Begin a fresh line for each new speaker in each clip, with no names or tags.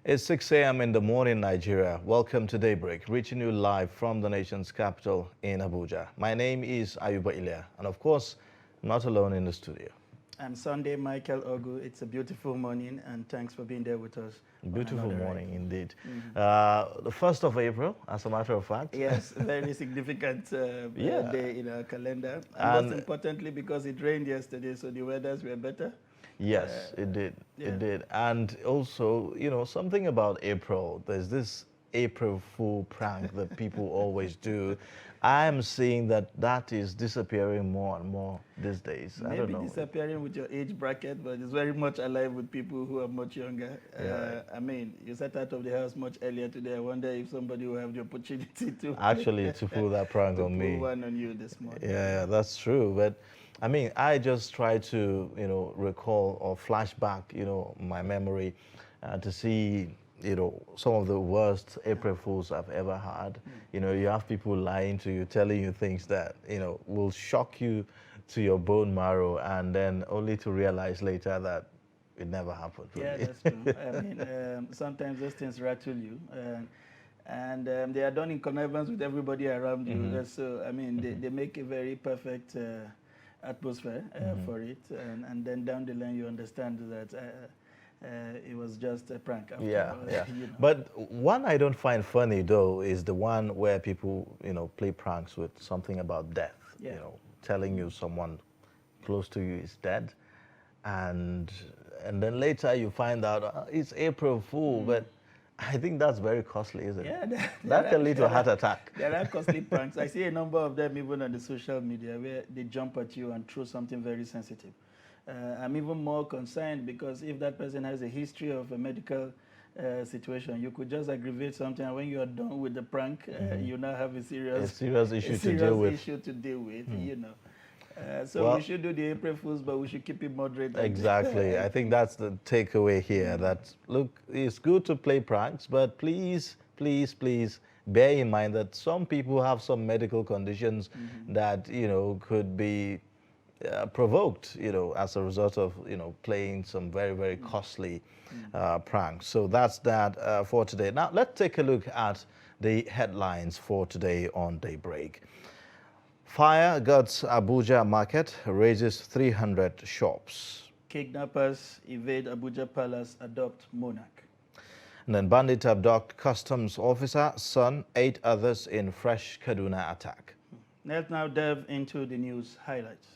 It's 6 a.m. in the morning, Nigeria. Welcome to Daybreak, reaching you live from the nation's capital in Abuja. My name is Ayuba Ilya, and of course, I'm not alone in the studio.
I'm Sunday Michael Ogu. It's a beautiful morning, and thanks for being there with us.
Beautiful morning indeed.
Mm-hmm.
The 1st of April, as a matter of fact.
Yes, very significant day in our calendar. And most importantly, because it rained yesterday, so the weathers were better.
Yes, it did. Yeah. It did. And also, you know, something about April, there's this April Fool prank that people always do. I'm seeing that is disappearing more and more these days. I don't know.
Maybe disappearing with your age bracket, but it's very much alive with people who are much younger. Yeah. I mean, you set out of the house much earlier today. I wonder if somebody will have the opportunity to
actually to pull that prank on me.
To pull one on you this morning.
Yeah, that's true. But I mean, I just try to, you know, recall or flashback, you know, my memory to see, you know, some of the worst April Fools I've ever had. You know, you have people lying to you, telling you things that, you know, will shock you to your bone marrow, and then only to realize later that it never happened.
Really. Yeah, that's true. I mean, sometimes those things rattle you. And they are done in connivance with everybody around you. So, I mean, they make a very perfect atmosphere for it. And then down the line, you understand that it was just a prank.
Yeah.
You know.
But one I don't find funny, though, is the one where people, you know, play pranks with something about death. Yeah. You know, telling you someone close to you is dead. And then later you find out it's April Fool, but I think that's very costly, isn't it?
Yeah,
that can lead to a heart attack.
There are costly pranks. I see a number of them even on the social media where they jump at you and throw something very sensitive. I'm even more concerned because if that person has a history of a medical situation, you could just aggravate something, and when you are done with the prank, you now have a serious
issue to deal with.
You know. So we should do the April Fools, but we should keep it moderate.
Exactly. I think that's the takeaway here, that, look, it's good to play pranks, but please, please, please bear in mind that some people have some medical conditions that, you know, could be provoked, you know, as a result of, you know, playing some very, very costly pranks. So that's that for today. Now, let's take a look at the headlines for today on Daybreak. Fire guts Abuja market, raises 300 shops.
Kidnappers evade Abuja Palace, adopt monarch.
And then bandit abduct customs officer, son, 8 others in fresh Kaduna attack.
Let's now delve into the news highlights.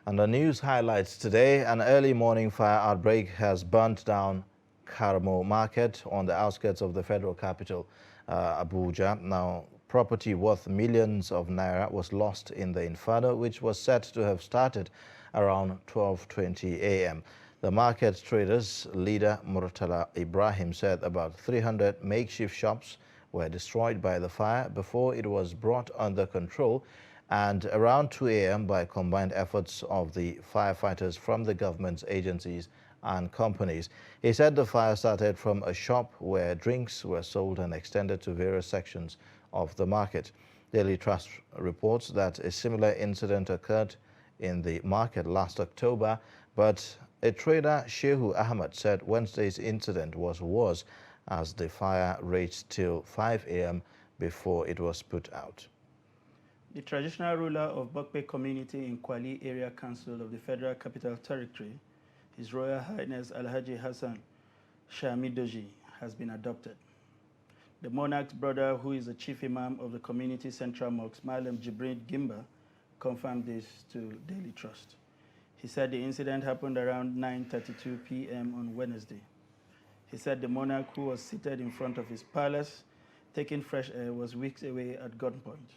And the news highlights today, an early morning fire outbreak has burnt down Karamo market on the outskirts of the federal capital, Abuja. Now, property worth millions of naira was lost in the inferno, which was said to have started around 12:20 a.m. The market traders leader Murtala Ibrahim said about 300 makeshift shops were destroyed by the fire before it was brought under control, and around 2 a.m. by combined efforts of the firefighters from the government's agencies and companies. He said the fire started from a shop where drinks were sold and extended to various sections of the market. Daily Trust reports that a similar incident occurred in the market last October, but a trader, Shehu Ahmed, said Wednesday's incident was worse as the fire raged till 5 a.m. before it was put out.
The traditional ruler of Bokpe community in Kwali Area Council of the Federal Capital Territory, His Royal Highness Alhaji Hassan Shamidoji, has been adopted. The monarch's brother, who is the chief imam of the community central mosque, Malam Jibril Gimba, confirmed this to Daily Trust. He said the incident happened around 9:32 p.m. on Wednesday. He said the monarch, who was seated in front of his palace, taking fresh air, was weeks away at gunpoint.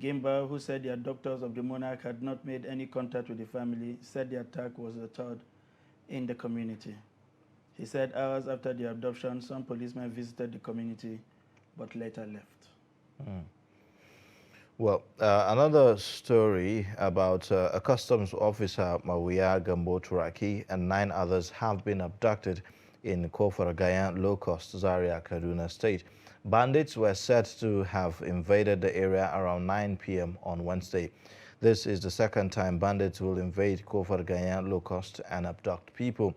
Gimba, who said the abductors of the monarch had not made any contact with the family, said the attack was a third in the community. He said hours after the abduction, some policemen visited the community, but later left.
Well, another story about a customs officer, Mawia Gambo Turaki, and 9 others have been abducted in Kofaragayan, low-cost Zaria, Kaduna State. Bandits were said to have invaded the area around 9 p.m. on Wednesday. This is the second time bandits will invade Kofaragayan, low-cost, and abduct people.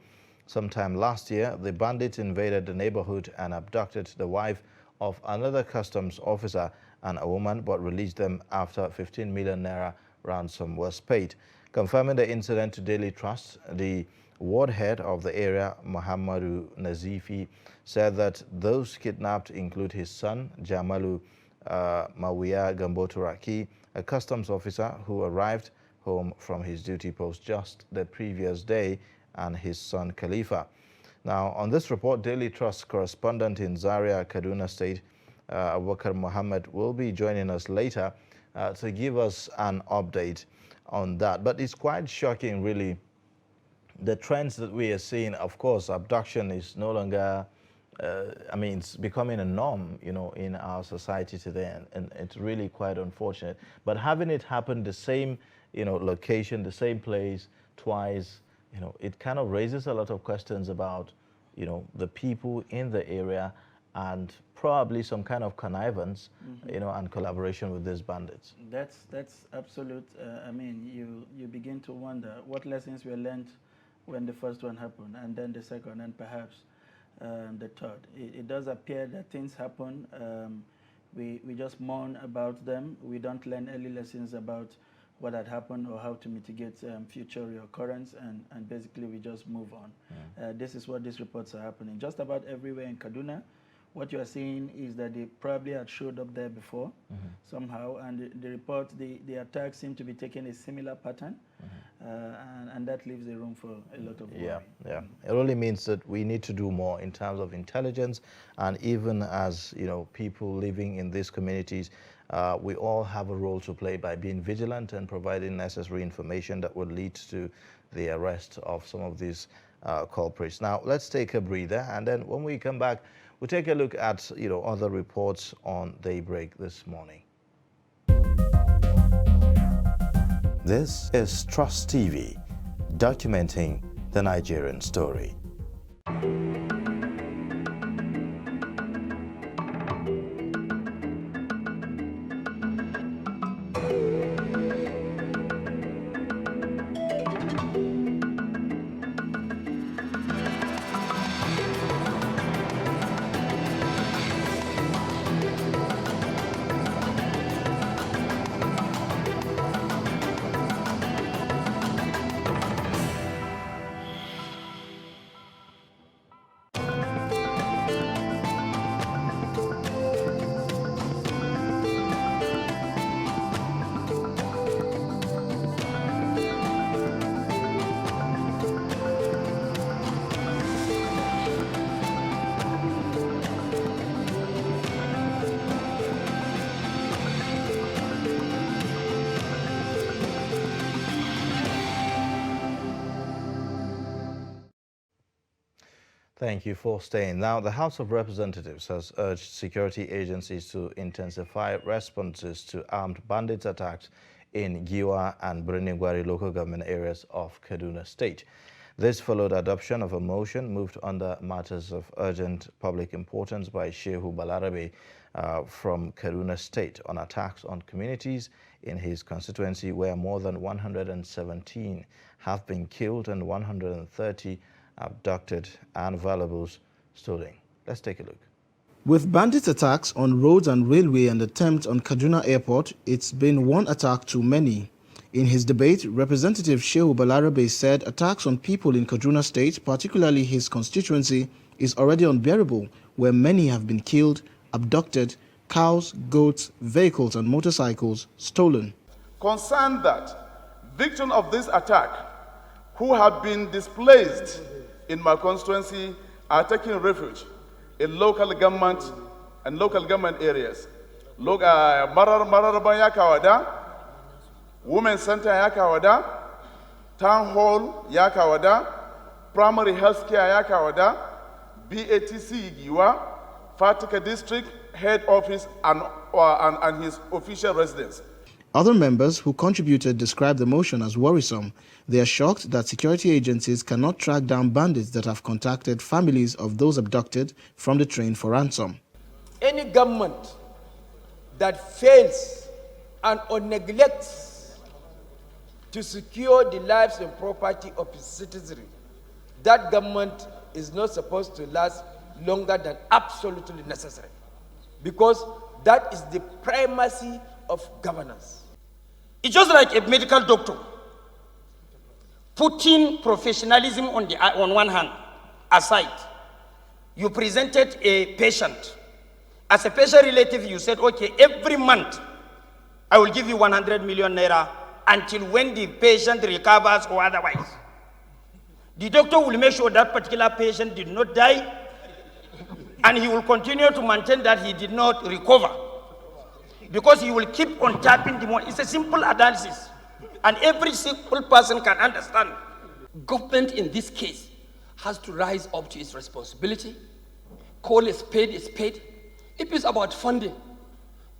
Sometime last year, the bandits invaded the neighborhood and abducted the wife of another customs officer and a woman, but released them after 15 million naira ransom was paid. Confirming the incident to Daily Trust, the ward head of the area, Muhammadu Nazifi, said that those kidnapped include his son, Jamalu Mawiya Gamboturaki, a customs officer who arrived home from his duty post just the previous day, and his son Khalifa. Now, on this report, Daily Trust correspondent in Zaria, Kaduna State, Abubakar Muhammad, will be joining us later to give us an update on that. But it's quite shocking, really, the trends that we are seeing. Of course, abduction is no longer, I mean, it's becoming a norm, you know, in our society today, and it's really quite unfortunate. But having it happen the same, you know, location, the same place twice, you know, it kind of raises a lot of questions about, you know, the people in the area and probably some kind of connivance, you know, and collaboration with these bandits.
That's absolute. I mean, you begin to wonder what lessons were learned when the first one happened, and then the second, and perhaps the third. It does appear that things happen. We just mourn about them. We don't learn early lessons about what had happened or how to mitigate future reoccurrence, and basically we just move on. This is what these reports are happening. Just about everywhere in Kaduna, what you are seeing is that they probably had showed up there before somehow, and the report, the attacks seem to be taking a similar pattern, and that leaves a room for a lot of worry.
Yeah. It only means that we need to do more in terms of intelligence, and even as, you know, people living in these communities, we all have a role to play by being vigilant and providing necessary information that would lead to the arrest of some of these culprits. Now, let's take a breather, and then when we come back, we'll take a look at, you know, other reports on Daybreak this morning. This is Trust TV, documenting the Nigerian story. Thank you for staying. Now, the House of Representatives has urged security agencies to intensify responses to armed bandits attacks in Giwa and Birnin-Gwari local government areas of Kaduna State. This followed adoption of a motion moved under matters of urgent public importance by Shehu Balarabe from Kaduna State on attacks on communities in his constituency, where more than 117 have been killed and 130 abducted and valuables stolen. Let's take a look.
With bandit attacks on roads and railway and attempts on Kaduna Airport, it's been one attack too many. In his debate, Representative Shehu Balarabe said attacks on people in Kaduna State, particularly his constituency, is already unbearable, where many have been killed, abducted, cows, goats, vehicles and motorcycles stolen.
Concerned that victims of this attack who have been displaced in my constituency are taking refuge in local government and local government areas. Mararaban Yakawada, Women's Center Yakawada, Town Hall Yakawada, Primary Healthcare Yakawada, BATC Giwa, Fatika District Head Office and his official residence.
Other members who contributed described the motion as worrisome. They are shocked that security agencies cannot track down bandits that have contacted families of those abducted from the train for ransom.
Any government that fails and or neglects to secure the lives and property of its citizenry that government is not supposed to last longer than absolutely necessary, because that is the primacy of governance.
It's just like a medical doctor putting professionalism on one hand aside. You presented a patient. As a patient relative, you said, okay, every month I will give you 100 million naira until when the patient recovers or otherwise. The doctor will make sure that particular patient did not die, and he will continue to maintain that he did not recover, because he will keep on tapping the money. It's a simple analysis, and every simple person can understand.
Government in this case has to rise up to its responsibility. Call a spade is paid. If it's about funding,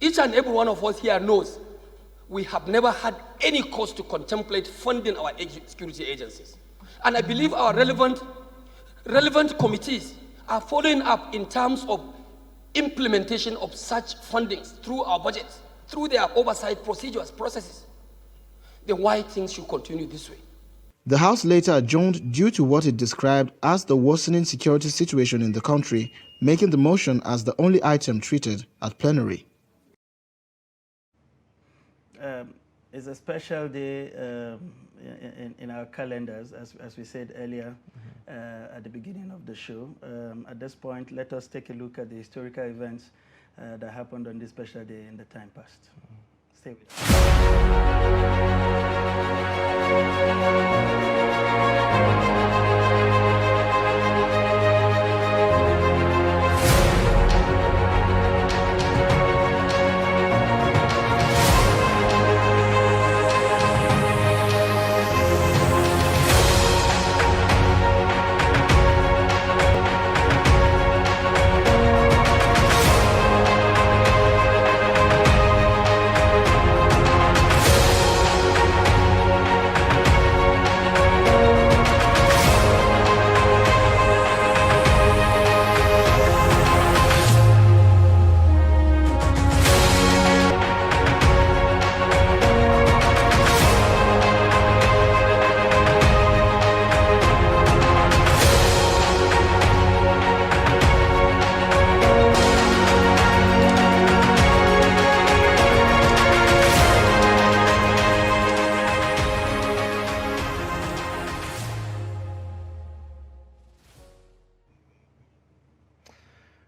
each and every one of us here knows we have never had any cause to contemplate funding our security agencies. And I believe our relevant committees are following up in terms of implementation of such fundings through our budgets, through their oversight processes. Then why things should continue this way?
The House later adjourned due to what it described as the worsening security situation in the country, making the motion as the only item treated at plenary.
It's a special day in our calendars, as we said earlier at the beginning of the show. At this point, let us take a look at the historical events that happened on this special day in the time past. Stay with us.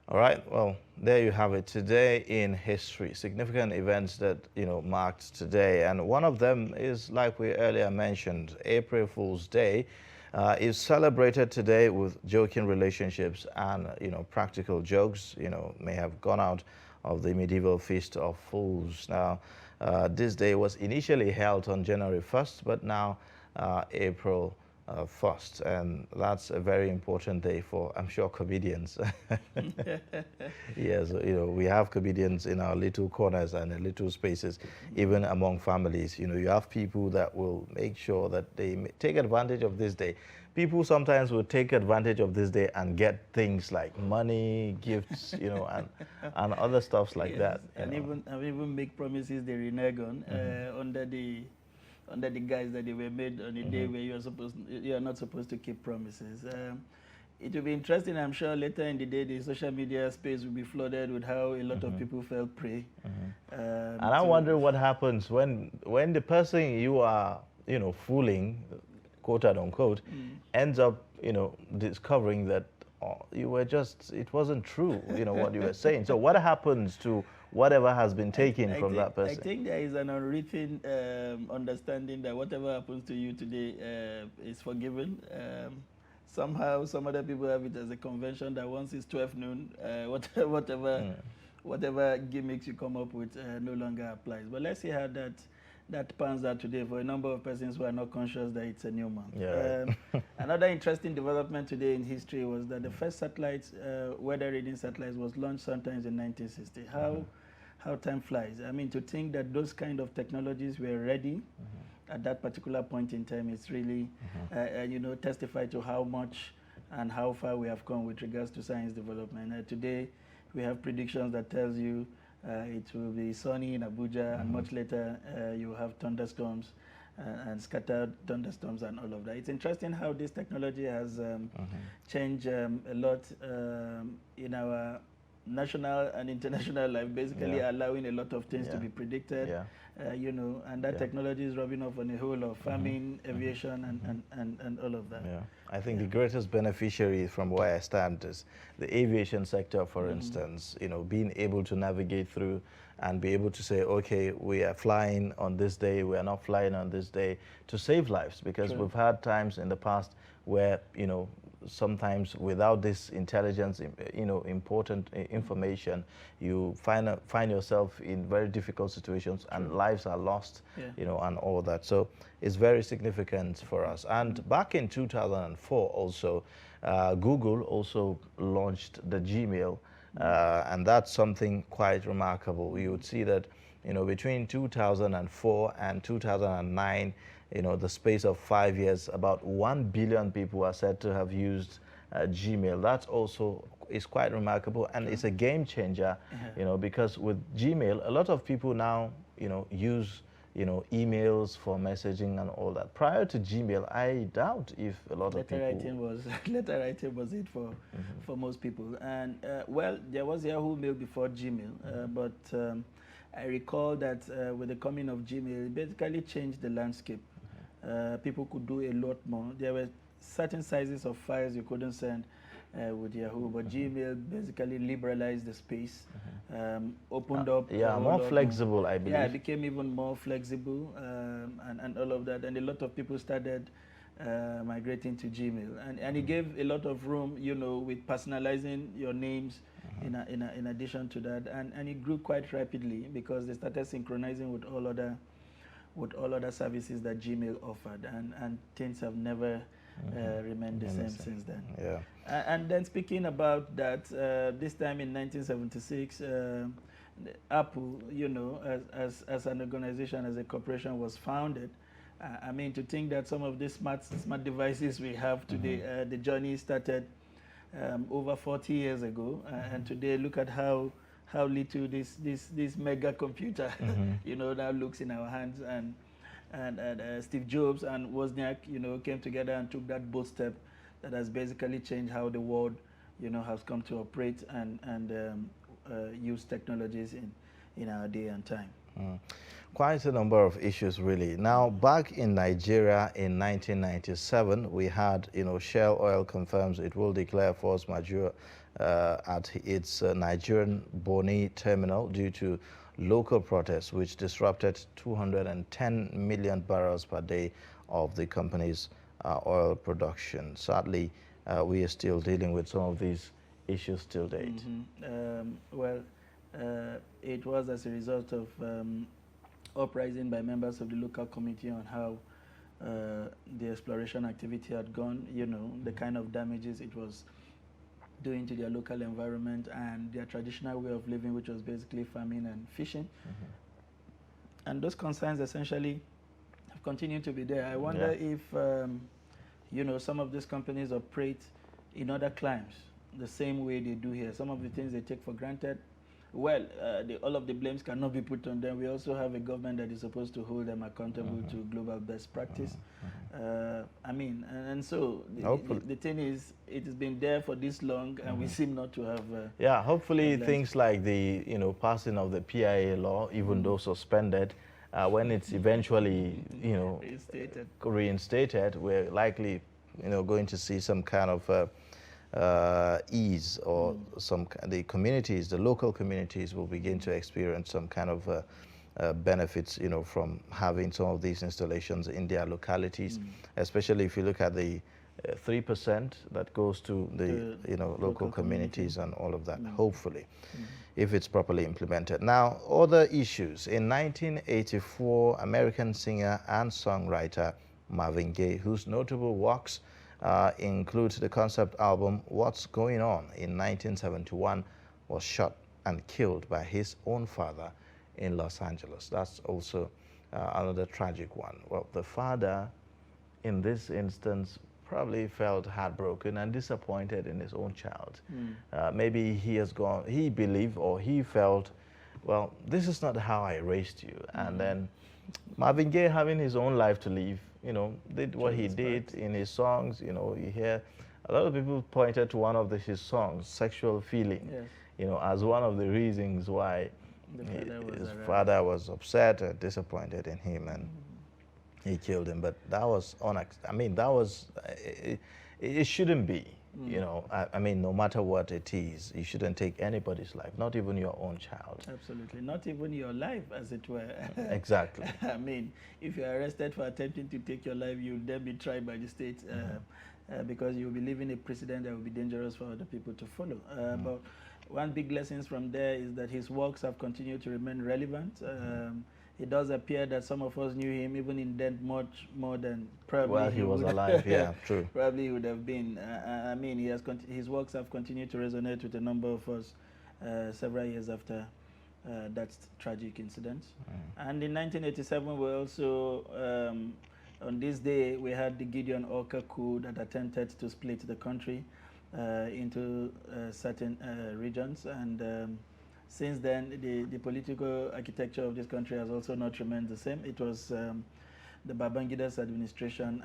All right, well, there you have it. Today in history, significant events that, marked today. And one of them is, like we earlier mentioned, April Fool's Day is celebrated today with joking relationships and, practical jokes, may have gone out of the medieval Feast of Fools. Now, this day was initially held on January 1st, but now April 1st, and that's a very important day for, I'm sure, comedians. Yes, we have comedians in our little corners and in little spaces, even among families. You have people that will make sure that they take advantage of this day. People sometimes will take advantage of this day and get things like money, gifts, and other stuffs like that.
And even make promises they renege on under the guise that they were made on a day where you are not supposed to keep promises. It will be interesting, I'm sure, later in the day, the social media space will be flooded with how a lot of people fell prey.
And I wonder what happens when the person you are, fooling, quote unquote, ends up, discovering that you were it wasn't true, what you were saying. So what happens to whatever has been taken from that person?
I think there is an unwritten understanding that whatever happens to you today is forgiven. Somehow, some other people have it as a convention that once it's 12 noon, whatever gimmicks you come up with no longer applies. But let's see how that pans out today for a number of persons who are not conscious that it's a new month.
Yeah.
Another interesting development today in history was that the first weather reading satellites, was launched sometimes in 1960. How time flies. I mean, to think that those kind of technologies were ready at that particular point in time is really, testify to how much and how far we have come with regards to science development. Today, we have predictions that tells you it will be sunny in Abuja, and much later you have thunderstorms and scattered thunderstorms and all of that. It's interesting how this technology has changed a lot in our national and international life, basically allowing a lot of things to be predicted, you know, and that technology is rubbing off on the whole of farming, aviation, and all of that.
Yeah, I think the greatest beneficiary from where I stand is the aviation sector, for instance, you know, being able to navigate through and be able to say, okay, we are flying on this day, we are not flying on this day, to save lives, because we've had times in the past where, you know, sometimes without this intelligence, you know, important information, you find yourself in very difficult situations and lives are lost, you know, and all that. So it's very significant for us. And back in 2004 also, Google also launched the Gmail, and that's something quite remarkable. You would see that, you know, between 2004 and 2009, you know, the space of 5 years, about 1 billion people are said to have used Gmail. That also is quite remarkable, and it's a game changer, you know, because with Gmail, a lot of people now, you know, use, you know, emails for messaging and all that. Prior to Gmail, I doubt if a lot of people...
Letter writing was it for most people. And, well, there was Yahoo Mail before Gmail, but I recall that with the coming of Gmail, it basically changed the landscape. People could do a lot more. There were certain sizes of files you couldn't send with Yahoo, but Gmail basically liberalized the space, opened up.
Yeah, more flexible, I believe.
Yeah, it became even more flexible and all of that. And a lot of people started migrating to Gmail. And it gave a lot of room, you know, with personalizing your names in addition to that. And it grew quite rapidly because they started synchronizing with all other services that Gmail offered, and things have never remained the same since then.
Yeah.
And then speaking about that, this time in 1976, Apple, you know, as an organization, as a corporation, was founded. I mean, to think that some of these smart devices we have today, the journey started over 40 years ago, and today look at how little this mega computer, you know, now looks in our hands. And Steve Jobs and Wozniak, you know, came together and took that bold step that has basically changed how the world, you know, has come to operate and use technologies in our day and time.
Quite a number of issues, really. Now, back in Nigeria in 1997, we had, you know, Shell Oil confirms it will declare force majeure at its Nigerian Bonny terminal due to local protests, which disrupted 210 million barrels per day of the company's oil production. Sadly, we are still dealing with some of these issues till date.
Well, it was as a result of uprising by members of the local committee on how the exploration activity had gone, you know, the kind of damages it was doing to their local environment and their traditional way of living, which was basically farming and fishing. And those concerns essentially have continued to be there. I wonder if, you know, some of these companies operate in other climes the same way they do here. Some of the things they take for granted, well, all of the blames cannot be put on them. We also have a government that is supposed to hold them accountable to global best practice. I mean, and so the thing is, it has been there for this long, and we seem not to have.
Yeah, hopefully things like the, you know, passing of the PIA law, even though suspended, when it's eventually, you know, reinstated, we're likely, you know, going to see some kind of ease, or the communities, the local communities will begin to experience some kind of benefits, you know, from having some of these installations in their localities, especially if you look at the 3% that goes to the you know, local communities and all of that, hopefully, if it's properly implemented. Now, other issues. In 1984, American singer and songwriter Marvin Gaye, whose notable works includes the concept album What's Going On in 1971, was shot and killed by his own father in Los Angeles. That's also another tragic one. Well, the father in this instance probably felt heartbroken and disappointed in his own child. Maybe he believed, or he felt, well, this is not how I raised you. And then, Marvin Gaye having his own life to live, did what he
Choice
did
facts.
in his songs. You hear a lot of people pointed to one of his songs, Sexual Feeling,
Yes.
as one of the reasons why
The father was
his
aroused.
father was upset and disappointed in him, and he killed him. But that was that was, it shouldn't be. No matter what it is, you shouldn't take anybody's life, not even your own child.
Absolutely. Not even your life, as it were.
Exactly.
I mean, if you're arrested for attempting to take your life, you'll then be tried by the state because you'll be leaving a precedent that will be dangerous for other people to follow. But one big lesson from there is that his works have continued to remain relevant. It does appear that some of us knew him even in death much more than probably
While he was
would-
alive, yeah, true.
probably he would have been. I mean, his works have continued to resonate with a number of us several years after that tragic incident. And in 1987, we also, on this day, we had the Gideon Orca coup that attempted to split the country into certain regions. And since then, the political architecture of this country has also not remained the same. It was the Babangida's administration,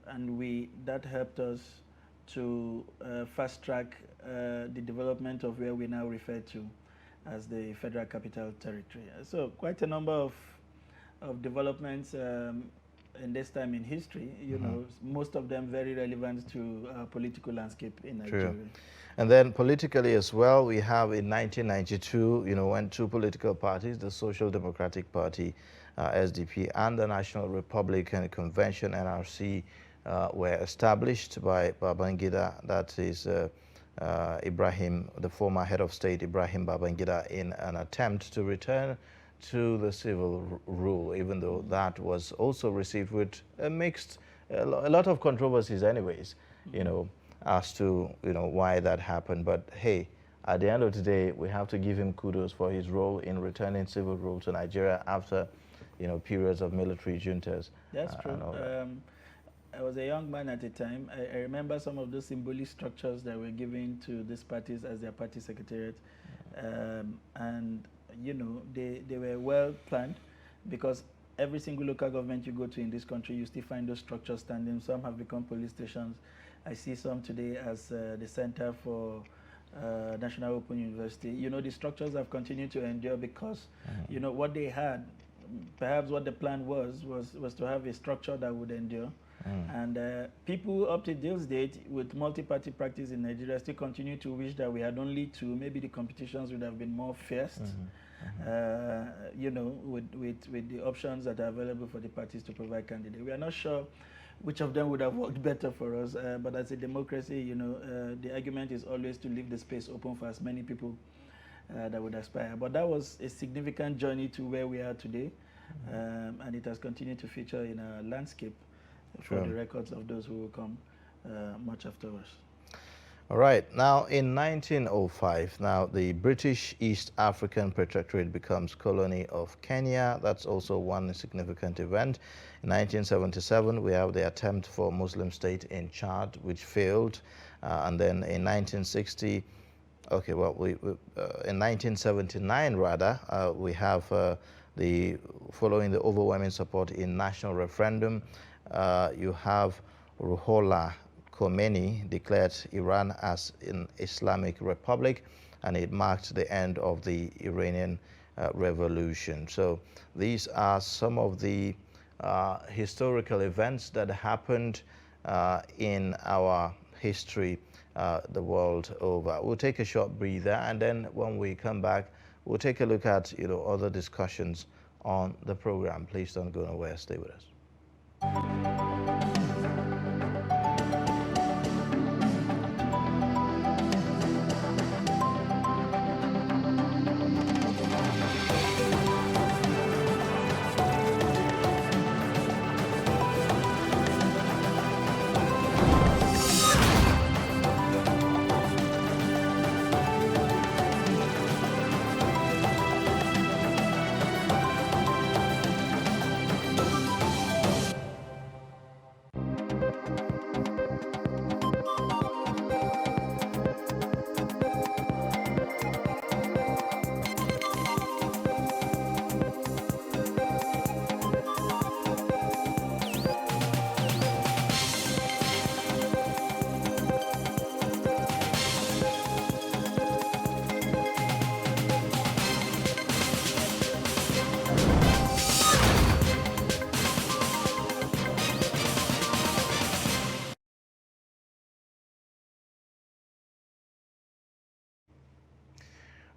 and that helped us to fast track the development of where we now refer to as the Federal Capital Territory. So quite a number of developments in this time in history, most of them very relevant to our political landscape in Nigeria.
True. And then politically as well, we have in 1992, when two political parties, the Social Democratic Party, SDP, and the National Republican Convention, NRC, were established by Babangida, that is Ibrahim, the former head of state, Ibrahim Babangida, in an attempt to return to the civil rule, even though that was also received with a lot of controversies anyways, as to, why that happened. But hey, at the end of the day, we have to give him kudos for his role in returning civil rule to Nigeria after, periods of military juntas.
That's true.
and all that.
I was a young man at the time. I remember some of those symbolic structures that were given to these parties as their party secretariat. And, they were well planned, because every single local government you go to in this country, you still find those structures standing. Some have become police stations. I see some today as the Center for National Open University. The structures have continued to endure because, what they had, perhaps what the plan was to have a structure that would endure. And people up to this date with multi-party practice in Nigeria still continue to wish that we had only two. Maybe the competitions would have been more fierce, with the options that are available for the parties to provide candidates. We are not sure which of them would have worked better for us, but as a democracy, the argument is always to leave the space open for as many people that would aspire. But that was a significant journey to where we are today, and it has continued to feature in our landscape for the records of those who will come much after us.
All right. Now, in 1905, the British East African Protectorate becomes colony of Kenya. That's also one significant event. In 1977, we have the attempt for Muslim state in Chad, which failed. And then in 1960, in 1979, rather, we have following the overwhelming support in national referendum, you have Ruhollah Khomeini declared Iran as an Islamic Republic, and it marked the end of the Iranian Revolution. So these are some of the historical events that happened in our history the world over. We'll take a short breather, and then when we come back, we'll take a look at other discussions on the program. Please don't go nowhere. Stay with us.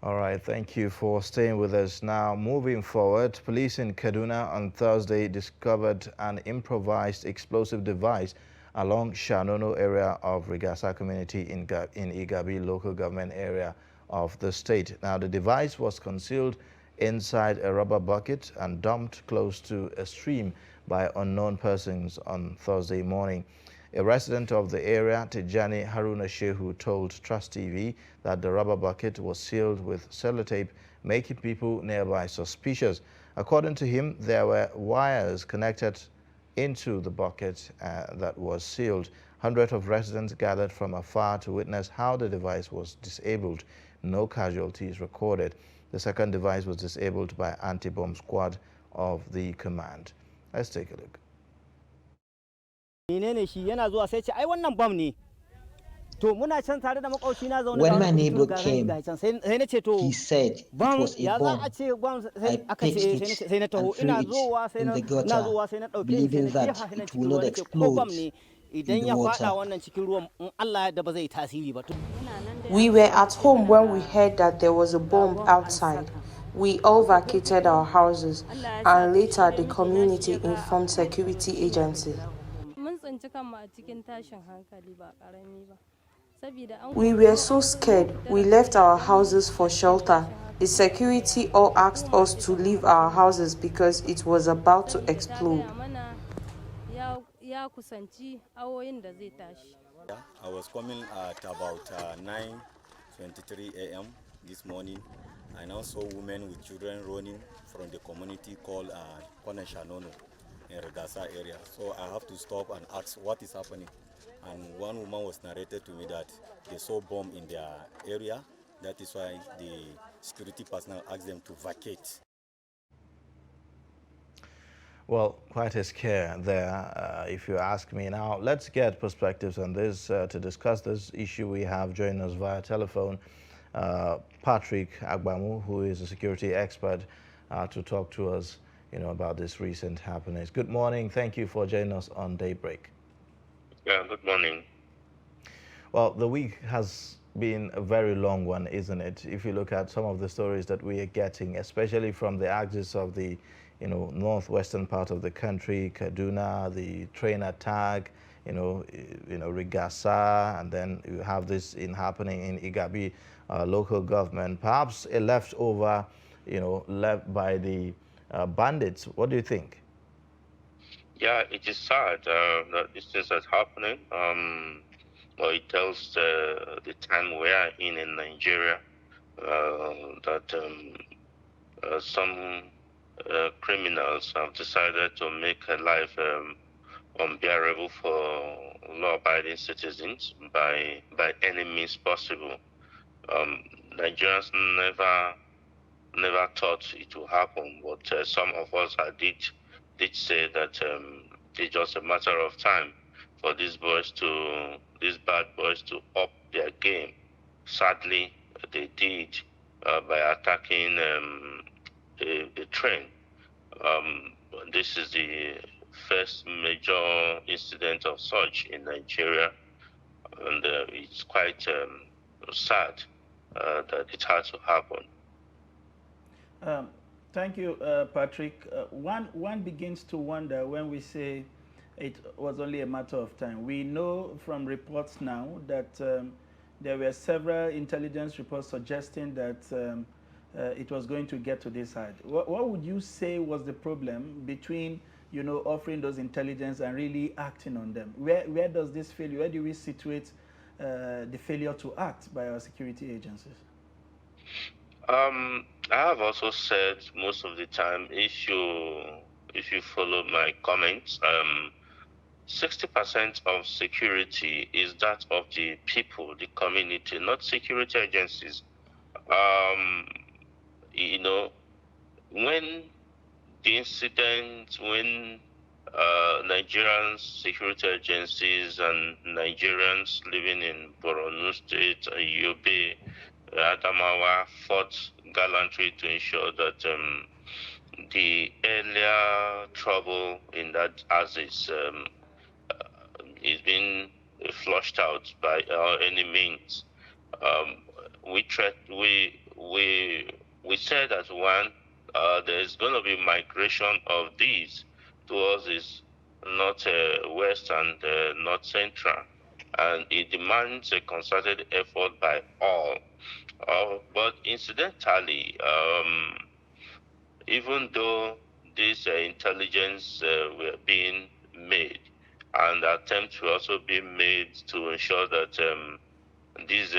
All right, thank you for staying with us. Now, moving forward, police in Kaduna on Thursday discovered an improvised explosive device along Shanono area of Rigasa community in Igabi local government area of the state. Now, the device was concealed inside a rubber bucket and dumped close to a stream by unknown persons on Thursday morning. A resident of the area, Tijani Haruna Shehu, told Trust TV that the rubber bucket was sealed with sellotape, making people nearby suspicious. According to him, there were wires connected into the bucket that was sealed. Hundreds of residents gathered from afar to witness how the device was disabled. No casualties recorded. The second device was disabled by anti-bomb squad of the command. Let's take a look.
When my neighbor came, he said it was a bomb. I picked it and threw it in the gutter, believing that it will not explode in the water.
We were at home when we heard that there was a bomb outside. We all vacated our houses, and later the community informed security agencies. We were so scared, we left our houses for shelter. The security all asked us to leave our houses because it was about to explode.
I was coming at about 9:23 a.m. this morning. I now saw women with children running from the community called Kona Shanono in Regasa area. So I have to stop and ask what is happening. And one woman was narrated to me that they saw bomb in their area. That is why the security personnel asked them to vacate.
Well, quite a scare there, if you ask me. Now, let's get perspectives on this. To discuss this issue, we have joined us via telephone Patrick Agbamu, who is a security expert, to talk to us, about this recent happenings. Good morning. Thank you for joining us on Daybreak.
Yeah, good morning.
Well, the week has been a very long one, isn't it? If you look at some of the stories that we are getting, especially from the axis of the northwestern part of the country, Kaduna, the train attack, Rigasa, and then you have this happening in Igabi local government. Perhaps a leftover, left by the bandits. What do you think?
Yeah, it is sad that these things are happening. Well, it tells the time we are in Nigeria, that some criminals have decided to make life unbearable for law-abiding citizens by any means possible. Nigerians never thought it would happen, but some of us did say that it's just a matter of time for these bad boys to up their game. Sadly, they did by attacking a train. This is the first major incident of such in Nigeria, and it's quite sad that it had to happen.
Thank you, Patrick. One begins to wonder when we say it was only a matter of time. We know from reports now that there were several intelligence reports suggesting that it was going to get to this side. What would you say was the problem between, offering those intelligence and really acting on them? Where does this failure, where do we situate the failure to act by our security agencies?
I have also said most of the time, if you follow my comments, 60% of security is that of the people, the community, not security agencies. When the incident, when Nigerian security agencies and Nigerians living in Borno State, Yobe, Adamawa fought gallantly to ensure that the earlier trouble in that axis is being flushed out by any means. we said that one, there's going to be migration of these towards this north west and north central, and it demands a concerted effort by all. But incidentally, even though this intelligence were being made, and attempts were also being made to ensure that these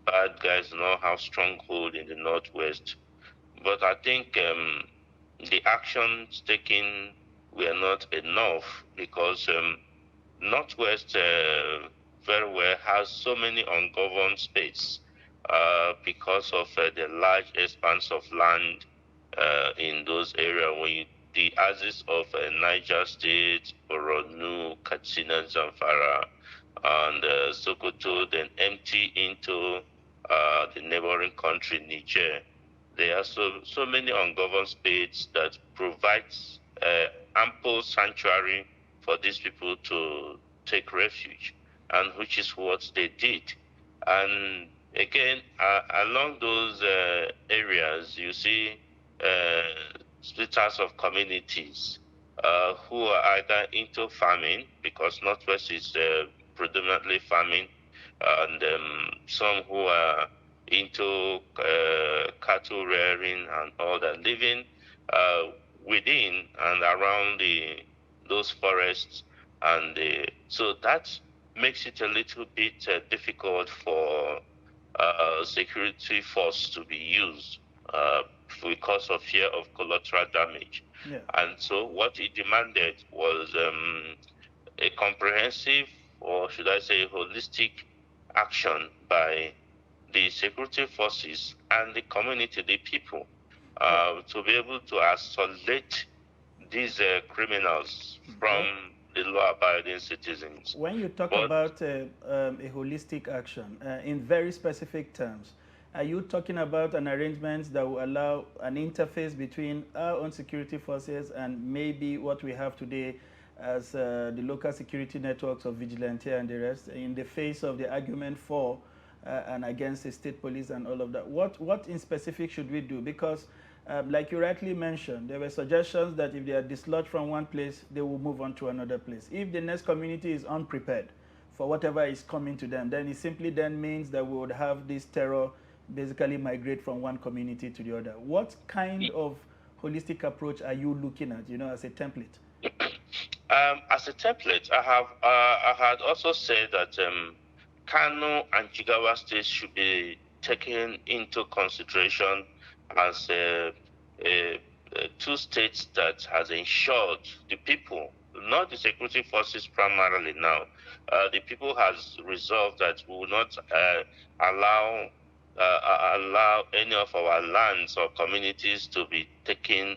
bad guys do not have stronghold in the northwest. But I think the actions taken were not enough, because northwest very well has so many ungoverned space because of the large expanse of land in those areas. When the axis of Niger State, Borno, Katsina, Zamfara, and Sokoto then empty into the neighboring country, Niger. There are so many ungoverned states that provides ample sanctuary for these people to take refuge, and which is what they did. And again, along those areas, you see splitters of communities who are either into farming, because Northwest is predominantly farming, and some who are into cattle rearing and all that, living within and around those forests, and so that makes it a little bit difficult for security force to be used because of fear of collateral damage.
Yeah.
And so what it demanded was a comprehensive, or should I say holistic, action by the security forces and the community, the people, to be able to isolate these criminals from the law-abiding citizens.
When you talk about a holistic action, in very specific terms, are you talking about an arrangement that will allow an interface between our own security forces and maybe what we have today as the local security networks of vigilante and the rest, in the face of the argument for and against the state police and all of that? What in specific should we do? Because like you rightly mentioned, there were suggestions that if they are dislodged from one place, they will move on to another place. If the next community is unprepared for whatever is coming to them, then it simply then means that we would have this terror basically migrate from one community to the other. What kind of holistic approach are you looking at, as a template?
As a template, I had also said that Kano and Jigawa states should be taken into consideration as two states that has ensured the people, not the security forces primarily now, the people has resolved that we will not allow any of our lands or communities to be taken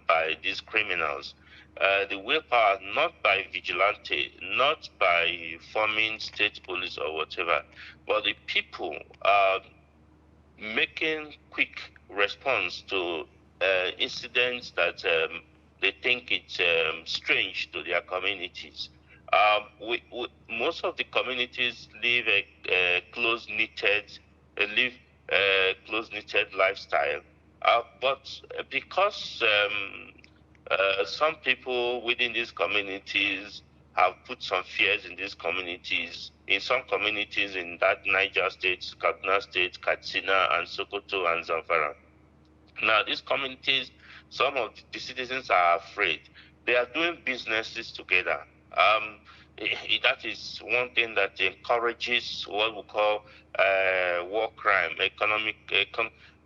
by these criminals. The willpower, not by vigilante, not by forming state police or whatever, but the people making quick response to incidents that they think it's strange to their communities. Most of the communities live a close-knitted lifestyle, but because some people within these communities have put some fears in these communities, in some communities in that Niger State, Kaduna State, Katsina, and Sokoto, and Zamfara. Now, these communities, some of the citizens are afraid. They are doing businesses together. That is one thing that encourages what we call war crime,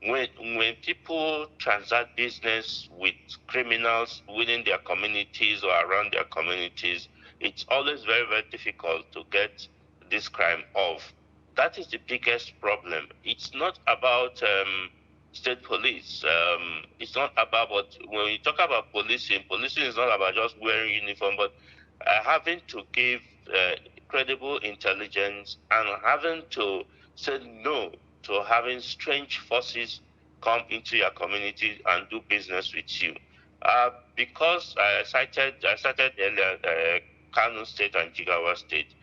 when people transact business with criminals within their communities or around their communities, it's always very, very difficult to get this crime off. That is the biggest problem. It's not about state police. It's not about when you talk about policing is not about just wearing uniform, but having to give credible intelligence and having to say no to having strange forces come into your community and do business with you. Because I cited earlier Kano State and Jigawa State.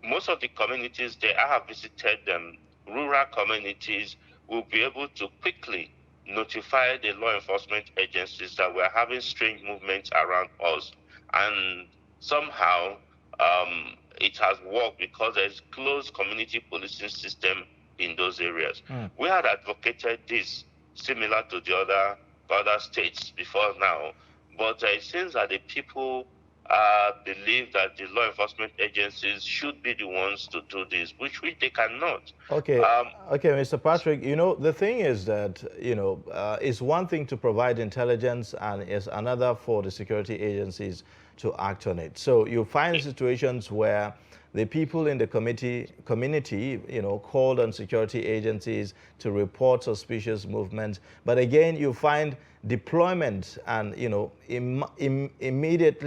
Most of the communities there, I have visited them, rural communities we'll be able to quickly notify the law enforcement agencies that we're having strange movements around us. And somehow it has worked because there's close community policing system in those areas. We had advocated this similar to the other states before now, but it seems that the people believe that the law enforcement agencies should be the ones to do this, which they cannot.
Okay, okay, Mr. Patrick, you know, the thing is that, you know, it's one thing to provide intelligence and it's another for the security agencies to act on it. So you find situations where the people in the community, you know, called on security agencies to report suspicious movements. But again, you find deployment and, you know, immediate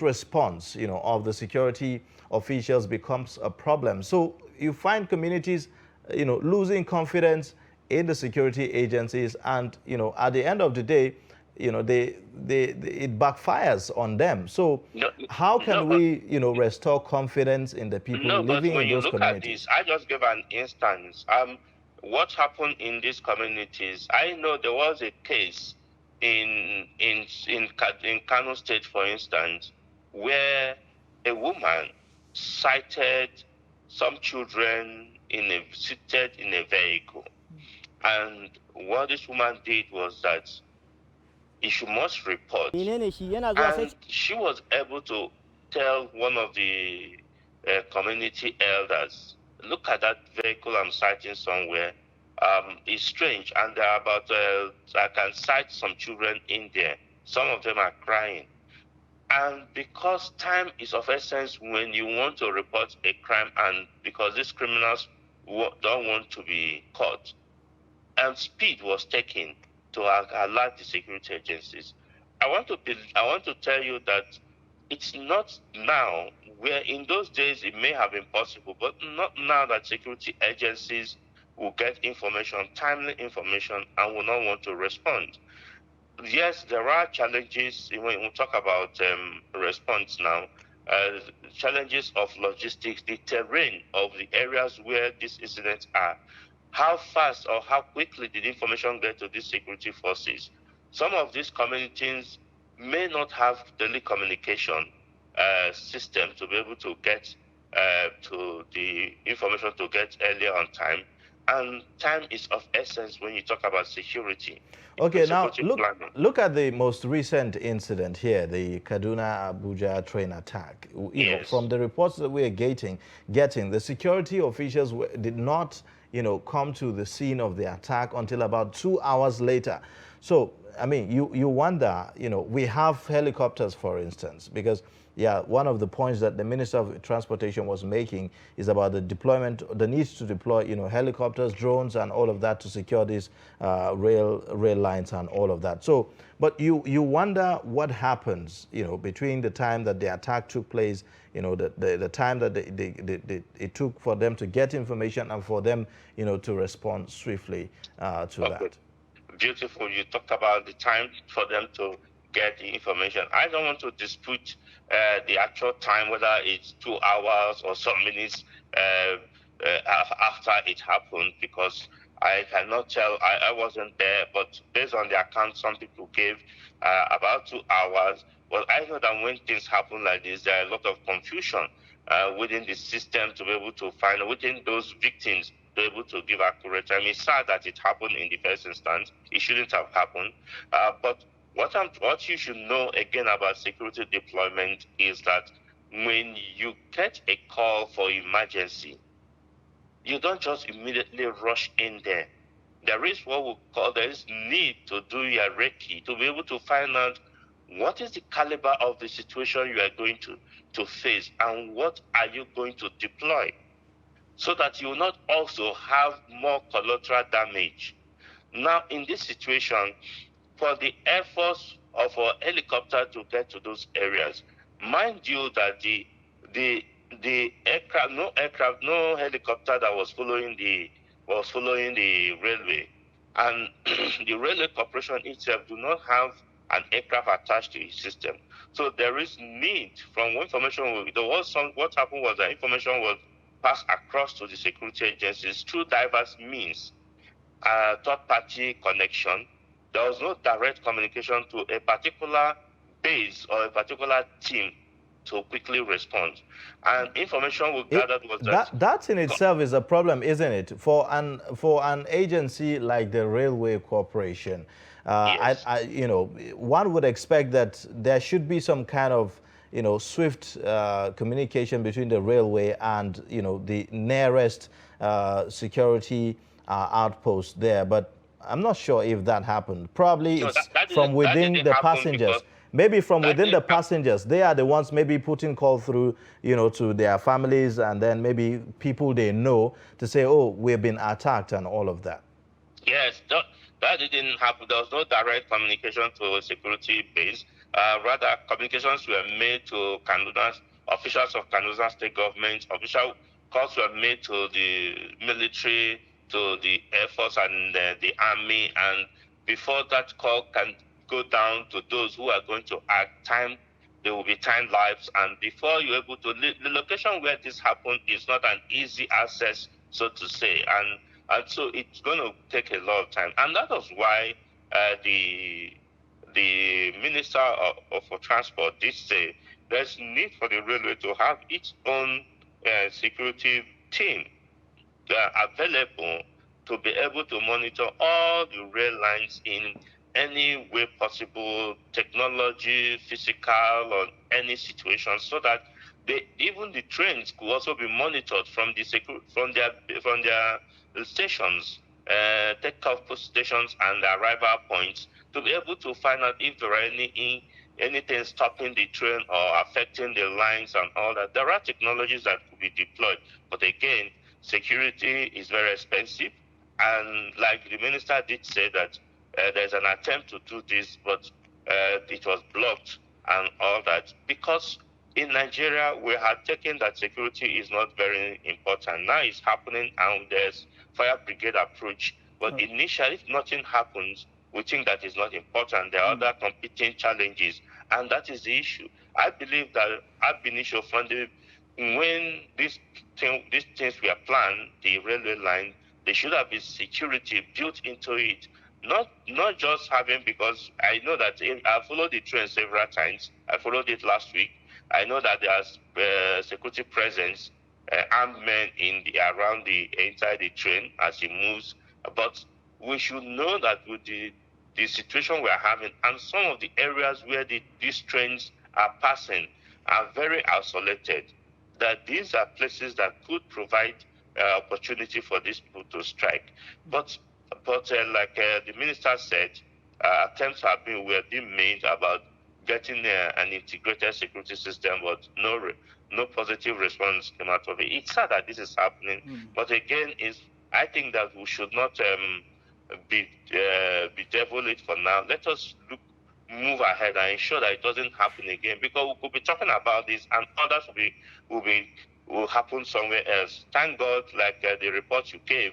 response, you know, of the security officials becomes a problem. So you find communities, you know, losing confidence in the security agencies, and, you know, at the end of the day, you know, it backfires on them. So how can we, you know, restore confidence in the people living in those communities?
Look at this, I just gave an instance. What happened in these communities? I know there was a case in Kano State, for instance, where a woman sighted some children seated in a vehicle, and what this woman did was that she must report, and she was able to tell one of the community elders, look at that vehicle I'm sighting somewhere. It's strange, and there are about, I can sight some children in there. Some of them are crying. And because time is of essence when you want to report a crime, and because these criminals don't want to be caught, and speed was taken to alert the security agencies. I want to tell you that it's not now, where in those days it may have been possible, but not now that security agencies will get information, timely information, and will not want to respond. Yes, there are challenges when we talk about response now, challenges of logistics, the terrain of the areas where these incidents are. How fast or how quickly did information get to these security forces? Some of these communities may not have daily communication system to be able to get to the information to get earlier on time. And time is of essence when you talk about security.
Okay, now look at the most recent incident here, the Kaduna-Abuja train attack. You know, from the reports that we are getting, the security officials did not, you know, come to the scene of the attack until about 2 hours later. So, I mean, you wonder, you know, we have helicopters, for instance, because, yeah, one of the points that the Minister of Transportation was making is about the deployment, the need to deploy, you know, helicopters, drones, and all of that to secure these rail lines and all of that. So, but you wonder what happens, you know, between the time that the attack took place, you know, the time that it took for them to get information and for them, you know, to respond swiftly to that.
Beautiful. You talked about the time for them to get the information. I don't want to dispute the actual time, whether it's 2 hours or some minutes after it happened, because I cannot tell. I wasn't there, but based on the account some people gave, about 2 hours. But I know that when things happen like this, there are a lot of confusion within the system to be able to find, within those victims, to be able to give accurate time. It's sad that it happened in the first instance. It shouldn't have happened. But what you should know again about security deployment is that when you get a call for emergency, you don't just immediately rush in there. There is what we call, there is need to do your recce, to be able to find out what is the caliber of the situation you are going to face, and what are you going to deploy, so that you will not also have more collateral damage. Now, in this situation, for the efforts of our helicopter to get to those areas, mind you that the aircraft, no helicopter that was following the railway, and the railway corporation itself do not have an aircraft attached to its system. So there is need, from information, what happened was that information was pass across to the security agencies through diverse means. Third-party connection. There was no direct communication to a particular base or a particular team to quickly respond. And information we gathered was
that in itself is a problem, isn't it? For an agency like the Railway Corporation,
yes.
One would expect that there should be some kind of swift communication between the railway and the nearest security outpost there. But I'm not sure if that happened. Probably it's from within the passengers. Maybe from within the passengers, they are the ones maybe putting call through, to their families, and then maybe people they know to say, oh, we've been attacked and all of that.
Yes, that didn't happen. There was no direct communication to a security base. Rather, communications were made to officials of Kaduna State government. Official calls were made to the military, to the Air Force and the Army. And before that call can go down to those who are going to act, there will be time lapse. And before you're able to, the location where this happened is not an easy access, so to say. And so it's going to take a lot of time. And that was why the Minister for Transport did say there's need for the railway to have its own security team available to be able to monitor all the rail lines in any way possible, technology, physical, or any situation, so that even the trains could also be monitored from their stations, take-off stations and arrival points, to be able to find out if there are anything stopping the train or affecting the lines and all that. There are technologies that could be deployed, but again, security is very expensive. And like the minister did say that there's an attempt to do this, but it was blocked and all that, because in Nigeria we had taken that security is not very important. Now it's happening, and there's fire brigade approach. But initially, if nothing happens, we think that is not important. There are other competing challenges, and that is the issue. I believe that ab initio funding, when these things were planned, the railway line, there should have been security built into it. Not just having, because I know that I followed the train several times. I followed it last week. I know that there's security presence, armed men inside the train as it moves. But we should know that with the situation we're having, and some of the areas where these trains are passing are very isolated, that these are places that could provide opportunity for these people to strike. But like the minister said, attempts were being made about getting an integrated security system, but no positive response came out of it. It's sad that this is happening, but again, I think that we should not be devilish for now. Let us move ahead and ensure that it doesn't happen again, because we could be talking about this and others will happen somewhere else. Thank God, like the report you gave,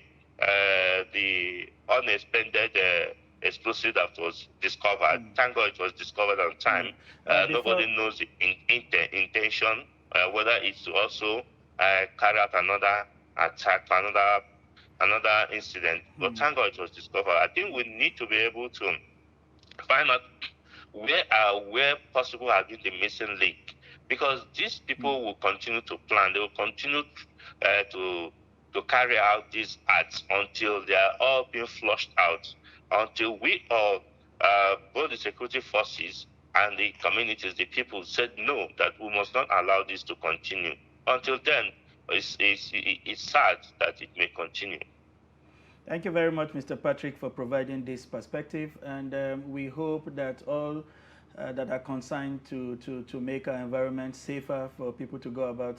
the unexpended explosive that was discovered. Thank God it was discovered on time. Nobody knows the intention, whether it's to also carry out another attack, another incident. But thank God it was discovered. I think we need to be able to find out where possible has been the missing link, because these people will continue to plan. They will continue to carry out these acts until they are all being flushed out, until we all, both the security forces and the communities, the people, said no, that we must not allow this to continue. Until then, it's sad that it may continue.
Thank you very much, Mr. Patrick, for providing this perspective, and we hope that all that are concerned to make our environment safer for people to go about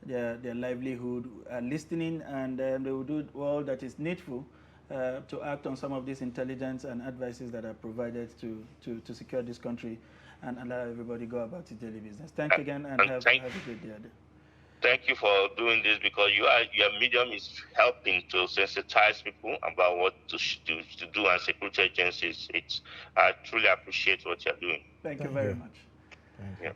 their livelihood are listening, and they will do all that is needful to act on some of these intelligence and advices that are provided to secure this country and allow everybody go about its daily business. Thank you again, and have a good day.
Thank you for doing this, because your medium is helping to sensitize people about what to do, and security agencies. I truly appreciate what you're doing.
Thank you very much.
Yeah.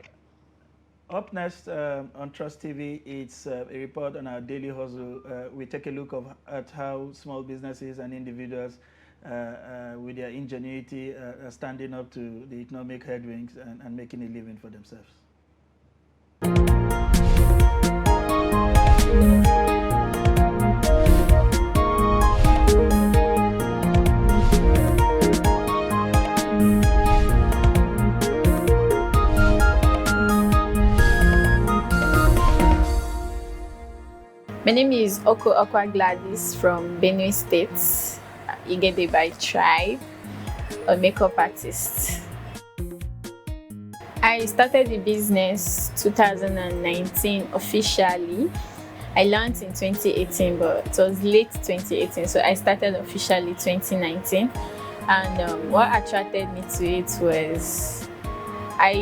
Up next on Trust TV, it's a report on our daily hustle. We take a look at how small businesses and individuals, with their ingenuity, are standing up to the economic headwinds and making a living for themselves.
My name is Oko Okwa Gladys from Benue State, Igede by tribe, a makeup artist. I started the business 2019 officially. I launched in 2018, but it was late 2018, so I started officially 2019. And what attracted me to it was I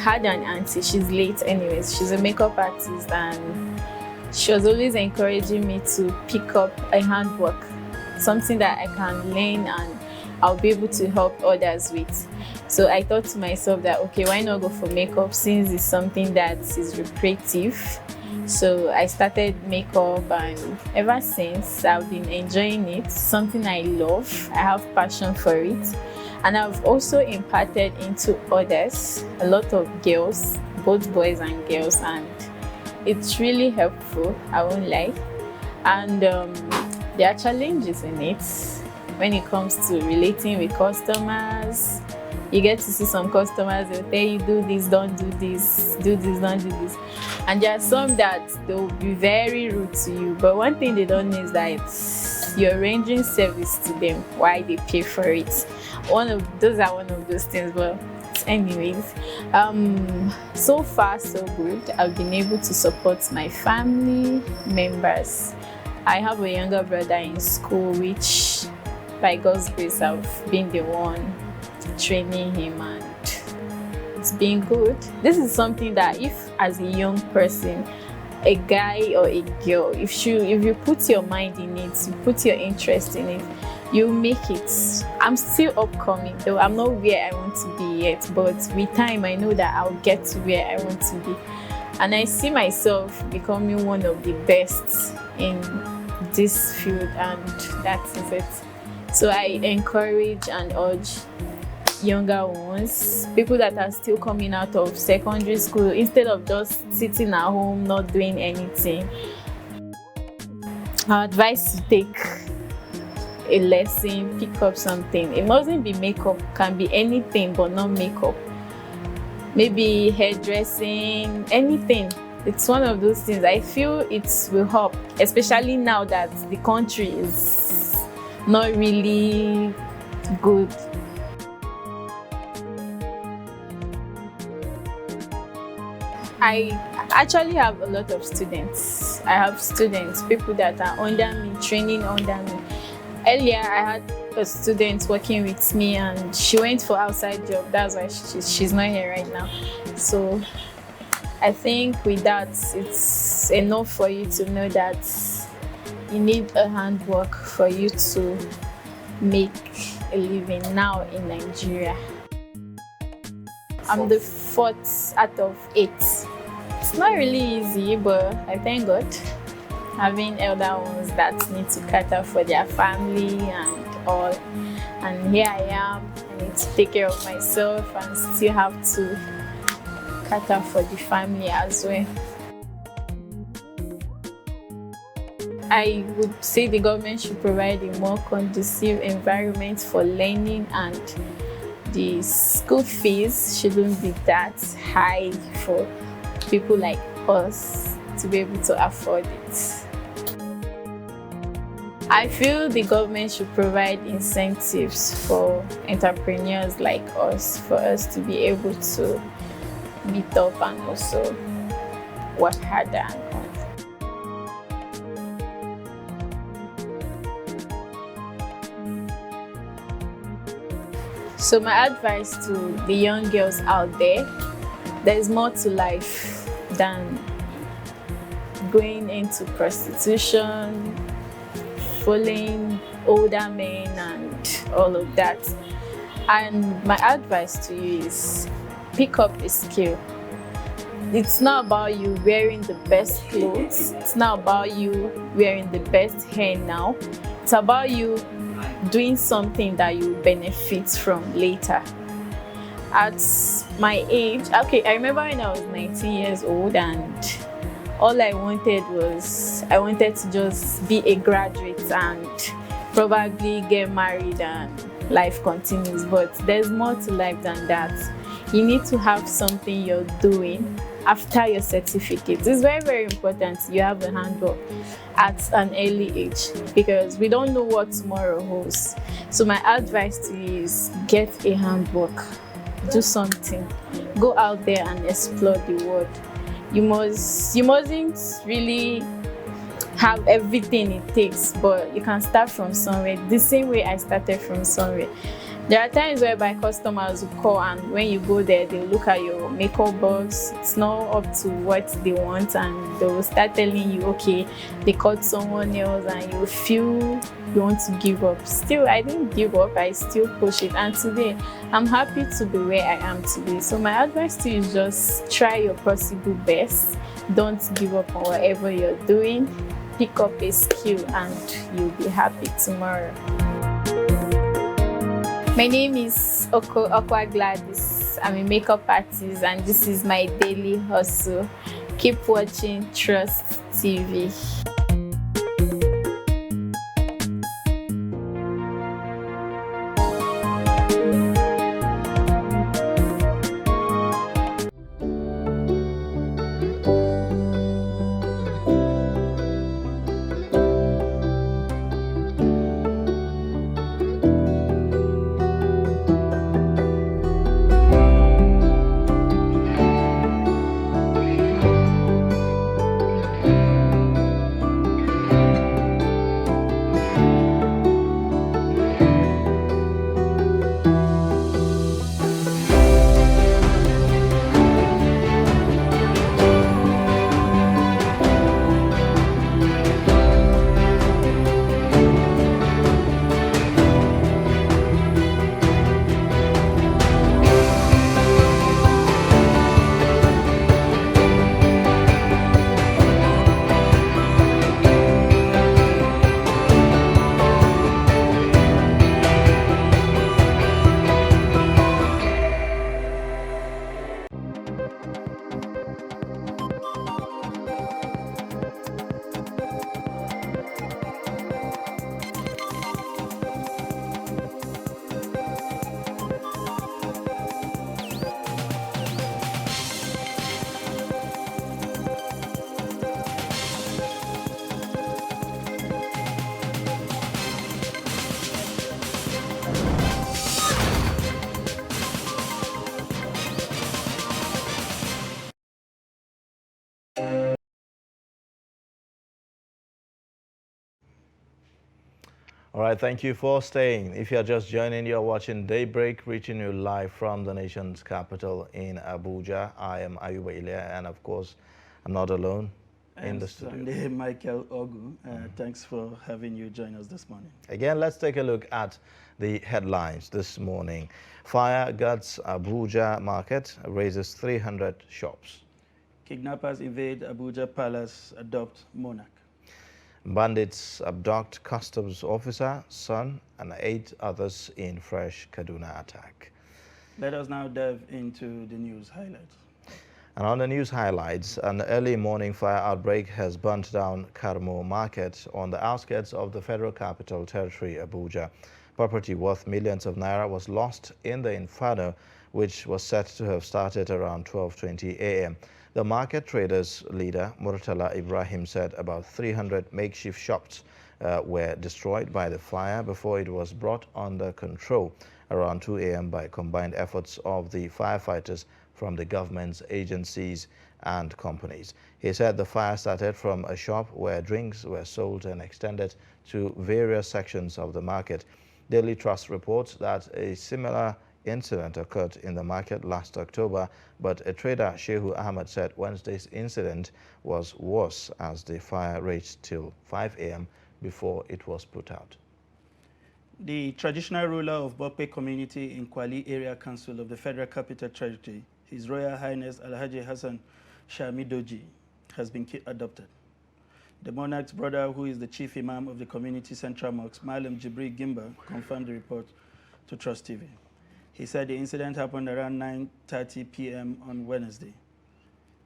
had an auntie, she's late anyways, she's a makeup artist, and she was always encouraging me to pick up a handwork, something that I can learn and I'll be able to help others with. So I thought to myself that, okay, why not go for makeup since it's something that is recreative. So I started makeup, and ever since I've been enjoying it, something I love, I have passion for it. And I've also imparted into others, a lot of girls, both boys and girls, and it's really helpful, I won't lie. And there are challenges in it when it comes to relating with customers. You get to see some customers, they'll tell you, do this, don't do this, do this, don't do this. And there are some that they'll be very rude to you. But one thing they don't know is that you're rendering service to them while they pay for it. Those are one of those things. But anyways, so far so good. I've been able to support my family members. I have a younger brother in school, which by God's grace I've been the one training him, and it's been good. This is something that if as a young person, a guy or a girl, if you put your mind in it, you put your interest in it, you make it. I'm still upcoming, though I'm not where I want to be yet, but with time I know that I'll get to where I want to be. And I see myself becoming one of the best in this field, and that is it. So I encourage and urge younger ones, people that are still coming out of secondary school, instead of just sitting at home not doing anything, I advise to take a lesson, pick up something. It mustn't be makeup, can be anything but not makeup. Maybe hairdressing, anything. It's one of those things. I feel it will help, especially now that the country is not really good. I actually have a lot of students. I have students, people that are under me, training under me. Earlier, I had a student working with me, and she went for outside job. That's why she's not here right now. So I think with that, it's enough for you to know that you need a handwork for you to make a living now in Nigeria. I'm the 4th out of 8. It's not really easy, but I thank God. Having elder ones that need to cater for their family and all. And here I am, I need to take care of myself and still have to cater for the family as well. I would say the government should provide a more conducive environment for learning, and the school fees shouldn't be that high for people like us to be able to afford it. I feel the government should provide incentives for entrepreneurs like us, for us to be able to meet up and also work harder and all. So my advice to the young girls out there is more to life than going into prostitution, following older men and all of that. And my advice to you is pick up a skill. It's not about you wearing the best clothes. It's not about you wearing the best hair now. It's about you doing something that you benefit from later. At my age, okay, I remember when I was 19 years old and all I wanted to just be a graduate and probably get married and life continues. But there's more to life than that. You need to have something you're doing after your certificate. It's very, very important you have a handbook at an early age because we don't know what tomorrow holds. So my advice to you is get a handbook, do something, go out there and explore the world. You mustn't really have everything it takes, but you can start from somewhere. The same way I started from somewhere. There are times whereby customers will call and when you go there, they'll look at your makeup box. It's not up to what they want and they will start telling you, okay, they called someone else and you feel you want to give up. Still, I didn't give up. I still push it. And today, I'm happy to be where I am today. So my advice to you is just try your possible best. Don't give up on whatever you're doing. Pick up a skill and you'll be happy tomorrow. My name is Okwa Gladys. I'm a makeup artist and this is my daily hustle. Keep watching Trust TV.
All right, thank you for staying. If you're just joining, you're watching Daybreak, reaching you live from the nation's capital in Abuja. I am Ayuba Ilya, and of course, I'm not alone in the studio.
Sunday Michael Ogu. Thanks for having you join us this morning.
Again, let's take a look at the headlines this morning. Fire guts Abuja market, raises 300 shops.
Kidnappers invade Abuja Palace, adopt monarch.
Bandits abduct customs officer, son, and 8 others in fresh Kaduna attack.
Let us now dive into the news highlights.
And on the news highlights, an early morning fire outbreak has burnt down Karmo Market on the outskirts of the Federal Capital Territory, Abuja. Property worth millions of naira was lost in the inferno, which was said to have started around 12:20 a.m. The market traders leader, Murtala Ibrahim, said about 300 makeshift shops were destroyed by the fire before it was brought under control around 2 a.m. by combined efforts of the firefighters from the government's agencies and companies. He said the fire started from a shop where drinks were sold and extended to various sections of the market. Daily Trust reports that a similar incident occurred in the market last October, but a trader, Shehu Ahmed, said Wednesday's incident was worse as the fire raged till 5 a.m. before it was put out.
The traditional ruler of Bokpe community in Kwali Area Council of the Federal Capital Territory, His Royal Highness Alhaji Hassan Shamidoji, has been adopted. The monarch's brother, who is the chief imam of the community central mosque, Malam Jibril Gimba, confirmed the report to Trust TV. He said the incident happened around 9:30 p.m. on Wednesday.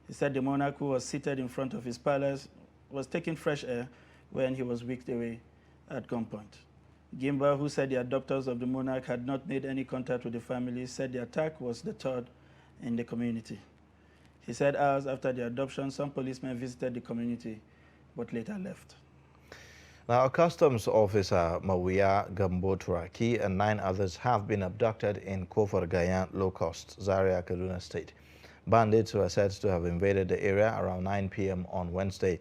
He said the monarch, who was seated in front of his palace, was taking fresh air when he was whisked away at gunpoint. Gimba, who said the adopters of the monarch had not made any contact with the family, said the attack was the third in the community. He said hours after the adoption, some policemen visited the community, but later left.
Now, Customs Officer Mawia Gambo Turaki and 9 others have been abducted in Kofar Gayan, Low Cost, Zaria, Kaduna State. Bandits were said to have invaded the area around 9 p.m. on Wednesday.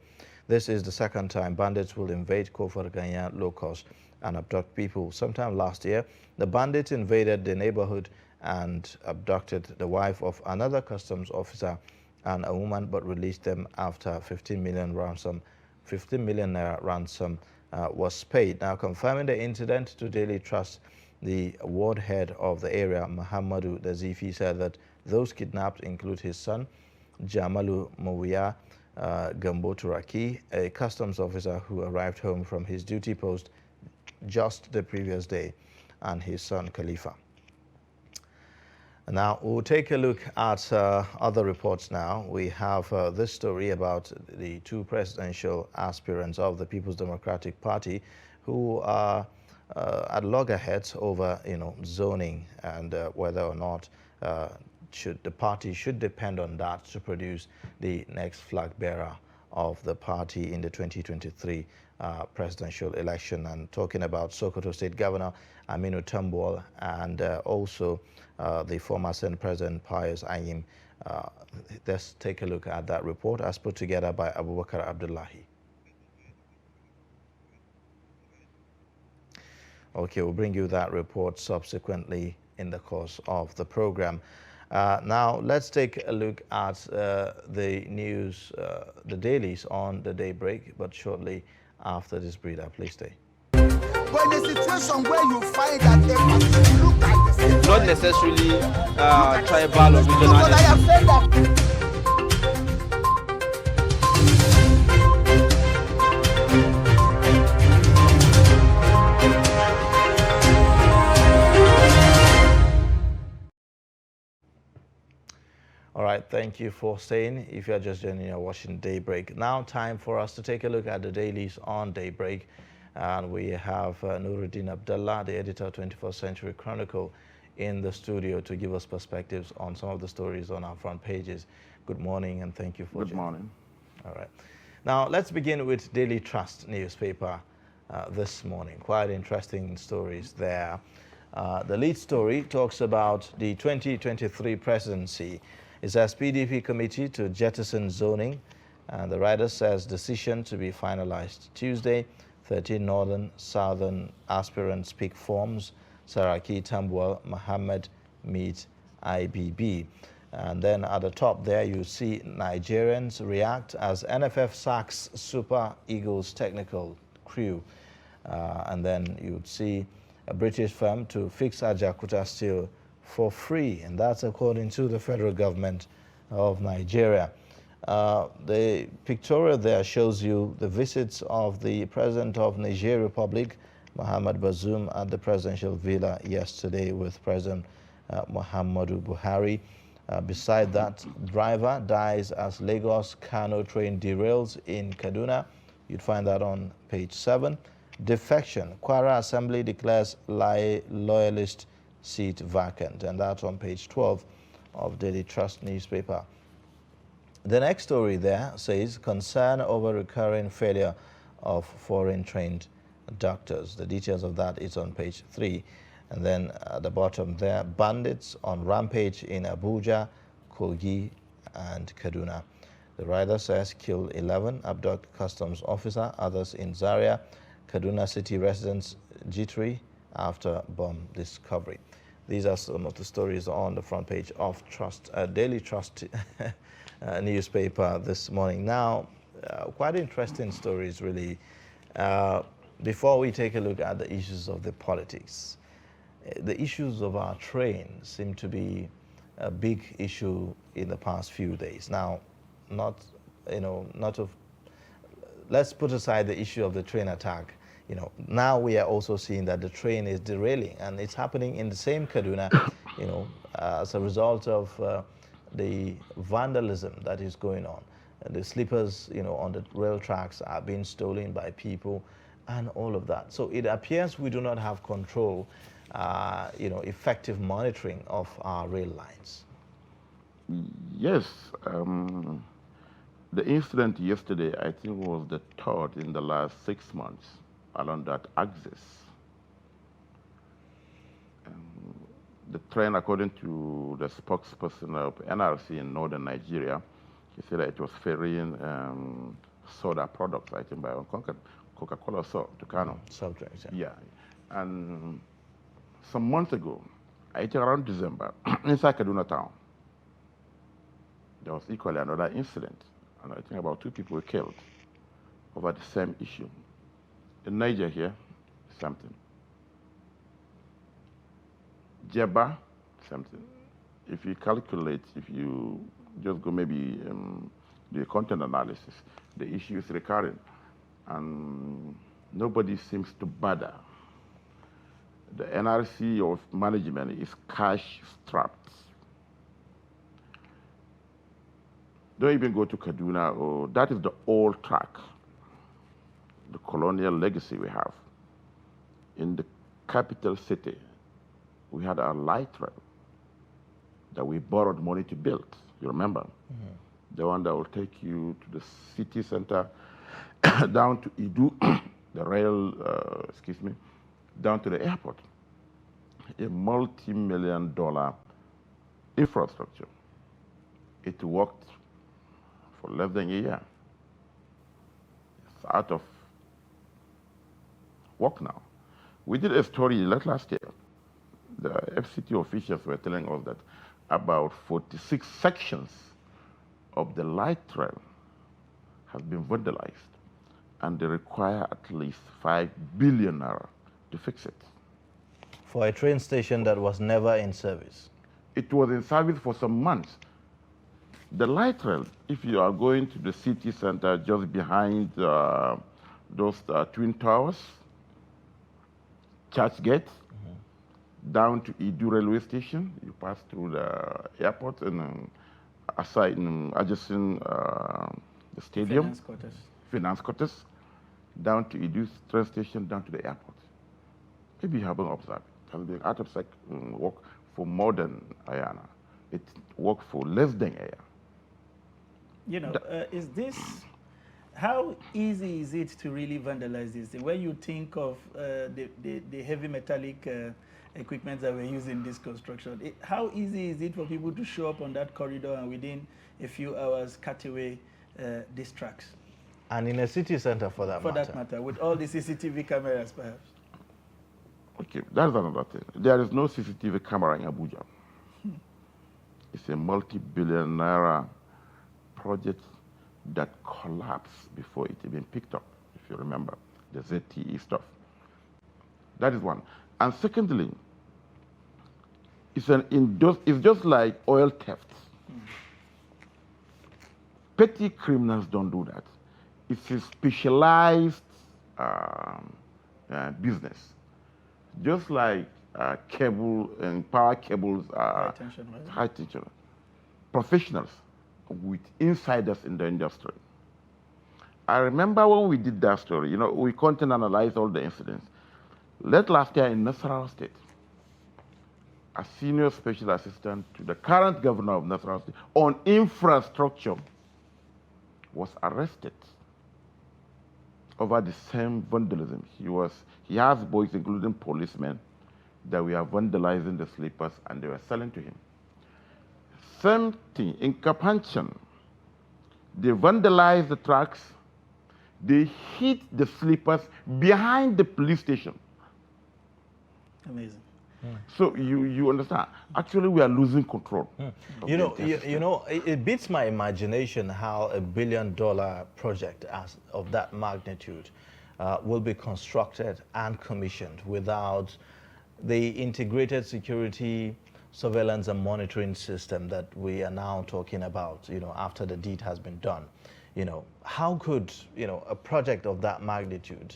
This is the second time bandits will invade Kofar Gayan, Low Cost, and abduct people. Sometime last year, the bandits invaded the neighborhood and abducted the wife of another customs officer and a woman, but released them after 15 million naira ransom was paid. Now, confirming the incident to Daily Trust, the ward head of the area, Muhammadu Dazifi, said that those kidnapped include his son, Jamalu Mawia Gambo Turaki, a customs officer who arrived home from his duty post just the previous day, and his son Khalifa. Now, we'll take a look at other reports now. We have this story about the 2 presidential aspirants of the People's Democratic Party who are at loggerheads over, zoning and whether or not the party should depend on that to produce the next flag bearer of the party in the 2023 presidential election. And talking about Sokoto State Governor Aminu Tambuwal and also the former Senate President Pius Ayim. Let's take a look at that report as put together by Abubakar Abdullahi. Okay, we'll bring you that report subsequently in the course of the program. Now, let's take a look at the news, the dailies on the daybreak, but shortly after this breather. Please stay.
But in a situation where you find that a person look like the same,
not necessarily tribal or regional.
I have said that.
All right, thank you for staying. If you're just joining, you're watching Daybreak. Now, time for us to take a look at the dailies on Daybreak. And we have Nuruddin Abdullah, the editor of 21st Century Chronicle, in the studio to give us perspectives on some of the stories on our front pages. Good morning, and thank you for joining.
Good morning.
All right. Now, let's begin with Daily Trust newspaper this morning. Quite interesting stories there. The lead story talks about the 2023 presidency. It says PDP committee to jettison zoning, and the writer says decision to be finalized Tuesday. 13 northern, southern aspirants pick forms. Saraki, Tambuwal, Mohammed meet IBB. And then at the top there, you see Nigerians react as NFF sacks Super Eagles technical crew. And then you'd see a British firm to fix Ajakuta steel for free, and that's according to the federal government of Nigeria. The pictorial there shows you the visits of the President of Niger Republic, Mohamed Bazoum, at the presidential villa yesterday with President Muhammadu Buhari. Beside that, driver dies as Lagos-Kano train derails in Kaduna. You'd find that on page 7. Defection, Kwara Assembly declares loyalist seat vacant, and that's on page 12 of Daily Trust newspaper. The next story there says concern over recurring failure of foreign-trained doctors. The details of that is on page 3. And then at the bottom there, bandits on rampage in Abuja, Kogi, and Kaduna. The writer says kill 11, abduct customs officer, others in Zaria. Kaduna city residents jittery after bomb discovery. These are some of the stories on the front page of Daily Trust newspaper this morning. Now, quite interesting stories, really. Before we take a look at the issues of the politics, the issues of our train seem to be a big issue in the past few days. Now, let's put aside the issue of the train attack. Now we are also seeing that the train is derailing, and it's happening in the same Kaduna, as a result of the vandalism that is going on. The sleepers, on the rail tracks are being stolen by people and all of that. So it appears we do not have control, effective monitoring of our rail lines.
Yes. The incident yesterday, I think, was the third in the last 6 months along that axis. The train, according to the spokesperson of NRC in northern Nigeria, he said that it was ferrying soda products, I think, by Coca-Cola to Kano.
Subject,
yeah. And some months ago, I think around December, inside Kaduna town, there was equally another incident. And I think about 2 people were killed over the same issue. In Niger here, something. Jeba, something. If you calculate, if you just go maybe do a content analysis, the issue is recurring. And nobody seems to bother. The NRC of management is cash strapped. Don't even go to Kaduna, or that is the old track, the colonial legacy we have. In the capital city, we had a light rail that we borrowed money to build. You remember? Mm-hmm. The one that will take you to the city center, down to Idu, the rail, down to the airport. A multi-million-dollar infrastructure. It worked for less than a year. It's out of work now. We did a story last year. The FCT officials were telling us that about 46 sections of the light rail have been vandalized, and they require at least 5 billion naira to fix it.
For a train station that was never in service?
It was in service for some months. The light rail, if you are going to the city center just behind those twin towers, Church Gate, down to Idu railway station, you pass through the airport and aside adjacent the stadium, Finance Quarters, down to Idu train station, down to the airport. Maybe you haven't observed it. It has been out of work for more than a year now. It worked for less than a year.
How easy is it to really vandalize this? When you think of the heavy metallic equipment that we're using in this construction, how easy is it for people to show up on that corridor and within a few hours cut away these tracks?
And in a city center for that matter.
For that matter, with all the CCTV cameras perhaps.
Okay, that's another thing. There is no CCTV camera in Abuja. It's a multi-billion naira project that collapsed before it even picked up, if you remember, the ZTE stuff. That is one. And secondly, it's just like oil theft. Petty criminals don't do that. It's a specialized business. Just like cable and power cables are high tension. Professionals with insiders in the industry. I remember when we did that story, we content analyzed all the incidents. Last year in Nasarawa State, a senior special assistant to the current governor of Nasarawa State on infrastructure was arrested over the same vandalism. He has boys, including policemen, that we are vandalizing the sleepers and they were selling to him. Same thing in Kapanchan. They vandalized the tracks. They hit the sleepers behind the police station.
Amazing.
So you understand? Actually, we are losing control.
It beats my imagination how $1 billion project of that magnitude will be constructed and commissioned without the integrated security surveillance and monitoring system that we are now talking about, after the deed has been done, how could, a project of that magnitude,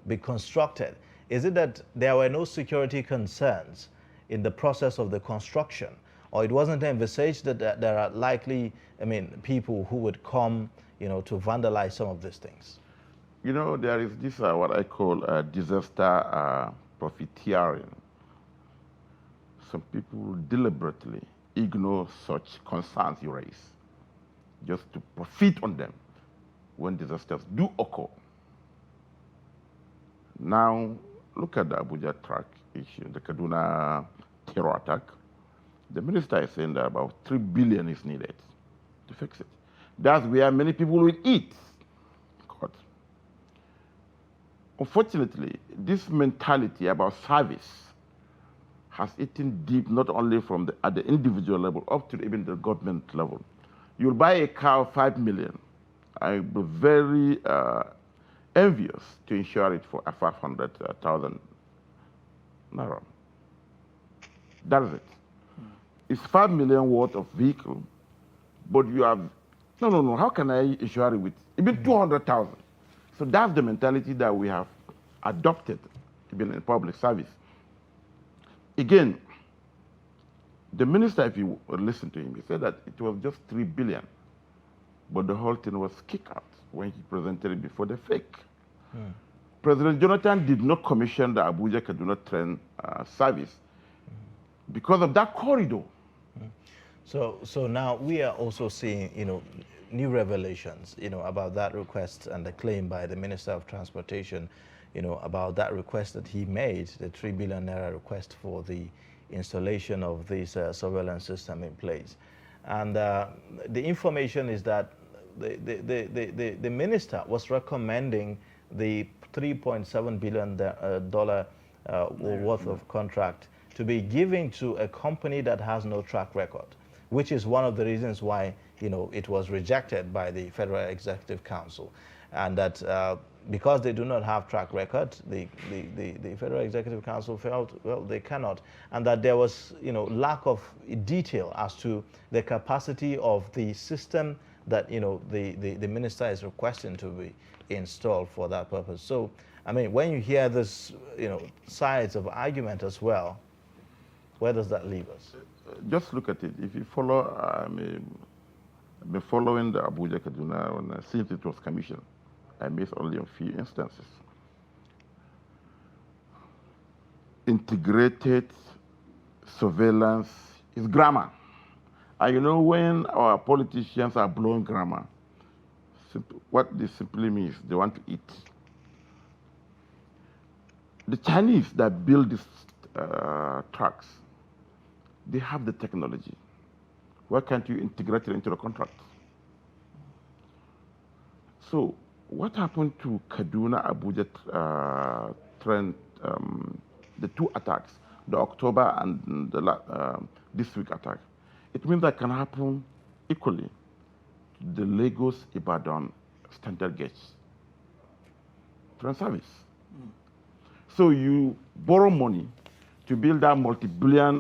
be constructed? Is it that there were no security concerns in the process of the construction, or it wasn't envisaged that there are likely, people who would come, to vandalize some of these things?
There is this, what I call disaster profiteering. Some people deliberately ignore such concerns you raise, just to profit on them when disasters do occur. Now, look at the Abuja track issue, the Kaduna terror attack. The minister is saying that about 3 billion is needed to fix it. That's where many people will eat. God. Unfortunately, this mentality about service has eaten deep, not only from at the individual level, up to even the government level. You'll buy a car of 5 million. I'll be very envious to insure it for 500,000 naira. That is it. It's 5 million worth of vehicle, but you have, no, how can I insure it with even 200,000? So that's the mentality that we have adopted even in public service. Again, the minister, if you listen to him, he said that it was just 3 billion, but the whole thing was kicked out when he presented it before the fake. President Jonathan did not commission the Abuja-Kaduna train service because of that corridor.
So now we are also seeing, new revelations, about that request and the claim by the Minister of Transportation, about that request that he made, the 3 billion naira request for the installation of this surveillance system in place. And the information is that the minister was recommending the $3.7 billion worth of contract to be given to a company that has no track record, which is one of the reasons why it was rejected by the Federal Executive Council. And that because they do not have track record, the Federal Executive Council felt, well, they cannot. And that there was lack of detail as to the capacity of the system that the minister is requesting to be installed for that purpose. So, when you hear this, sides of argument as well, where does that leave us?
Just look at it. If you follow, I've been following the Abuja-Kaduna since it was commissioned. I missed only a few instances. Integrated surveillance is grammar. And when our politicians are blowing grammar, what this simply means, they want to eat. The Chinese that build these trucks, they have the technology. Why can't you integrate it into the contract? So what happened to Kaduna-Abuja train, the two attacks, the October and the this week attack? It means that can happen equally to the Lagos-Ibadan standard gauge train service. So you borrow money to build that multi-billion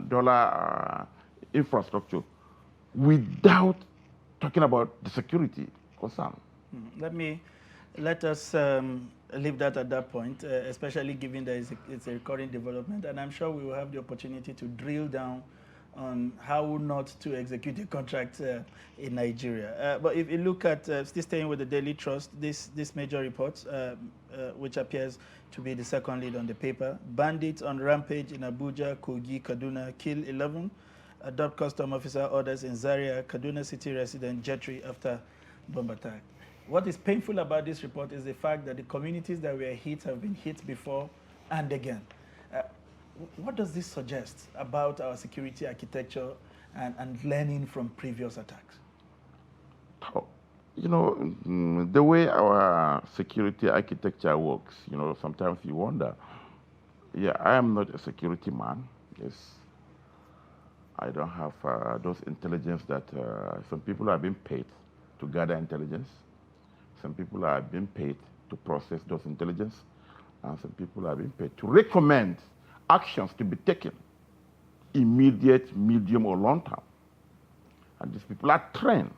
dollar infrastructure without talking about the security concern.
Let us leave that at that point, especially given that it's a recurring development, and I'm sure we will have the opportunity to drill down on how not to execute a contract in Nigeria. But if you look at, still staying with the Daily Trust, this major report, which appears to be the second lead on the paper, bandits on rampage in Abuja, Kogi, Kaduna, kill 11, adopt custom officer orders in Zaria, Kaduna city resident Jetri after bomb attack. What is painful about this report is the fact that the communities that were hit have been hit before and again. What does this suggest about our security architecture and learning from previous attacks?
The way our security architecture works, sometimes you wonder. Yeah, I am not a security man. Yes, I don't have those intelligence that some people are being paid to gather intelligence. Some people are being paid to process those intelligence. And some people are being paid to recommend actions to be taken. immediate, medium, or long term. And these people are trained.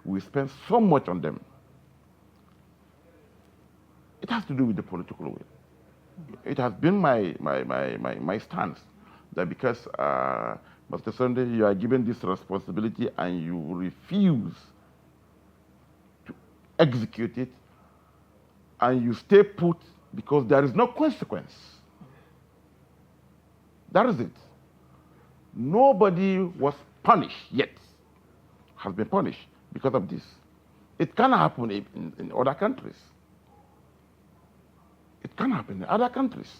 We spend so much on them. It has to do with the political will. It has been my stance that because, Mr. Sunday, you are given this responsibility and you refuse to execute it, and you stay put because there is no consequence. That is it. Nobody was punished yet, has been punished because of this. It can happen in other countries. It can happen in other countries.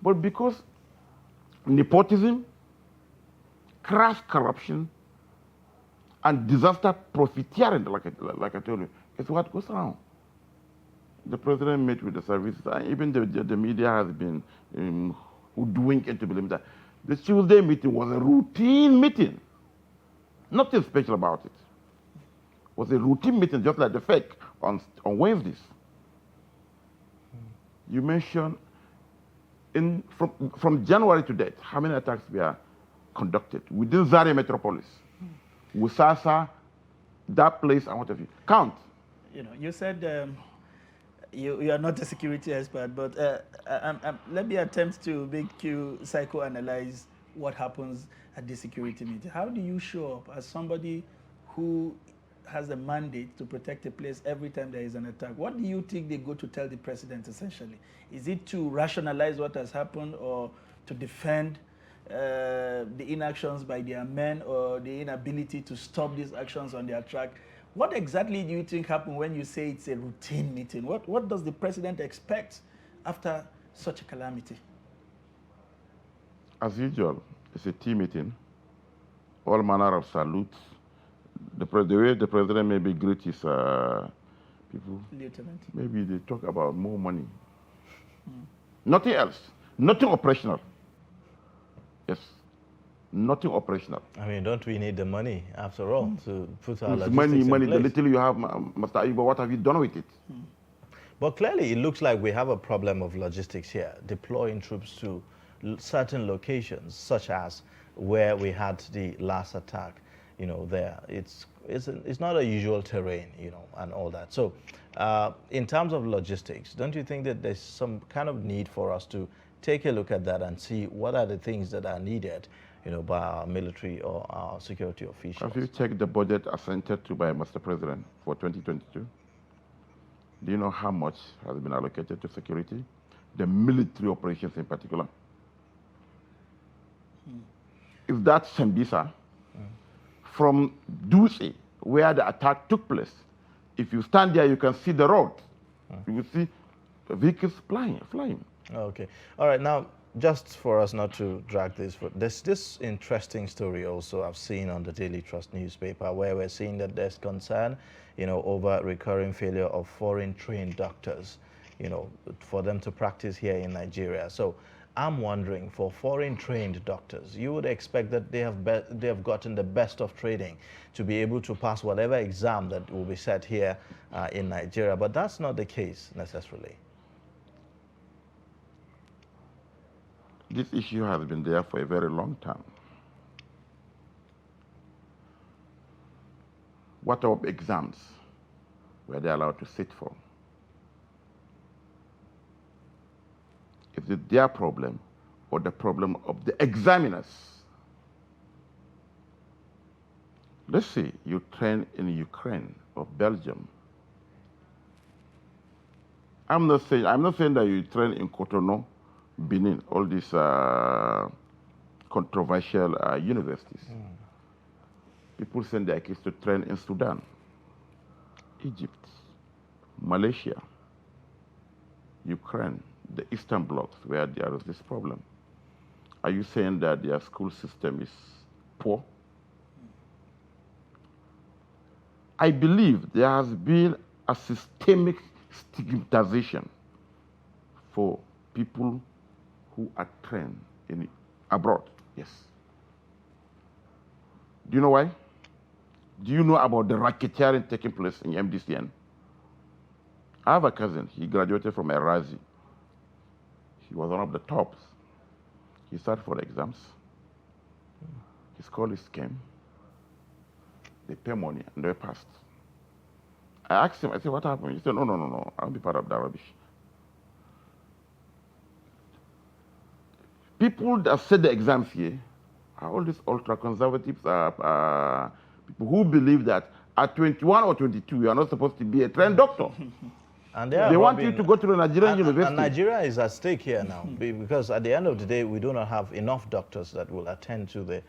But because nepotism, crass corruption, and disaster profiteering, like I told you, is what goes around. The president met with the services, and even the media has been doing it to believe that the Tuesday meeting was a routine meeting. Nothing special about it. It was a routine meeting, just like the fake on Wednesdays. You mentioned from January to date, how many attacks were conducted within Zaria metropolis? Wusasa, that place, and what have you. Count.
You know, you said you are not a security expert, but let me attempt to make you psychoanalyze what happens at the security meeting. How do you show up as somebody who has a mandate to protect a place every time there is an attack? What do you think they go to tell the president, essentially? Is it to rationalize what has happened, or to defend the inactions by their men, or the inability to stop these actions on their track? What exactly do you think happened when you say it's a routine meeting? What does the president expect after such a calamity?
As usual, it's a team meeting, all manner of salutes. The way the president maybe greet his people,
Lieutenant.
Maybe they talk about more money. Nothing else. Nothing operational. Yes. Nothing operational.
I mean, don't we need the money, after all, to put our logistics
money,
in place?
The little you have, Mr. Ibo, what have you done with it?
But clearly, it looks like we have a problem of logistics here, deploying troops to certain locations, such as where we had the last attack. You know, there it's not a usual terrain, you know, and all that. So, in terms of logistics, don't you think that there's some kind of need for us to take a look at that and see what are the things that are needed, you know, by our military or our security officials?
Have you checked the budget assented to by Mr. President for 2022? Do you know how much has been allocated to security? The military operations in particular. If that's Sembisa, from Dusi, where the attack took place, if you stand there, you can see the road. You will see vehicles flying.
Okay. All right. Now, just for us not to drag this, there's this interesting story also I've seen on the Daily Trust newspaper, where we're seeing that there's concern, you know, over recurring failure of foreign trained doctors, you know, for them to practice here in Nigeria. So I'm wondering, for foreign trained doctors, you would expect that they have gotten the best of training to be able to pass whatever exam that will be set here in Nigeria, but that's not the case necessarily.
This issue has been there for a very long time. What type of exams were they allowed to sit for? Is it their problem or the problem of the examiners? Let's say you train in Ukraine or Belgium. I'm not saying that you train in Cotonou, Benin, all these controversial universities. People send their kids to train in Sudan, Egypt, Malaysia, Ukraine, the Eastern blocks, where there is this problem. Are you saying that their school system is poor? I believe there has been a systemic stigmatization for people who are trained abroad. Yes. Do you know why? Do you know about the racketeering taking place in MDCN? I have a cousin. He graduated from Erazi. He was one of the tops. He sat for the exams. It's called a scam. They pay money and they're passed. I asked him, I said, what happened? He said, no, I won't be part of that rubbish. People that set the exams here are all these ultra-conservatives, people who believe that at 21 or 22, you are not supposed to be a trained doctor.
And
they want you to go to the Nigerian university.
And Nigeria is at stake here now, because at the end of the day, we do not have enough doctors that will attend to the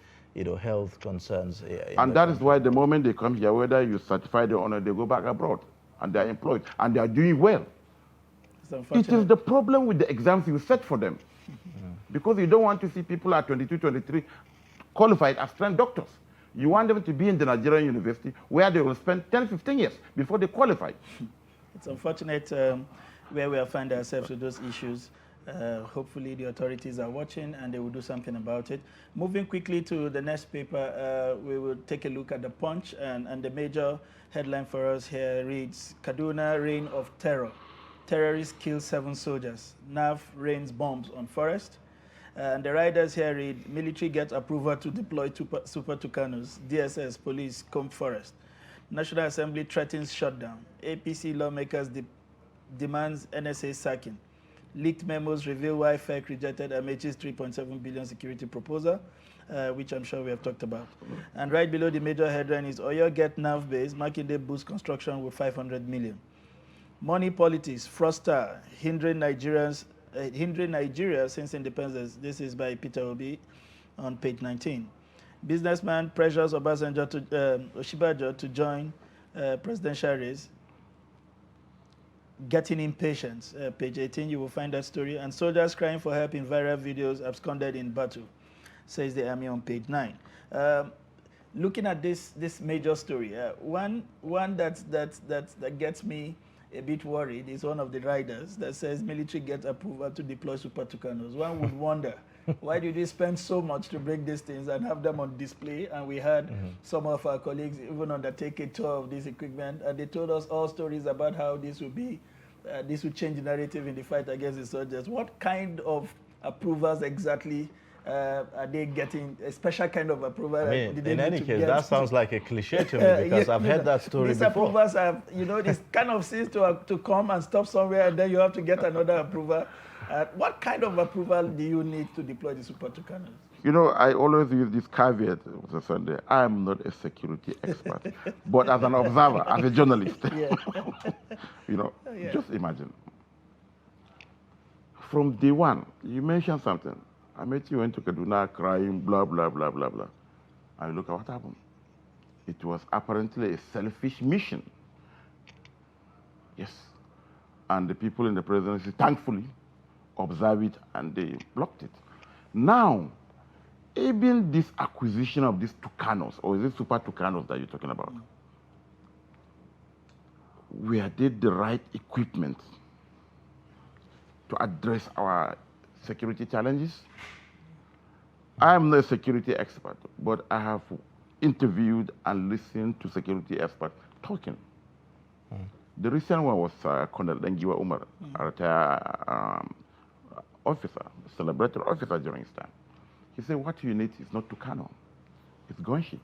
health concerns here.
And that is why the moment they come here, whether you certify the honor, they go back abroad, and they are employed, and they are doing well. It is the problem with the exams you set for them. Because you don't want to see people at 22, 23 qualified as trained doctors. You want them to be in the Nigerian university where they will spend 10, 15 years before they qualify.
It's unfortunate where we have found ourselves with those issues. Hopefully the authorities are watching and they will do something about it. Moving quickly to the next paper, we will take a look at the Punch, and the major headline for us here reads, Kaduna Reign of Terror. Terrorists kill 7 soldiers. NAF rains bombs on forest. And the riders here read, military gets approval to deploy Super Tucanos. DSS, police, comb forest. National Assembly threatens shutdown. APC lawmakers demands NSA sacking. Leaked memos reveal why FEC rejected Amechi's 3.7 billion security proposal, which I'm sure we have talked about. And right below the major headline is Oyo get NAV base, Makinde boost construction with 500 million. Money politics, fraudster, hindering Nigeria since independence. This is by Peter Obi on page 19. Businessman pressures Oshibajo to join presidential race. Getting impatient. Page 18, you will find that story. And soldiers crying for help in viral videos absconded in battle, says the army on page 9. Looking at this major story, one that gets me a bit worried is one of the riders that says military gets approval to deploy Super Tucanos. One would wonder, why did we spend so much to bring these things and have them on display? And we had some of our colleagues even undertake a tour of this equipment, and they told us all stories about how this would be, this would change the narrative in the fight against the soldiers. What kind of approvals exactly are they getting? A special kind of approval?
I mean, in any case, that sounds like a cliche to me, because I've heard that story
these
before.
These approvals have, this kind of seems to come and stop somewhere, and then you have to get another approval. What kind of approval do you need to deploy the Super Tucanos?
I always use this caveat, Mr. Sunday. I am not a security expert, but as an observer, as a journalist, just imagine. From day one, you mentioned something. I met you went to Kaduna crying, blah, blah, blah, blah, blah. And look at what happened. It was apparently a selfish mission. Yes. And the people in the presidency, thankfully, observed it and they blocked it. Now, even this acquisition of these Tucanos, or is it Super Tucanos that you're talking about? We did the right equipment to address our security challenges. I am not a security expert, but I have interviewed and listened to security experts talking. The recent one was Colonel Lengiwa Umar, a retired officer, celebrated officer during his time. He said, what you need is not Tucano, it's gunships.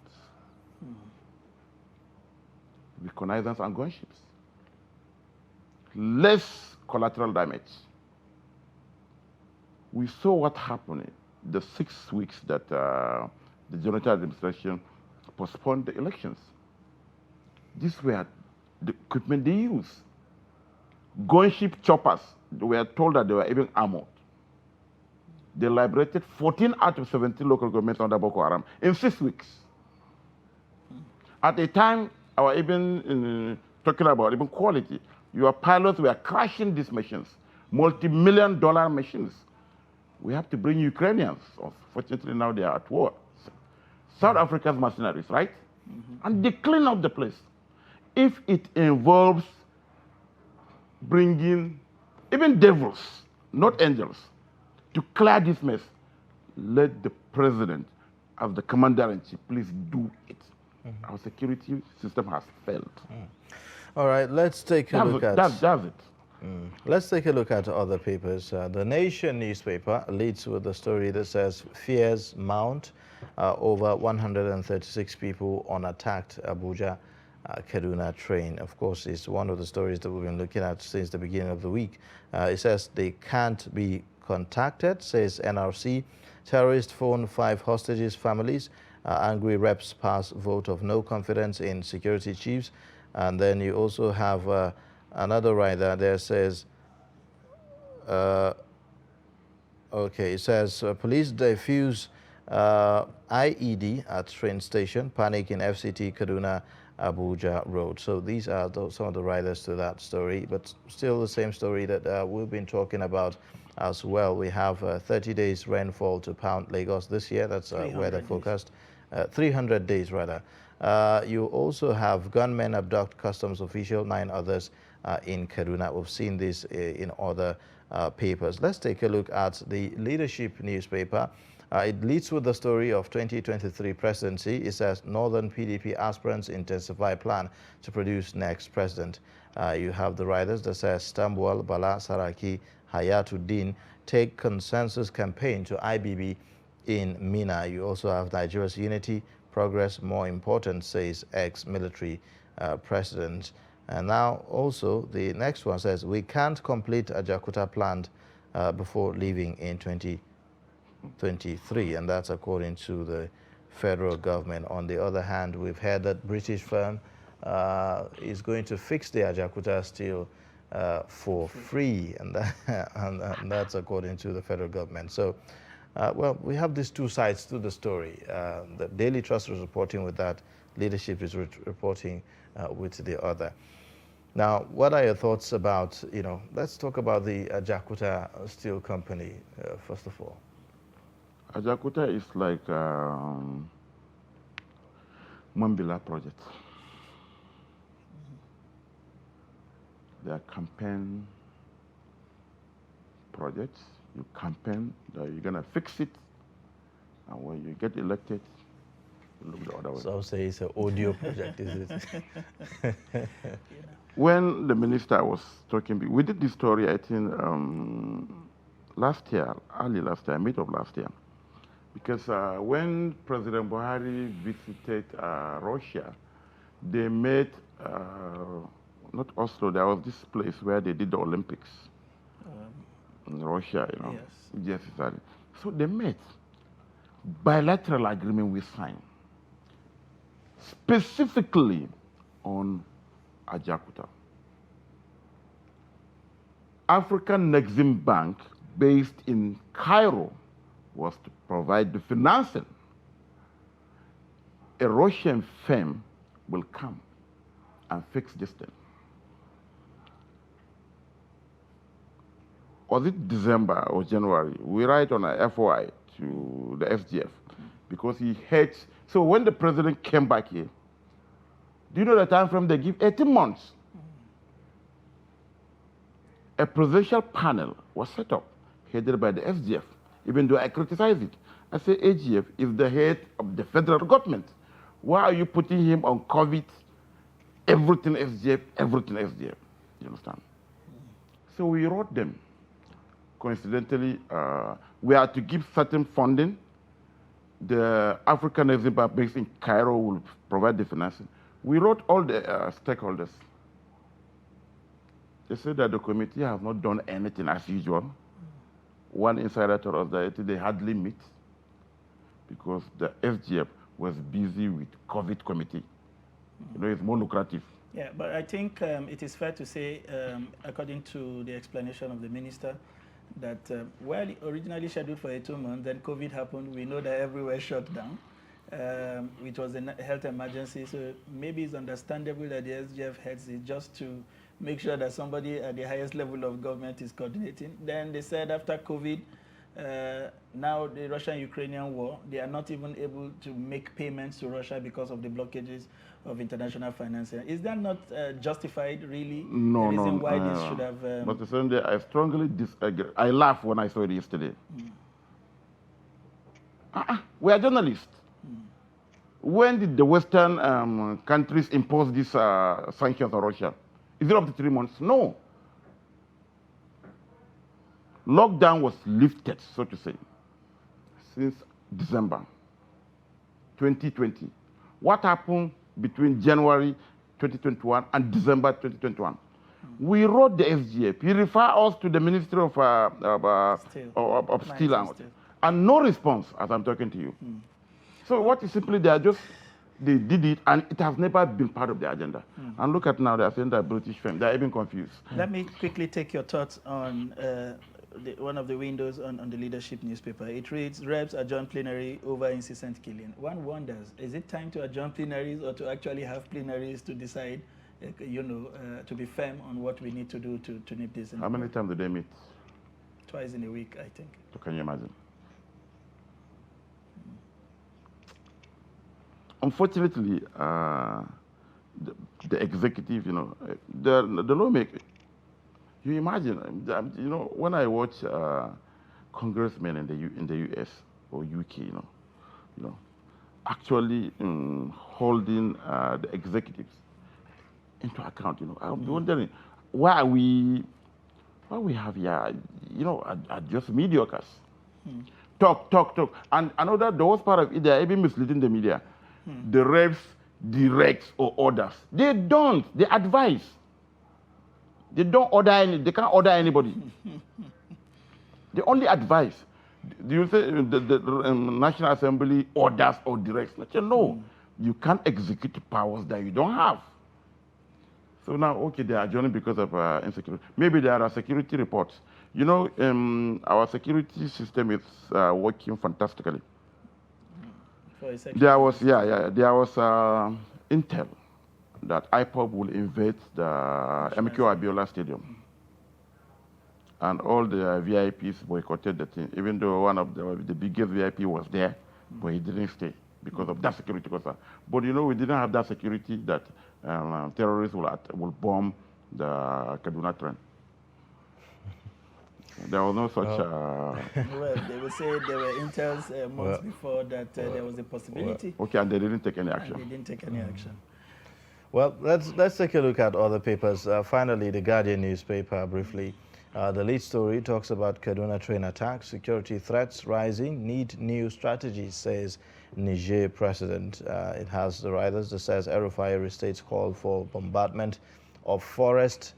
Reconnaissance and gunships. Less collateral damage. We saw what happened the 6 weeks that the Jonathan administration postponed the elections. These were the equipment they used. Gunship choppers, they were told that they were even armored. They liberated 14 out of 17 local governments under Boko Haram in 6 weeks. At a time, I was even talking about even quality. Your pilots were crashing these machines, multi-million-dollar machines. We have to bring Ukrainians. Unfortunately, now they are at war. South Africa's mercenaries, right? And they clean up the place. If it involves bringing even devils, not angels, to clear this mess, let the president, as the commander-in-chief, please do it. Our security system has failed.
All right, let's take a look at...
That's it.
Let's take a look at other papers. The Nation newspaper leads with the story that says fears mount over 136 people on attacked Abuja Kaduna train. Of course, it's one of the stories that we've been looking at since the beginning of the week. It says they can't be contacted, says NRC. Terrorists phone 5 hostages' families. Angry reps pass vote of no confidence in security chiefs. And then you also have another rider there says, okay, it says police defuse IED at train station, panic in FCT Kaduna Abuja Road. So these are some of the riders to that story, but still the same story that we've been talking about as well. We have 30 days rainfall to pound Lagos this year. That's weather forecast. 300 days rather. You also have gunmen abduct customs official, 9 others in Kaduna. We've seen this in other papers. Let's take a look at the Leadership newspaper. It leads with the story of 2023 presidency. It says Northern PDP aspirants intensify plan to produce next president. You have the riders that says Tambuwal, Bala, Saraki, Hayatuddin take consensus campaign to IBB in Mina. You also have Nigeria's unity, progress more important, says ex-military president. And now also the next one says we can't complete Ajakuta plant before leaving in 2023, and that's according to the federal government. On the other hand, we've heard that British firm is going to fix the Ajakuta steel for free, and that's according to the federal government. So, well, we have these two sides to the story. The Daily Trust is reporting with that, Leadership is reporting with the other. Now, what are your thoughts about, let's talk about the Ajakuta Steel Company, first of all.
Ajakuta is like Mambila project. They are campaign projects. You campaign that you're going to fix it, and when you get elected, you look the other way.
So say it's an audio project, is it?
When the minister was talking, we did this story, I think, last year, early last year, mid of last year. Because when President Buhari visited Russia, they met, not Oslo, there was this place where they did the Olympics in Russia, Yes, exactly. So they met. Bilateral agreement we signed, specifically on Ajakuta. African Exim Bank, based in Cairo, was to provide the financing. A Russian firm will come and fix this thing. Was it December or January? We write on a FOI to the SGF because he hates. So when the president came back here, do you know the time frame they give? 18 months. A presidential panel was set up, headed by the SGF, even though I criticize it. I say AGF is the head of the federal government. Why are you putting him on COVID? Everything SGF, everything SGF. You understand? So we wrote them. Coincidentally, we are to give certain funding. The African Exim Bank based in Cairo will provide the financing. We wrote all the stakeholders. They said that the committee have not done anything as usual. One insider told us that they hardly meet because the SGF was busy with COVID committee. It's more lucrative.
Yeah, but I think it is fair to say, according to the explanation of the minister, that well, originally scheduled for 2 months, then COVID happened. We know that everywhere shut down, which was a health emergency. So maybe it's understandable that the SGF heads it just to make sure that somebody at the highest level of government is coordinating. Then they said after COVID, now the Russian-Ukrainian war, they are not even able to make payments to Russia because of the blockages of international financing. Is that not justified, really?
No,
the reason
no.
why this should have...
Mr. Sunday, I strongly disagree. I laughed when I saw it yesterday. We are journalists. When did the Western countries impose these sanctions on Russia? Is it up to 3 months? No. Lockdown was lifted, so to say, since December. 2020. What happened between January 2021 and December 2021? We wrote the SGF. He referred us to the Ministry of Steel, and no response as I'm talking to you. So what is simply they did it, and it has never been part of the agenda. And look at now, they are saying that British firm, they're even confused.
Let me quickly take your thoughts on one of the windows on the Leadership newspaper. It reads, Reps adjourn plenary over incessant killing. One wonders, is it time to adjourn plenaries or to actually have plenaries to decide, to be firm on what we need to do to nip this in?
How many times do they meet?
Twice in a week, I think.
So can you imagine? Unfortunately, the executive, the lawmaker, you imagine, when I watch congressmen in the US or UK, actually holding the executives into account, I'm wondering why we have here, are just mediocres. Talk. And another, the worst part of it, they're even misleading the media. The reps directs or orders. They don't. They advise. They don't order they can't order anybody. They only advise. Do you say the National Assembly orders or directs? No. You can't execute powers that you don't have. So now, okay, they are adjourning because of insecurity. Maybe there are security reports. Our security system is working fantastically. There was intel that IPOB will invade the MQ Abiola Stadium. And all the VIPs boycotted the thing, even though one of the biggest VIP was there, but he didn't stay because of that security concern. But we didn't have that security that terrorists will bomb the Kaduna train. There was no such...
Well, they will say there were intels months before that there was a possibility.
Okay, and they didn't take any action.
And they didn't take any action.
Well, let's take a look at other papers. Finally, the Guardian newspaper, briefly. The lead story talks about Kaduna train attacks, security threats rising, need new strategies, says Niger president. It has the writers that says El-Rufai restates call for bombardment of forest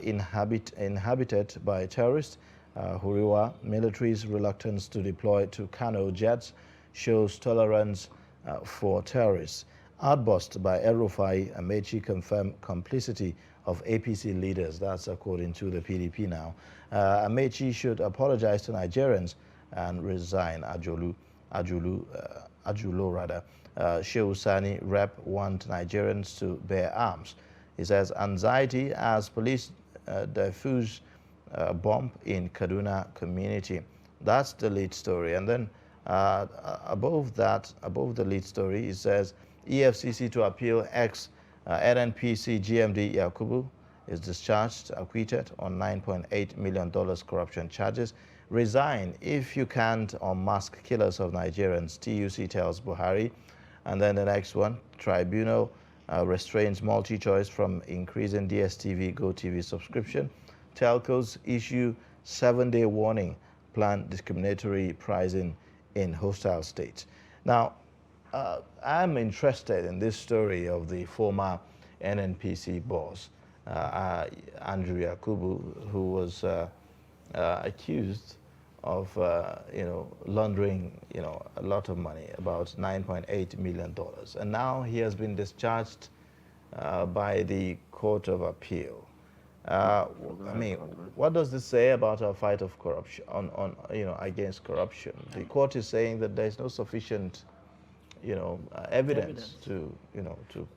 inhabited by terrorists. Huriwa military's reluctance to deploy to Kano jets shows tolerance for terrorists. Outburst by El-Rufai, Amechi confirmed complicity of APC leaders. That's according to the PDP now. Amechi should apologize to Nigerians and resign. Ajulo rather. Shehu Sani rep want Nigerians to bear arms. He says anxiety as police defuse bomb in Kaduna community. That's the lead story. And then above the lead story, it says EFCC to appeal NNPC GMD Yakubu is discharged, acquitted on $9.8 million corruption charges. Resign if you can't unmask killers of Nigerians, TUC tells Buhari. And then the next one, tribunal restrains multi-choice from increasing DSTV GoTV subscription. Telcos issue 7-day warning, plan discriminatory pricing in hostile states. Now, I'm interested in this story of the former NNPC boss, Andrew Yakubu, who was accused of, laundering, a lot of money, about $9.8 million. And now he has been discharged by the Court of Appeal. What does this say about our fight of corruption, against corruption? The court is saying that there's no sufficient, evidence to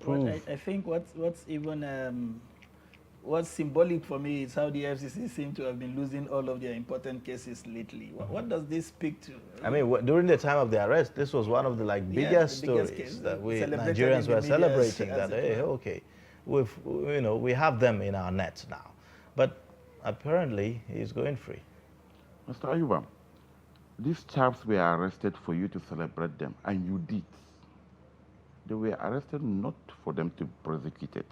prove.
I think what's even what's symbolic for me is how the FCC seem to have been losing all of their important cases lately. What does this speak to?
During the time of the arrest, this was one of the biggest stories that we Nigerians were celebrating. That okay, we have them in our net now, but apparently he's going free.
Mr. Ayuba, these chaps were arrested for you to celebrate them, and you did. They were arrested not for them to be prosecuted,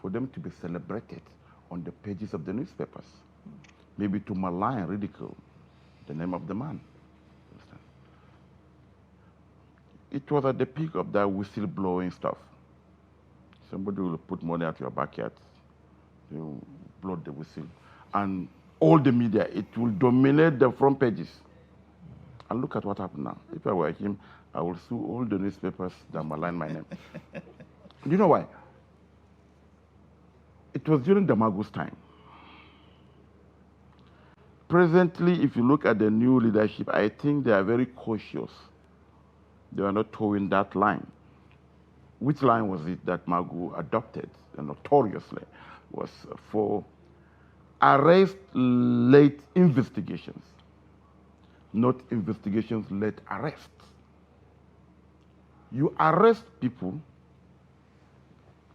for them to be celebrated on the pages of the newspapers, maybe to malign, ridicule the name of the man. it was at the peak of that whistle-blowing stuff. Somebody will put money at your backyard, you blow the whistle, and all the media, it will dominate the front pages. And look at what happened now. If I were him, I would sue all the newspapers that malign my name. You know why? It was during Damagu's time. Presently, if you look at the new leadership, I think they are very cautious. They are not towing that line. Which line was it that Magu adopted, notoriously, was for arrest-led investigations, not investigations-led arrests. You arrest people,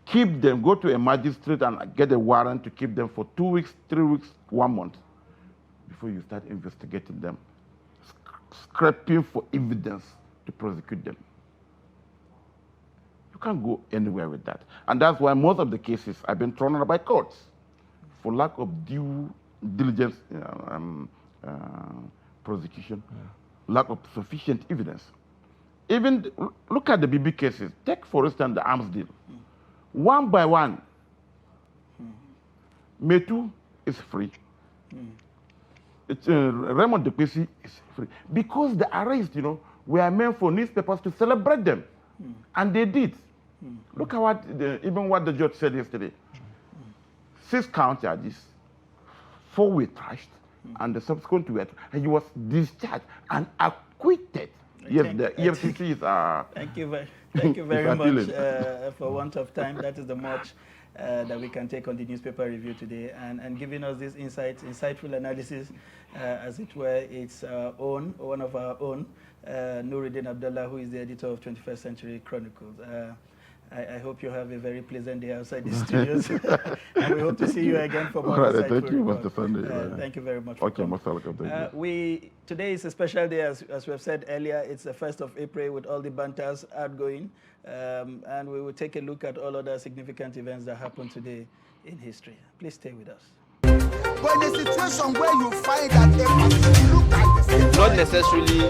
keep them, go to a magistrate and get a warrant to keep them for 2 weeks, 3 weeks, 1 month, before you start investigating them, scraping for evidence to prosecute them. You can't go anywhere with that. And that's why most of the cases have been thrown out by courts for lack of due diligence prosecution, lack of sufficient evidence. Even look at the BB cases. Take, for instance, the arms deal. One by one, Metu is free. Raymond Duplessis is free. Because the arrests, were meant for newspapers to celebrate them. And they did. Look at what even what the judge said yesterday. 6 count charges, 4 were trashed, and the subsequent were, and he was discharged and acquitted. Yes, the EFCC is.
Thank you very much. For want of time, that is the much that we can take on the newspaper review today, and giving us this insightful analysis, as it were, it's one of our own, Nuruddin Abdullah, who is the editor of 21st Century Chronicles. I hope you have a very pleasant day outside the studios, and we hope to see you again for more insightful
Thank you,
reports.
Mr. Sunday.
Thank you very much for
Okay,
coming.
most welcome. Thank you.
Today is a special day, as we have said earlier. It's the 1st of April with all the banters outgoing, and we will take a look at all other significant events that happened today in history. Please stay with us.
But in a situation where you find that a person look like the same,
Not necessarily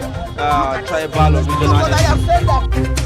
tribal or regional.
because I have said that.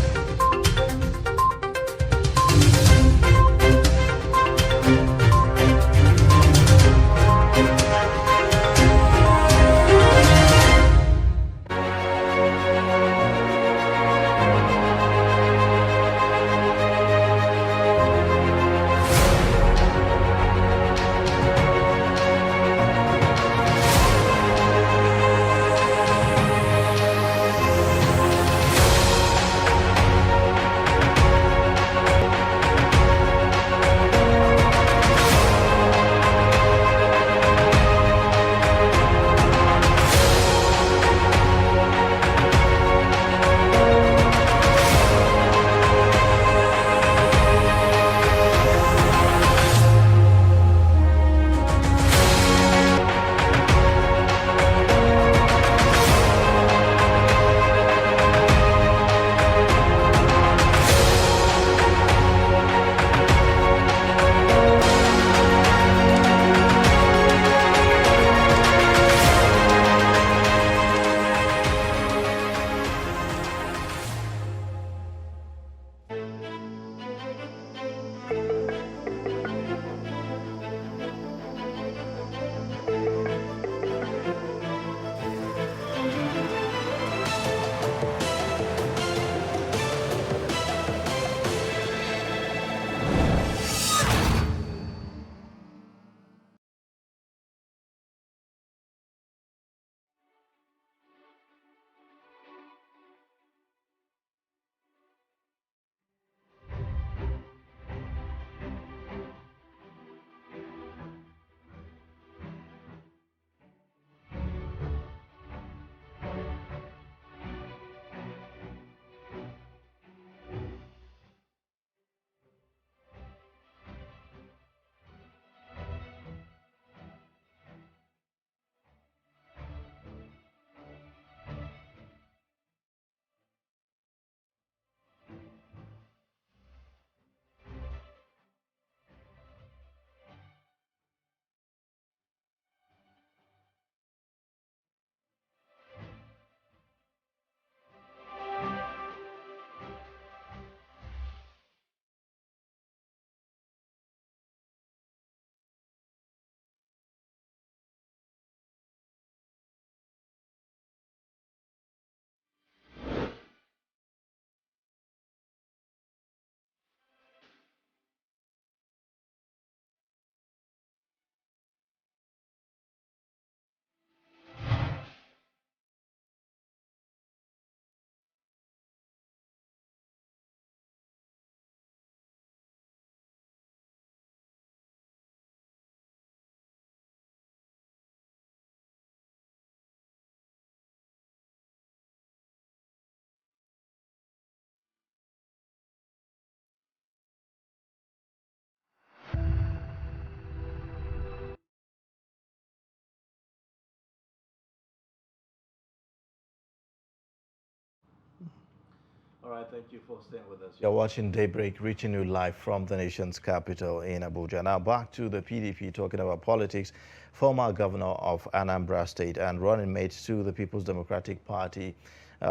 All right, thank you for staying with us. You're watching Daybreak, reaching you live from the nation's capital in Abuja. Now back to the PDP, talking about politics. Former governor of Anambra State and running mate to the People's Democratic Party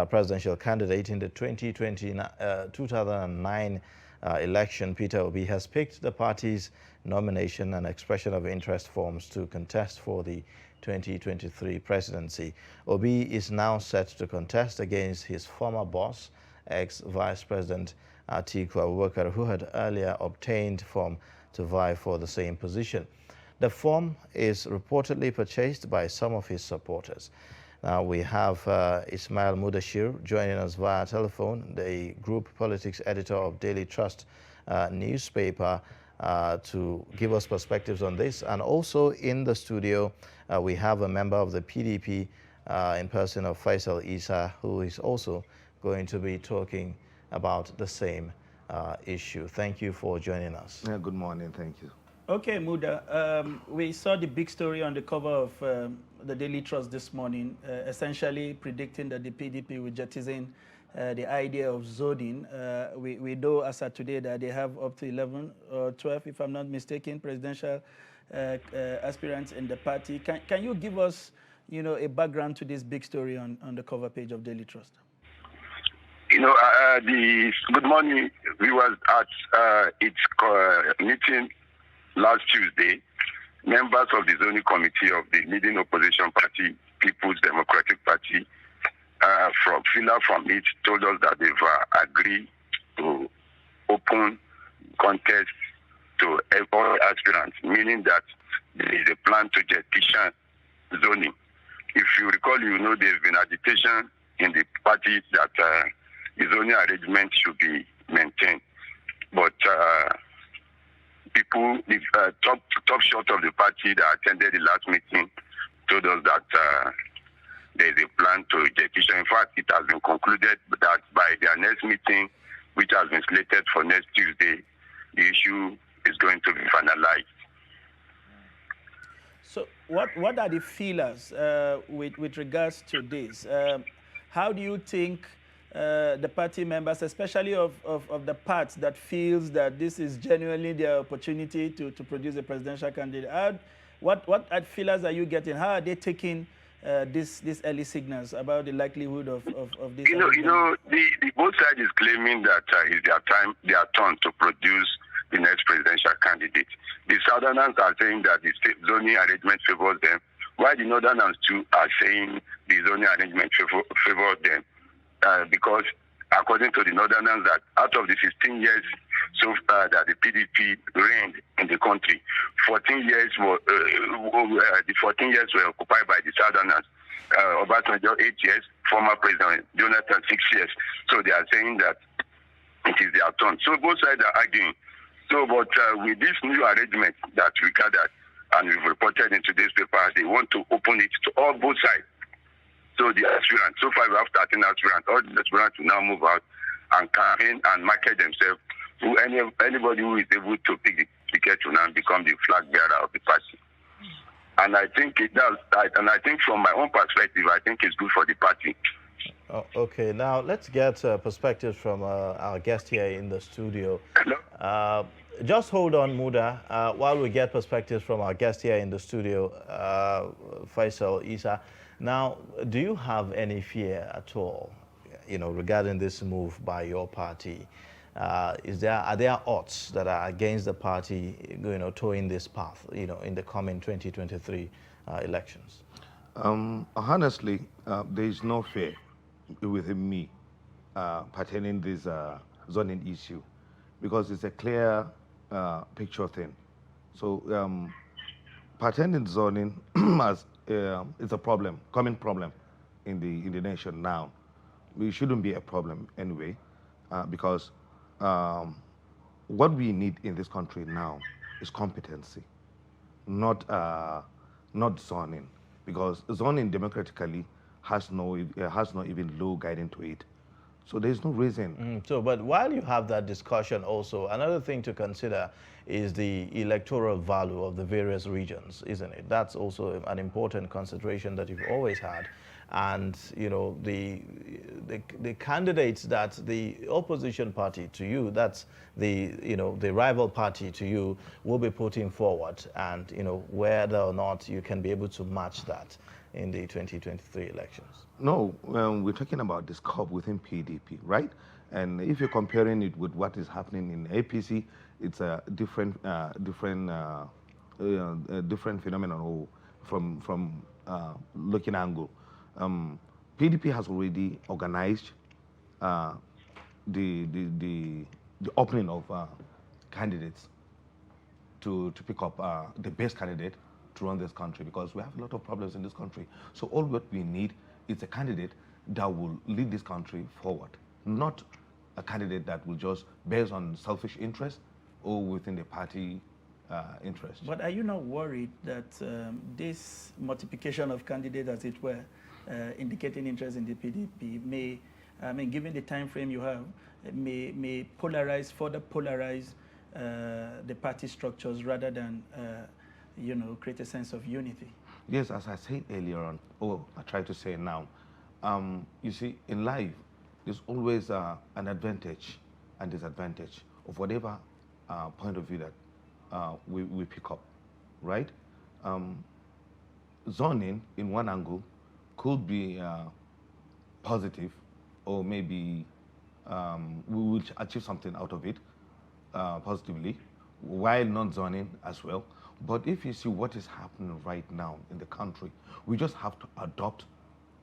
presidential candidate in the 2009 election, Peter Obi, has picked the party's nomination and expression of interest forms to contest for the 2023 presidency. Obi is now set to contest against his former boss, ex-Vice President Atiku Abubakar, who had earlier obtained form to vie for the same position. The form is reportedly purchased by some of his supporters. Now we have Ismail Mudashir joining us via telephone, the group politics editor of Daily Trust newspaper, to give us perspectives on this. And also in the studio, we have a member of the PDP in person of Faisal Isa, who is also going to be talking about the same issue. Thank you for joining us.
Yeah, good morning. Thank you.
Okay, Muda, we saw the big story on the cover of the Daily Trust this morning, essentially predicting that the PDP will jettison the idea of zoning. We know as of today that they have up to 11 or 12, if I'm not mistaken, presidential aspirants in the party. Can you give us, a background to this big story on the cover page of Daily Trust?
Good morning, viewers. At its meeting last Tuesday, members of the zoning committee of the leading opposition party, People's Democratic Party, from it told us that they've agreed to open contest to all aspirants, meaning that there is a plan to petition zoning. If you recall, there's been agitation in the party that the zoning arrangement should be maintained. But people, the top shot of the party that attended the last meeting told us that there is a plan to petition. In fact, it has been concluded that by their next meeting, which has been slated for next Tuesday, the issue is going to be finalized.
So what are the feelers with regards to this? How do you think the party members, especially of the parts that feels that this is genuinely their opportunity to produce a presidential candidate, what feelers are you getting? How are they taking these early signals about the likelihood of this?
The both sides is claiming that it's their turn to produce the next presidential candidate. The Southerners are saying that the state zoning arrangement favors them, while the Northerners too are saying the zoning arrangement favors them. Because according to the Northerners, that out of the 15 years so far that the PDP reigned in the country, 14 years were occupied by the Southerners. Obasanjo 8 years, former President Jonathan 6 years. So they are saying that it is their turn. So both sides are arguing. So, but with this new arrangement that we gathered and we've reported in today's paper, they want to open it to all both sides. So the aspirants, so far we have 13 aspirants. All the aspirants will now move out and campaign and market themselves. Anybody who is able to pick the ticket will now become the flag bearer of the party. And I think it does. And I think from my own perspective, I think it's good for the party.
Oh, okay, now let's get perspectives from our guest here in the studio.
Hello?
Just hold on, Muda, while we get perspectives from our guest here in the studio, Faisal Isa. Now, do you have any fear at all, regarding this move by your party? Are there odds that are against the party, towing this path, in the coming 2023 elections?
Honestly, there is no fear within me pertaining this zoning issue, because it's a clear picture thing. So pertaining zoning as it's a problem, common problem in the nation now. It shouldn't be a problem anyway, because what we need in this country now is competency, not zoning, because zoning democratically has no even law guiding to it. So there's no reason.
But while you have that discussion also, another thing to consider is the electoral value of the various regions, isn't it? That's also an important consideration that you've always had. And, you know, the candidates that the opposition party to you, that's the, you know, the rival party to you, will be putting forward, and, you know, whether or not you can be able to match that in the 2023 elections.
No, we're talking about the scope within PDP, right? And if you're comparing it with what is happening in APC, it's a different phenomenon from looking angle. PDP has already organized the opening of candidates to pick up the best candidate to run this country, because we have a lot of problems in this country. So all what we need is a candidate that will lead this country forward, not a candidate that will just based on selfish interest or within the party interest.
But are you not worried that this multiplication of candidates, as it were, indicating interest in the PDP may, I mean, given the time frame you have, may further polarize the party structures rather than, you know, create a sense of unity?
Yes, as I said earlier on, or I try to say now, you see, in life, there's always an advantage and disadvantage of whatever point of view that we pick up, right? Zoning in one angle could be positive, or maybe we will achieve something out of it positively, while not zoning as well. But if you see what is happening right now in the country, we just have to adopt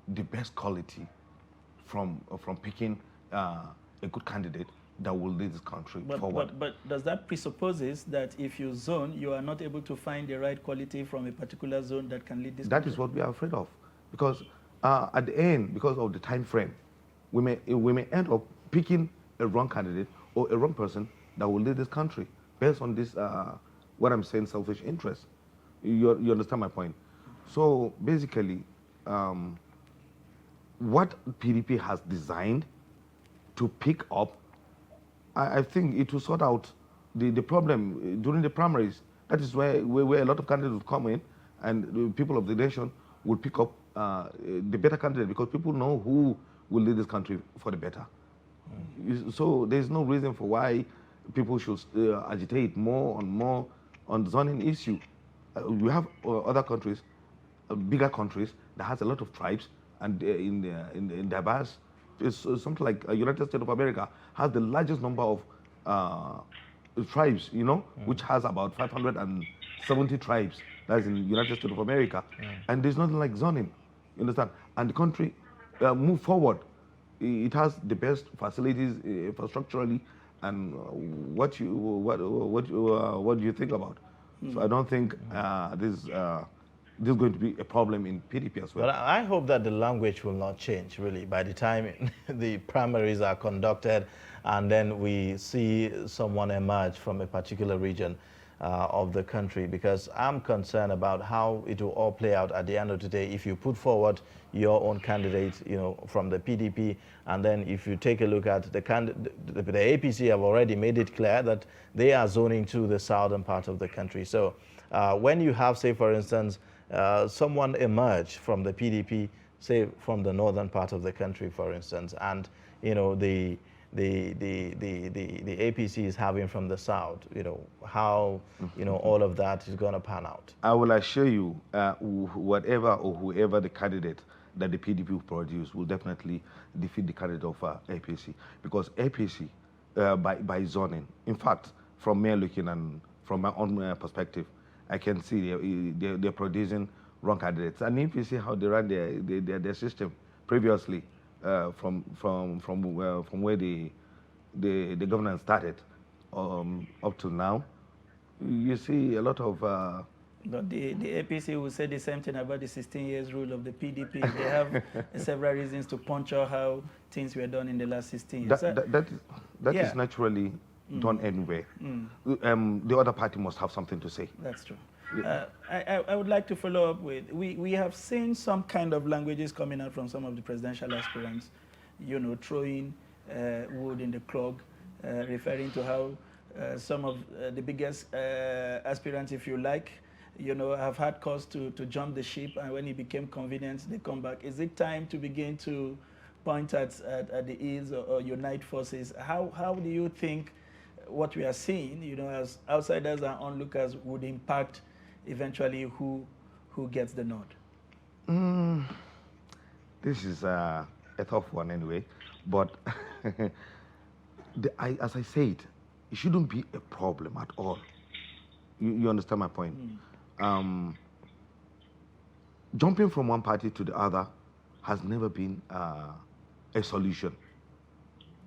the best quality from picking a good candidate that will lead this country forward.
But does that presupposes that if you zone, you are not able to find the right quality from a particular zone that can lead this country?
That is what we are afraid of, because at the end, because of the time frame, we may end up picking a wrong candidate or a wrong person that will lead this country based on this, what I'm saying, selfish interest. You understand my point? So basically, what PDP has designed to pick up, I think it will sort out the problem during the primaries. That is where a lot of candidates will come in, and the people of the nation will pick up the better candidate, because people know who will lead this country for the better. So there's no reason for why people should agitate more on the zoning issue. We have other countries, bigger countries, that has a lot of tribes, and in diverse, it's something like United States of America has the largest number of tribes, you know, which has about 570 tribes. That's in United States of America, and there's nothing like zoning. You understand? And the country move forward. It has the best facilities infrastructurally, and what do you think about? So I don't think this is going to be a problem in PDP as well.
But I hope that the language will not change, really, by the time the primaries are conducted and then we see someone emerge from a particular region of the country, because I'm concerned about how it will all play out at the end of the day if you put forward your own candidate, you know, from the PDP, and then if you take a look at the APC have already made it clear that they are zoning to the southern part of the country. So when you have, say, for instance, someone emerge from the PDP, say from the northern part of the country, for instance, and, you know, the APC is having from the south, you know, how, you know, all of that is going to pan out.
I will assure you, whatever or whoever the candidate that the PDP will produce will definitely defeat the candidate of APC, because APC, by zoning, in fact, from me looking and from my own perspective, I can see they're producing wrong candidates. And if you see how they run their system previously, from where the governance started up to now, you see a lot of.
But the APC will say the same thing about the 16 years rule of the PDP. They have several reasons to puncture how things were done in the last 16 years.
That is naturally done anyway. The other party must have something to say.
That's true. I would like to follow up with, we have seen some kind of languages coming out from some of the presidential aspirants, you know, throwing wood in the clog, referring to how some of the biggest aspirants, if you like, have had cause to jump the ship, and when it became convenient, they come back. Is it time to begin to point at the ills or unite forces? How do you think what we are seeing, as outsiders and onlookers, would impact eventually who gets the nod?
This is a tough one anyway, but as I said, it shouldn't be a problem at all. You understand my point? Jumping from one party to the other has never been a solution.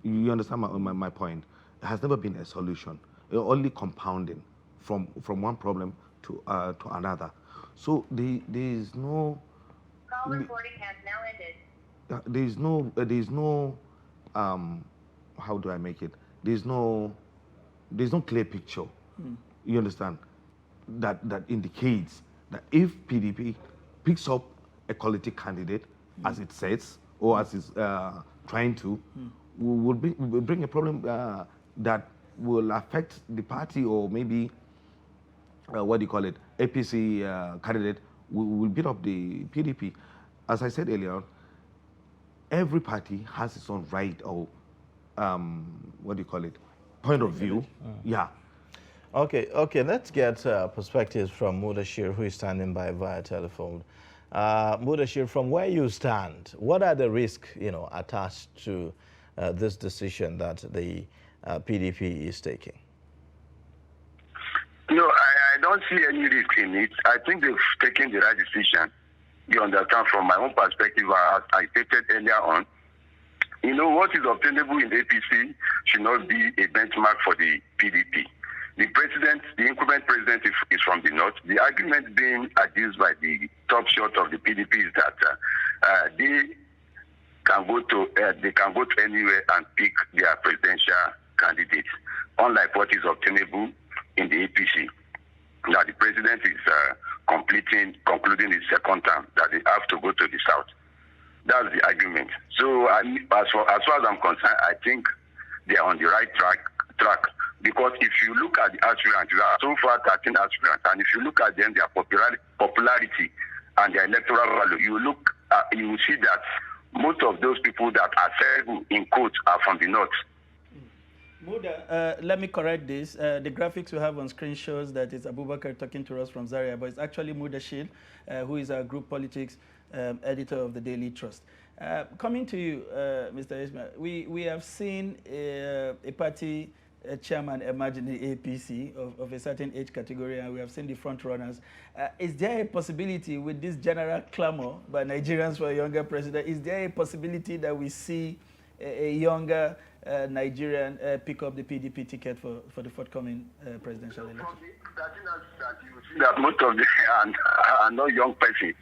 You understand my point? It has never been a solution. It's only compounding from one problem to another. So there is no.
Call recording has now ended.
There is no. How do I make it? There's no clear picture. You understand? That indicates that if PDP picks up a quality candidate, as it says, or as it's trying to, will bring a problem that will affect the party, or maybe APC candidate will beat up the PDP. As I said earlier, every party has its own right or point of view. Yeah.
Okay, let's get perspectives from Mudashir, who is standing by via telephone. Mudashir, from where you stand, what are the risks, attached to this decision that the PDP is taking?
No, I don't see any risk in it. I think they've taken the right decision. You understand, from my own perspective, as I stated earlier on, what is obtainable in the APC should not be a benchmark for the PDP. The incumbent president is from the north. The argument being adduced by the top shot of the PDP is that they can go to anywhere and pick their presidential candidate, unlike what is obtainable in the APC. Now the president is concluding his second term, that they have to go to the south. That's the argument. So as far as I'm concerned, I think they are on the right track. Because if you look at the aspirants, there are so far 13 aspirants, and if you look at them, their popularity and their electoral value, you will see that most of those people that are terrible, in quotes, are from the north.
Muda, let me correct this. The graphics we have on screen shows that it's Abubakar talking to us from Zaria, but it's actually Mudashir, who is our group politics editor of the Daily Trust. Coming to you, Mr. Ismail, we have seen a party chairman emerge in the APC of a certain age category, and we have seen the front runners. Is there a possibility, with this general clamor by Nigerians for a younger president, is there a possibility that we see a younger Nigerian pick up the PDP ticket for the forthcoming presidential election?
That most of them are not young persons.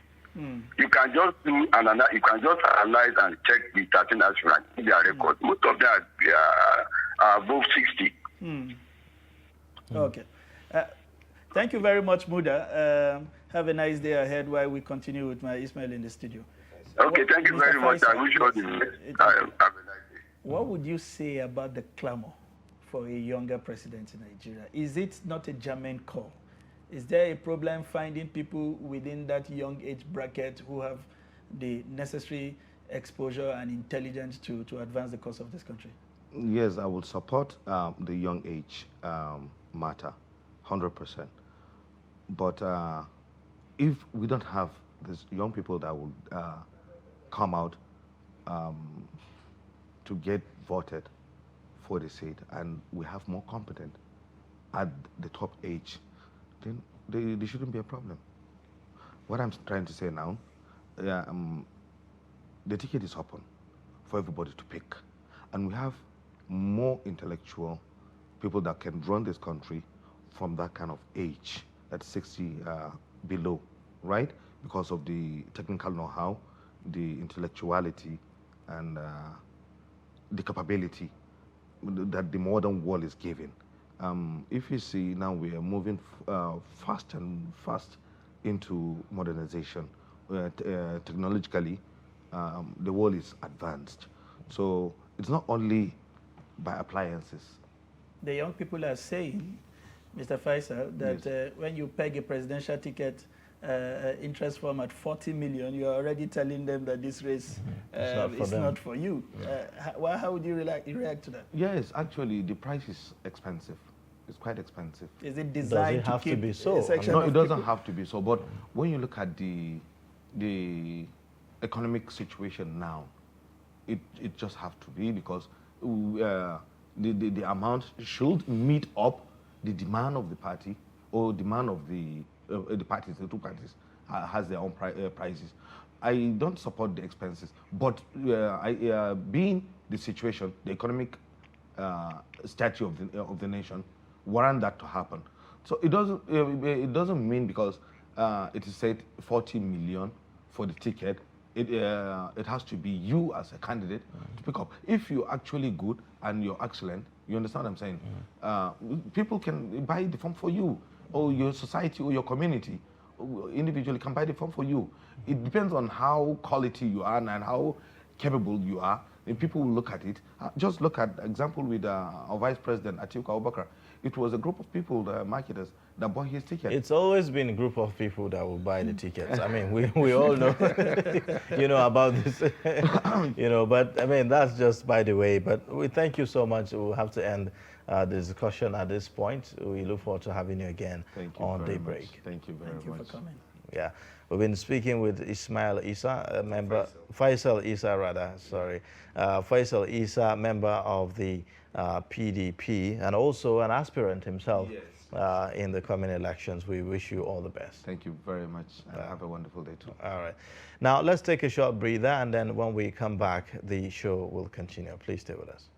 You can just analyze and check the 13 aspirants, their record. Most of them are above 60.
Okay. Thank you very much, Muda. Have a nice day ahead while we continue with my Ismail in the studio.
Okay, thank you very much. I wish you all the best. Have a nice day.
What would you say about the clamor for a younger president in Nigeria? Is it not a germane call? Is there a problem finding people within that young age bracket who have the necessary exposure and intelligence to advance the cause of this country?
Yes, I would support the young age matter, 100%. But if we don't have these young people that will come out to get voted for the seat, and we have more competent at the top age, then there shouldn't be a problem. What I'm trying to say now, the ticket is open for everybody to pick. And we have more intellectual people that can run this country from that kind of age, that's 60 below, right? Because of the technical know-how, the intellectuality, and the capability that the modern world is giving. If you see now, we are moving fast into modernization. Technologically, the world is advanced. So it's not only by appliances
the young people are saying, Mr. Faisal, that when you peg a presidential ticket interest form at 40 million, you're already telling them that this race is not for you. How would you react to that?
Yes, actually, the price is expensive. It's quite expensive.
Is it designed
to keep
be
so?
No, it doesn't have to be so. But when you look at the economic situation now, it just have to be, because the amount should meet up the demand of the party, or demand of the parties. The two parties has their own prices. I don't support the expenses, but being the situation, the economic stature of the nation, warrant that to happen. So it doesn't mean because it is said 40 million for the ticket, it has to be you as a candidate to pick up. If you're actually good and you're excellent, you understand what I'm saying? People can buy the form for you, or your society or your community individually can buy the form for you. It depends on how quality you are and how capable you are. If people will look at it, just look at example with our Vice President Atiku Abubakar. It was a group of people, the marketers, that bought his ticket.
It's always been a group of people that will buy the tickets. I mean, we all know, about this, but I mean, that's just by the way. But we thank you so much. We'll have to end the discussion at this point. We look forward to having you again on Daybreak.
Thank you very much.
Thank you for coming.
Yeah, we've been speaking with Ismail Isa, a member, Faisal Isa rather, sorry. Faisal Isa, member of the PDP, and also an aspirant himself in the coming elections. We wish you all the best.
Thank you very much, and have a wonderful day too.
All right. Now, let's take a short breather, and then when we come back, the show will continue. Please stay with us.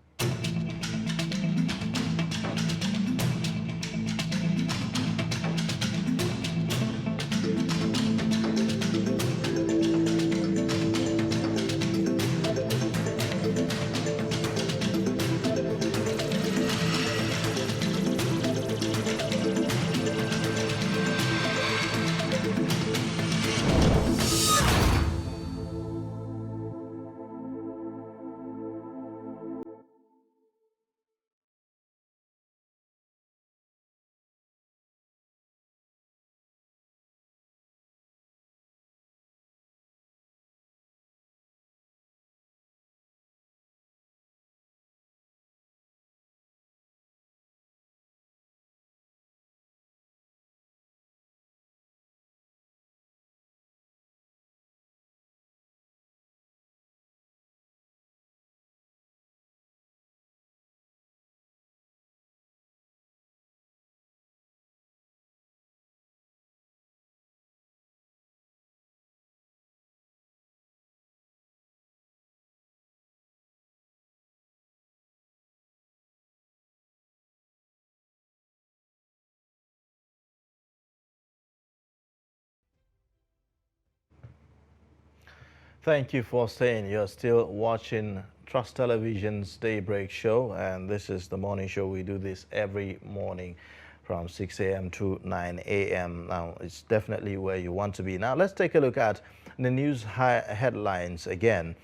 Thank you for staying. You're still watching Trust Television's Daybreak Show, and this is the morning show. We do this every morning from 6 a.m. to 9 a.m. Now, it's definitely where you want to be. Now, let's take a look at the news headlines again.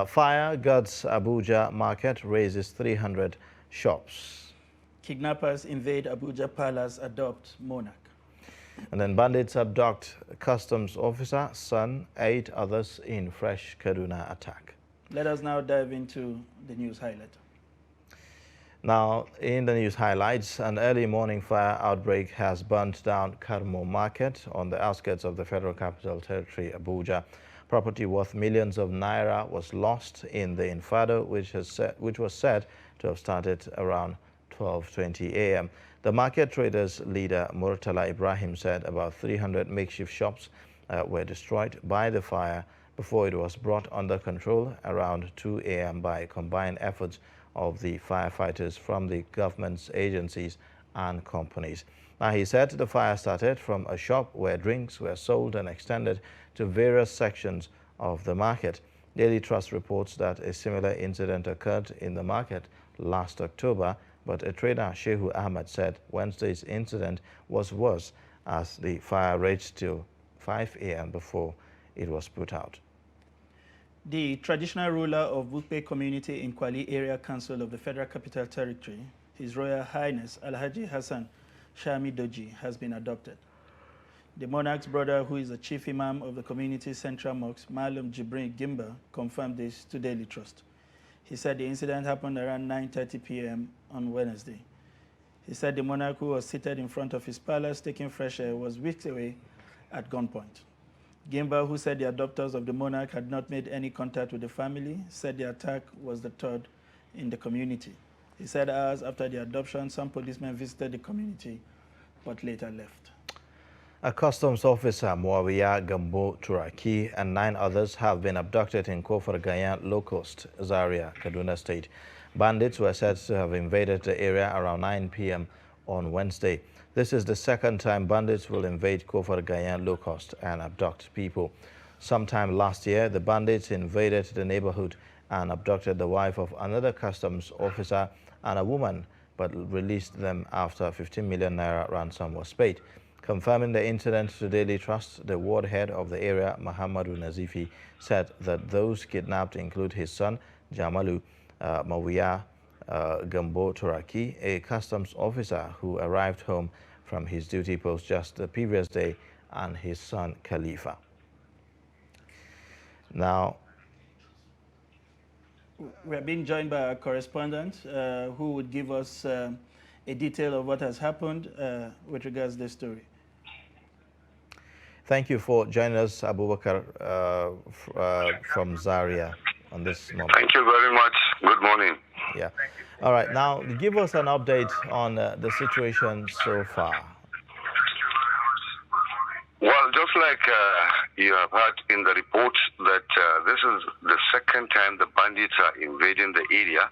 Fire guards Abuja market, raises 300 shops.
Kidnappers invade Abuja Palace, adopt monarch.
And then bandits abduct customs officer, son, 8 others in fresh Kaduna attack.
Let us now dive into the news highlight.
Now, in the news highlights, an early morning fire outbreak has burnt down Karmo Market on the outskirts of the Federal Capital Territory, Abuja. Property worth millions of naira was lost in the inferno, which was said to have started around 12:20 a.m. The market traders leader Murtala Ibrahim said about 300 makeshift shops were destroyed by the fire before it was brought under control around 2 a.m. by combined efforts of the firefighters from the government's agencies and companies. Now, he said the fire started from a shop where drinks were sold and extended to various sections of the market. Daily Trust reports that a similar incident occurred in the market last October, but a trader, Shehu Ahmed, said Wednesday's incident was worse as the fire raged till 5 a.m. before it was put out.
The traditional ruler of Bukpe community in Kwali Area Council of the Federal Capital Territory, His Royal Highness Alhaji Hassan Shami Doji, has been abducted. The monarch's brother, who is the chief imam of the community central mosque, Malum Jibril Gimba, confirmed this to Daily Trust. He said the incident happened around 9:30 p.m. on Wednesday. He said the monarch, who was seated in front of his palace taking fresh air, was whisked away at gunpoint. Gimba, who said the adopters of the monarch had not made any contact with the family, said the attack was the third in the community. He said hours after the adoption, some policemen visited the community but later left.
A customs officer, Muawiya Gambo Turaki, and 9 others have been abducted in Kofar Gayan Low Coast, Zaria, Kaduna State. Bandits were said to have invaded the area around 9 p.m. on Wednesday. This is the second time bandits will invade Kofar Gayan Low Coast and abduct people. Sometime last year, the bandits invaded the neighborhood and abducted the wife of another customs officer and a woman, but released them after 15 million naira ransom was paid. Confirming the incident to Daily Trust, the ward head of the area, Muhammadu Nazifi, said that those kidnapped include his son, Jamalu Muawiya Gambo Turaki, a customs officer who arrived home from his duty post just the previous day, and his son, Khalifa. Now,
we are being joined by our correspondent who would give us a detail of what has happened with regards to this story.
Thank you for joining us, Abubakar, from Zaria on this moment.
Thank you very much. Good morning.
Yeah. All right. Now, give us an update on the situation so far.
Well, just like you have heard in the report that this is the second time the bandits are invading the area,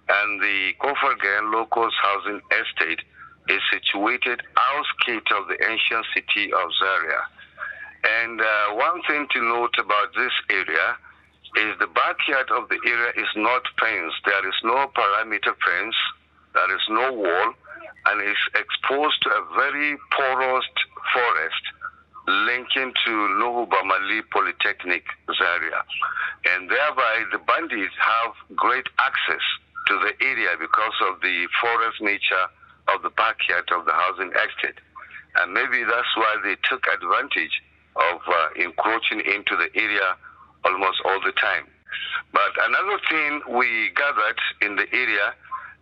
and the Kofar Gayan Low Coast Housing Estate is situated outskirts of the ancient city of Zaria. And one thing to note about this area is the backyard of the area is not fenced. There is no perimeter fence, there is no wall, and it's exposed to a very porous forest linking to Nuhu Bamali Polytechnic Zaria. And thereby the bandits have great access to the area because of the forest nature of the backyard of the housing estate. And maybe that's why they took advantage of encroaching into the area almost all the time. But another thing we gathered in the area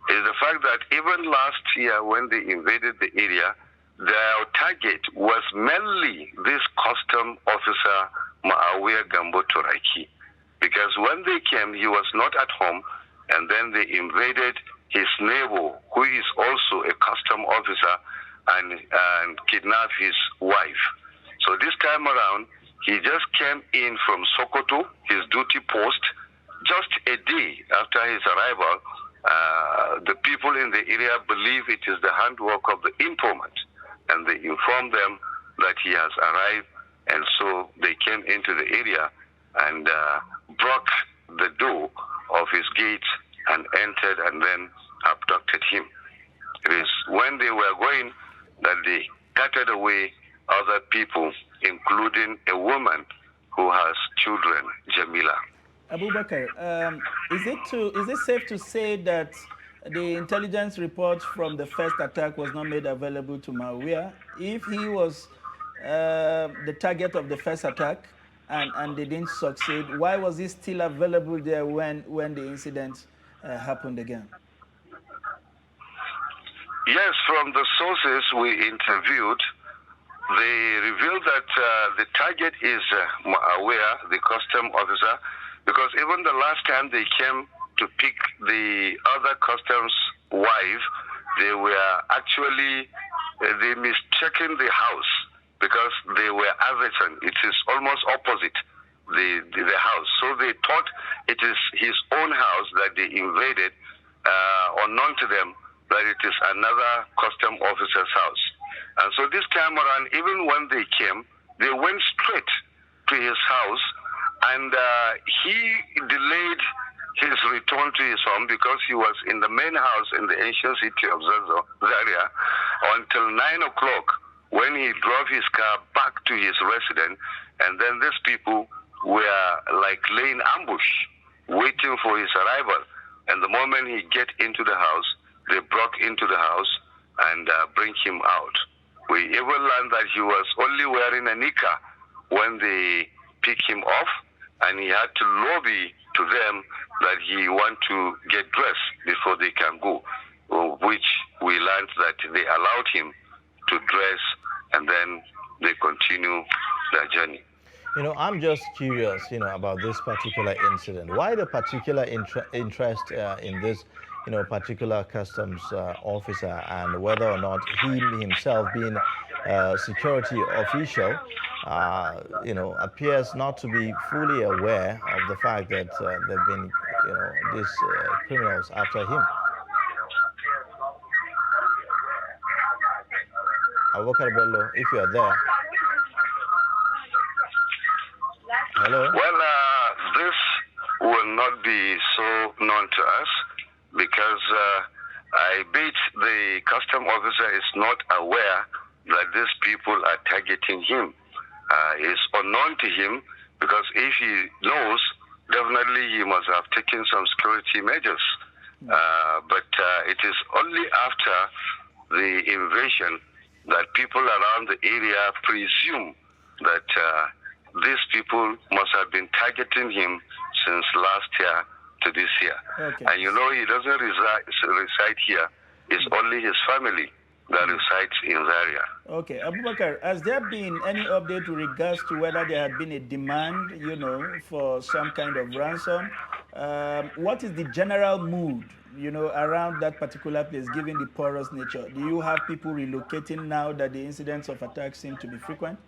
is the fact that even last year when they invaded the area, their target was mainly this custom officer, Muawiya Gambo Turaki. Because when they came, he was not at home, and then they invaded his neighbor, who is also a custom officer, and kidnapped his wife. So this time around, he just came in from Sokoto, his duty post, just a day after his arrival. The people in the area believe it is the handwork of the informant, and they informed them that he has arrived, and so they came into the area and broke the door of his gate and entered and then abducted him. It is when they were going that they carted away other people, including a woman who has children, Jamila.
Abubakar, is it safe to say that the intelligence report from the first attack was not made available to Muawiya? If he was the target of the first attack and they didn't succeed, why was he still available there when the incident happened again?
Yes, from the sources we interviewed, they revealed that the target is Muawiya, the custom officer, because even the last time they came to pick the other customs wife, they were actually, they mistaken the house because they were adjacent. It is almost opposite the house. So they thought it is his own house that they invaded, unknown to them that it is another custom officer's house. And so this time around, even when they came, they went straight to his house, and he delayed his return to his home because he was in the main house in the ancient city of Zaria until 9 o'clock when he drove his car back to his residence, and then these people were like laying ambush, waiting for his arrival. And the moment he get into the house, they broke into the house and bring him out. We even learned that he was only wearing a nikah when they pick him off, and he had to lobby to them that he want to get dressed before they can go, which we learned that they allowed him to dress, and then they continue their journey.
You know, I'm just curious, you know, about this particular incident. Why the particular interest in this, you know, particular customs officer, and whether or not he himself, being a security official, you know, appears not to be fully aware of the fact that there've been, you know, these criminals after him. Abubakar Bello, if you are there. Hello?
Well, this will not be so known to us, because I bet the custom officer is not aware that these people are targeting him. It's unknown to him, because if he knows, definitely he must have taken some security measures. But it is only after the invasion that people around the area presume that these people must have been targeting him since last year to this year.
Okay.
And you know, he doesn't reside here. It's only his family that resides in Zaria.
Okay, Abubakar, has there been any update with regards to whether there had been a demand, you know, for some kind of ransom? What is the general mood, you know, around that particular place, given the porous nature? Do you have people relocating now that the incidents of attacks seem to be frequent?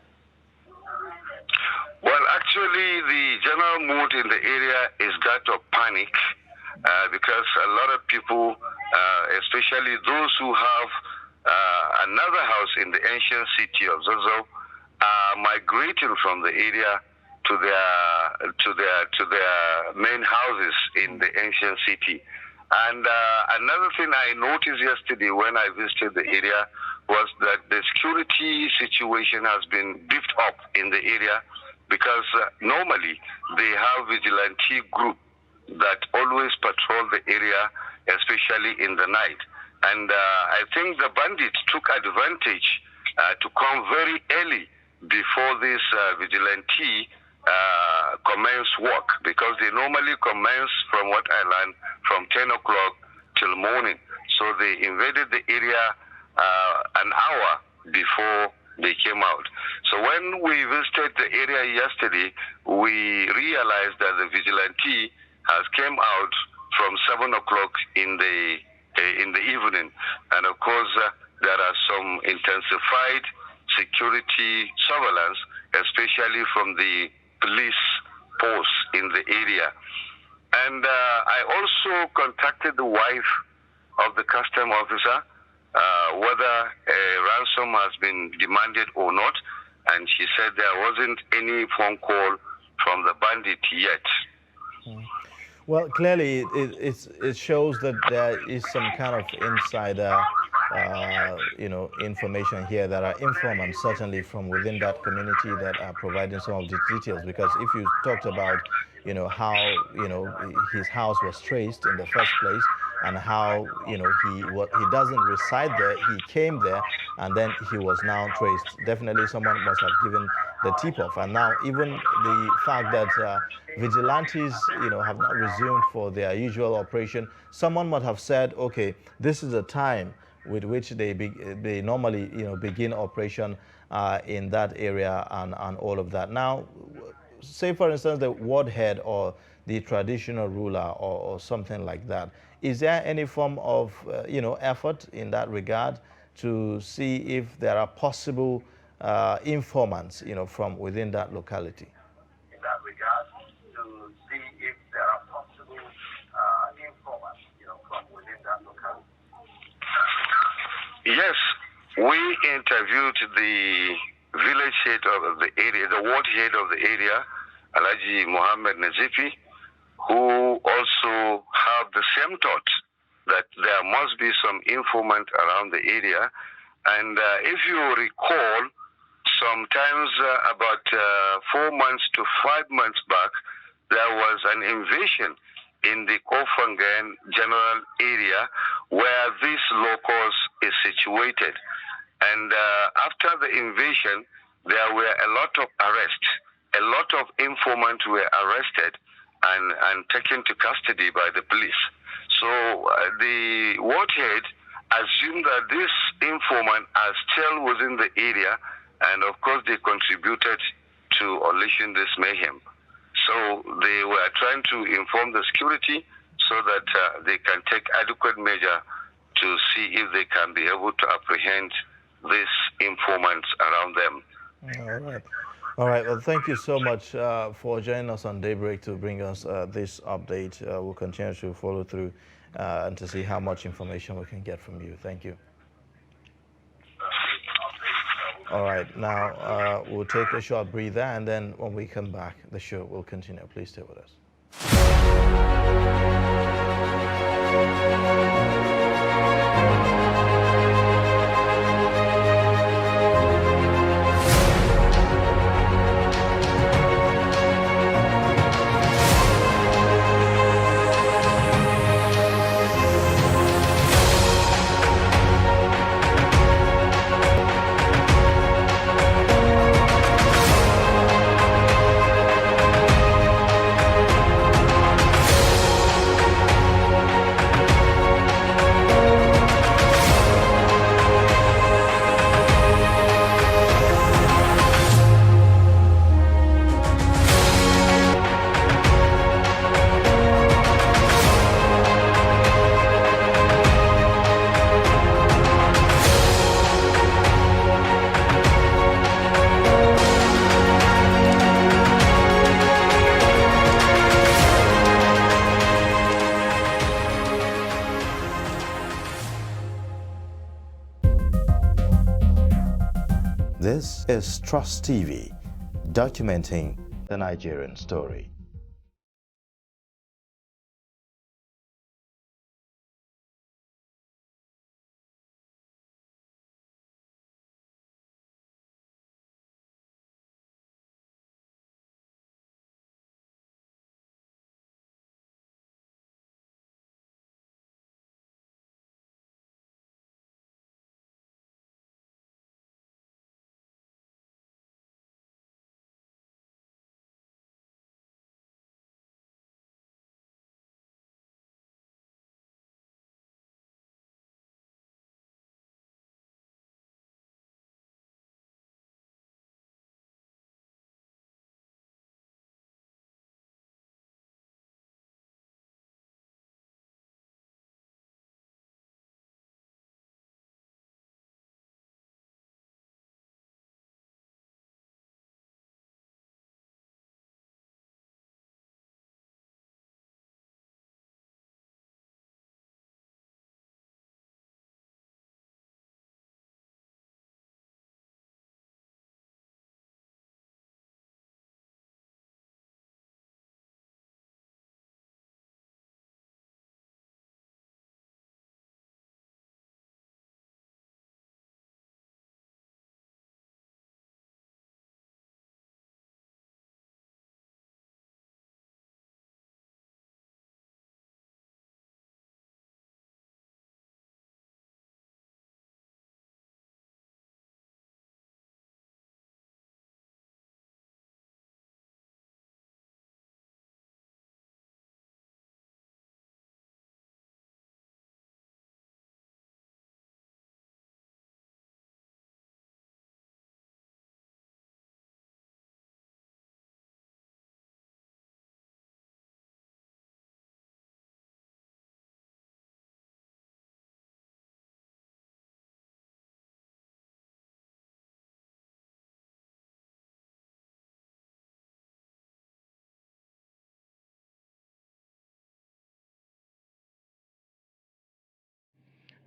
Well, actually, the general mood in the area is that of panic, because a lot of people, especially those who have another house in the ancient city of Zazzau, are migrating from the area to their main houses in the ancient city. And another thing I noticed yesterday when I visited the area was that the security situation has been beefed up in the area, because normally they have vigilante group that always patrol the area, especially in the night. And I think the bandits took advantage to come very early before this vigilante commence work, because they normally commence, from what I learned, from 10 o'clock till morning. So they invaded the area an hour before they came out. So when we visited the area yesterday, we realized that the vigilante has came out from 7 o'clock in the evening. And of course, there are some intensified security surveillance, especially from the police posts in the area. And I also contacted the wife of the custom officer, whether a ransom has been demanded or not, and she said there wasn't any phone call from the bandit yet.
Well, clearly it shows that there is some kind of insider you know, information here that are informants, certainly from within that community, that are providing some of the details. Because if you talked about, you know, how, you know, his house was traced in the first place, and how, you know, he doesn't reside there, he came there, and then he was now traced. Definitely someone must have given the tip-off. And now even the fact that vigilantes, you know, have not resumed for their usual operation, someone might have said, okay, this is the time with which they normally, you know, begin operation in that area, and all of that. Now, say for instance the ward head or the traditional ruler or something like that, is there any form of you know, effort in that regard to see if there are possible informants, you know, from within that locality?
In that regard, to see if there are possible informants, you know, from within that locality. Yes, we interviewed the village head of the area, the ward head of the area, Alhaji Mohammed Nazifi, who also have the same thought that there must be some informant around the area. And if you recall, sometimes about 4 months to 5 months back, there was an invasion in the Kofangan general area where this locus is situated. And after the invasion, there were a lot of arrests. A lot of informants were arrested and taken to custody by the police. So the warhead assumed that these informants are still within the area, and of course they contributed to unleashing this mayhem. So they were trying to inform the security so that they can take adequate measure to see if they can be able to apprehend these informants around them.
All right. All right. Well, thank you so much for joining us on Daybreak to bring us this update. We'll continue to follow through and to see how much information we can get from you. Thank you. All right. Now, we'll take a short breather, and then when we come back, the show will continue. Please stay with us. This is Trust TV, documenting the Nigerian story.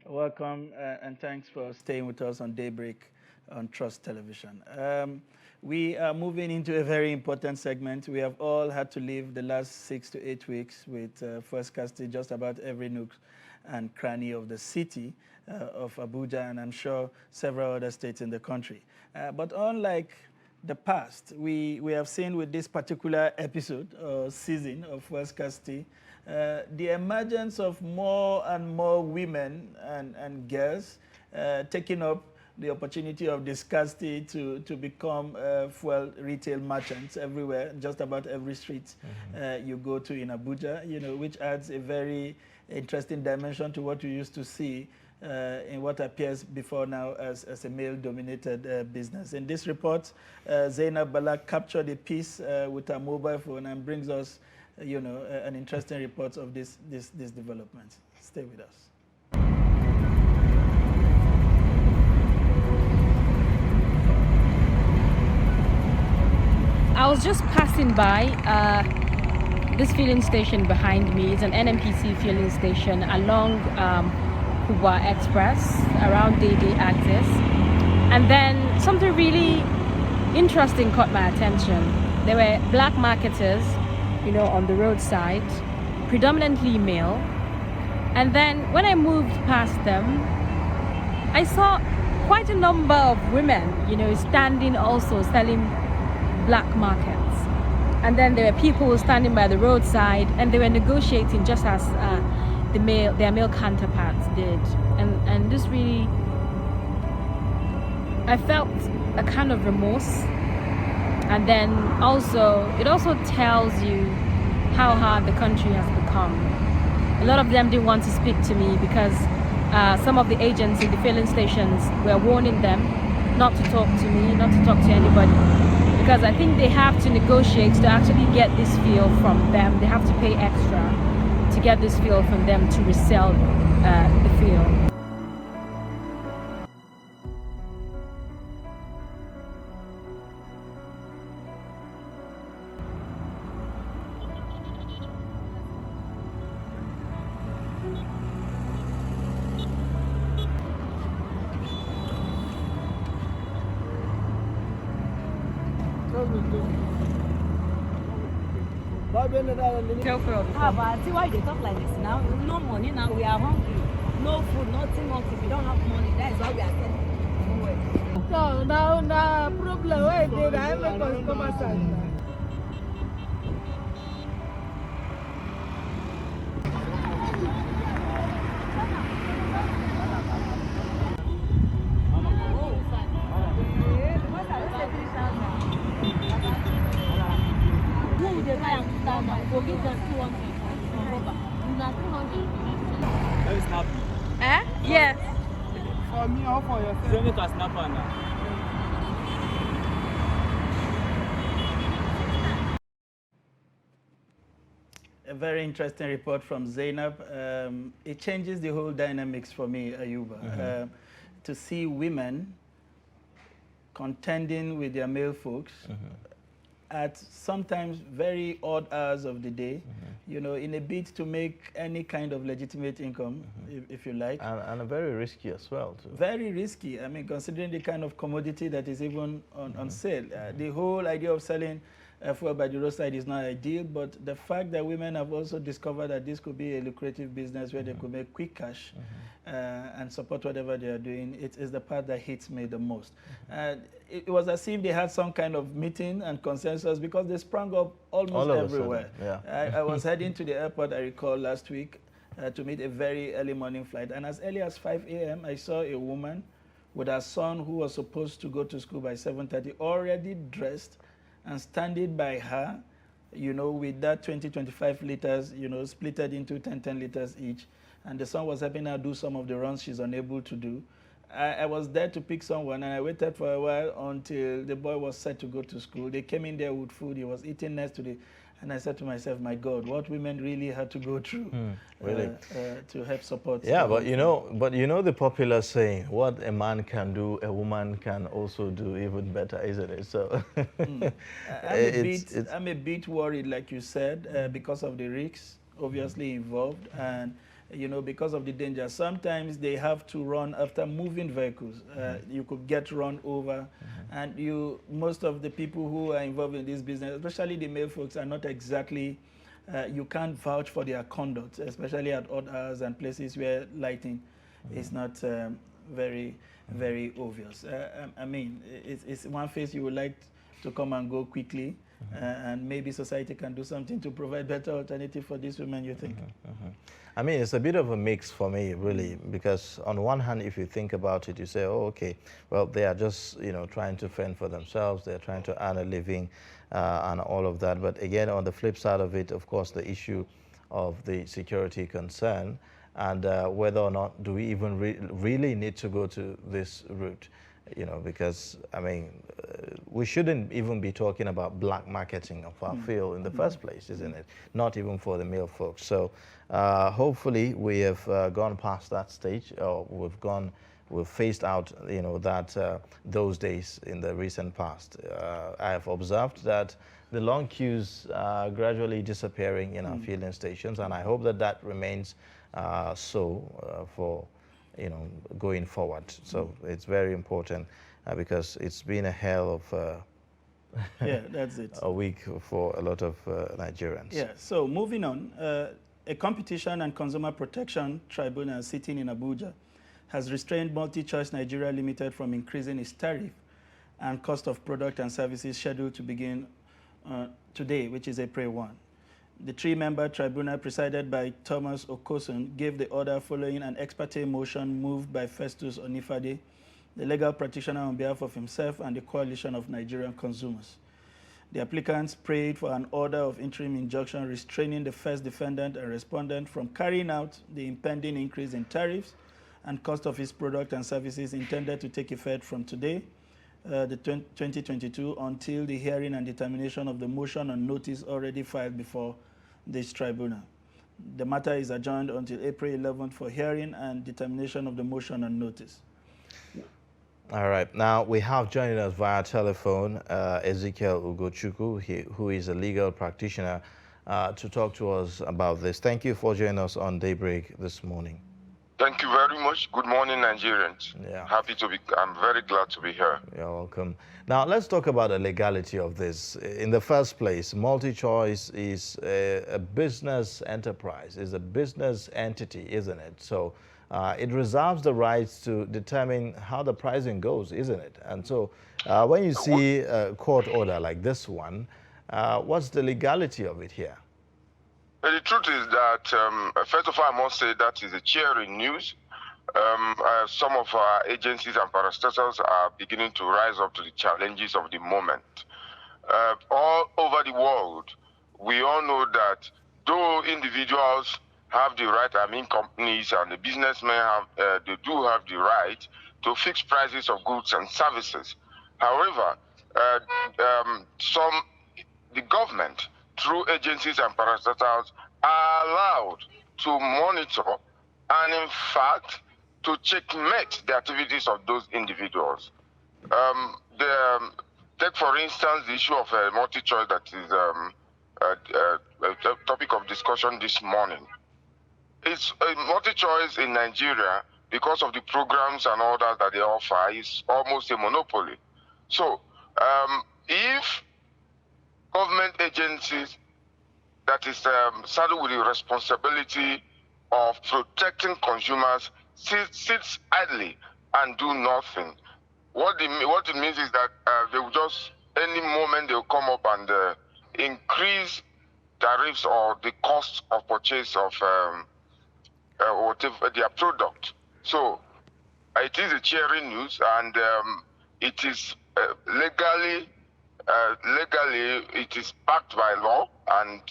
Welcome and thanks for staying with us on Daybreak on Trust Television. We are moving into a very important segment. We have all had to live the last 6 to 8 weeks with firstcasting just about every nook and cranny of the city of Abuja, and I'm sure several other states in the country. But unlike the past. We have seen with this particular episode or season of Fuel Scarcity, the emergence of more and more women and girls taking up the opportunity of the scarcity to become fuel retail merchants everywhere, just about every street you go to in Abuja, which adds a very interesting dimension to what we used to see in what appears before now as a male-dominated business. In this report, Zainab Bala captured a piece with her mobile phone and brings us, an interesting report of this development. Stay with us.
I was just passing by this filling station behind me. It's an NNPC filling station along Kubwa Express around Day Access. And then something really interesting caught my attention. There were black marketers, on the roadside, predominantly male. And then when I moved past them, I saw quite a number of women, standing also selling black markets. And then there were people standing by the roadside and they were negotiating just as their male counterparts did. And this really, I felt a kind of remorse. And then it also tells you how hard the country has become. A lot of them didn't want to speak to me because some of the agents in the filling stations were warning them not to talk to me, not to talk to anybody. Because I think they have to negotiate to actually get this fuel from them. They have to pay extra to get this fuel from them to resell the fuel.
See why they talk like this now? No money now, we are hungry. No food, nothing else. If we don't have money, that is why we are sending. So now the problem where they make us come outside.
Yes.
For me or for yourself? Send it to Snapper now.
A very interesting report from Zainab. It changes the whole dynamics for me, Ayuba. To see women contending with their male folks at sometimes very odd hours of the day, in a bid to make any kind of legitimate income, if you like.
And very risky as well, too.
Very risky. I mean, considering the kind of commodity that is even on sale. The whole idea of selling fuel by the roadside is not ideal, but the fact that women have also discovered that this could be a lucrative business where they could make quick cash and support whatever they are doing, it is the part that hits me the most. It was as if they had some kind of meeting and consensus because they sprang up almost everywhere. I was heading to the airport, I recall, last week to meet a very early morning flight. And as early as 5 a.m., I saw a woman with her son who was supposed to go to school by 7:30, already dressed and standing by her, with that 20-25 liters, splitted into 10 liters each. And the son was helping her do some of the runs she's unable to do. I was there to pick someone, and I waited for a while until the boy was set to go to school. They came in there with food. He was eating next to the... And I said to myself, my God, what women really had to go through
really?
To help support.
Yeah, but the popular saying, what a man can do, a woman can also do even better, isn't it? So
I'm a bit worried, like you said, because of the risks obviously involved, and because of the danger. Sometimes they have to run after moving vehicles. You could get run over, and most of the people who are involved in this business, especially the male folks, are not exactly, you can't vouch for their conduct, especially at odd hours and places where lighting is not very, very obvious. I mean, it's one face you would like to come and go quickly. And maybe society can do something to provide better alternative for these women, you think?
I mean, it's a bit of a mix for me, really, because on one hand, if you think about it, you say, oh, okay, well, they are just, trying to fend for themselves. They're trying to earn a living and all of that. But again, on the flip side of it, of course, the issue of the security concern and whether or not do we even really need to go to this route. Because, I mean, we shouldn't even be talking about black marketing of our field in the first place, isn't it? Not even for the male folks. So hopefully we have gone past that stage, or we've phased out, those days in the recent past. I have observed that the long queues are gradually disappearing in our filling stations, and I hope that remains for going forward. So it's very important because it's been a hell of
yeah, that's it.
a week for a lot of Nigerians.
Yeah, so moving on, a Competition and Consumer Protection Tribunal sitting in Abuja has restrained MultiChoice Nigeria Limited from increasing its tariff and cost of product and services scheduled to begin today, which is April 1. The three-member tribunal presided by Thomas Okosun gave the order following an ex parte motion moved by Festus Onifade, the legal practitioner on behalf of himself and the Coalition of Nigerian Consumers. The applicants prayed for an order of interim injunction restraining the first defendant and respondent from carrying out the impending increase in tariffs and cost of its product and services intended to take effect from today, the 2022, until the hearing and determination of the motion on notice already filed before this tribunal. The matter is adjourned until April 11th for hearing and determination of the motion on notice.
All right. Now, we have joining us via telephone Ezekiel Ugochukwu, who is a legal practitioner, to talk to us about this. Thank you for joining us on Daybreak this morning.
Thank you very much. Good morning, Nigerians.
Yeah.
I'm very glad to be here.
You're welcome. Now, let's talk about the legality of this. In the first place, MultiChoice is a business enterprise, is a business entity, isn't it? So it reserves the rights to determine how the pricing goes, isn't it? And so when you see a court order like this one, what's the legality of it here?
The truth is that, first of all, I must say that is a cheering news. Some of our agencies and parastatals are beginning to rise up to the challenges of the moment. All over the world, we all know that though individuals have the right, companies and the businessmen they do have the right to fix prices of goods and services. However, the government, through agencies and parastatals, are allowed to monitor and, in fact, to checkmate the activities of those individuals. Take, for instance, the issue of MultiChoice that is a topic of discussion this morning. It's MultiChoice in Nigeria, because of the programs and all that they offer, is almost a monopoly. So, if government agencies that is saddled with the responsibility of protecting consumers sits idly and do nothing, what it means is that they will just, any moment they will come up and increase tariffs or the cost of purchase of whatever their product. So it is a cheering news, and it is legally it is backed by law, and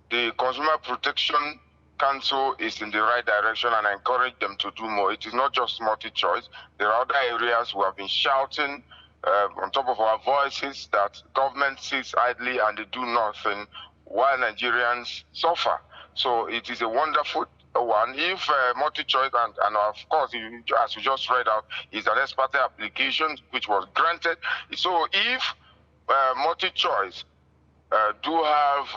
the Consumer Protection Council is in the right direction, and I encourage them to do more. It is not just MultiChoice. There are other areas who have been shouting on top of our voices that government sits idly and they do nothing while Nigerians suffer. So it is a wonderful one. If MultiChoice, and of course, as you just read out, is an ex parte application which was granted. So if MultiChoice do have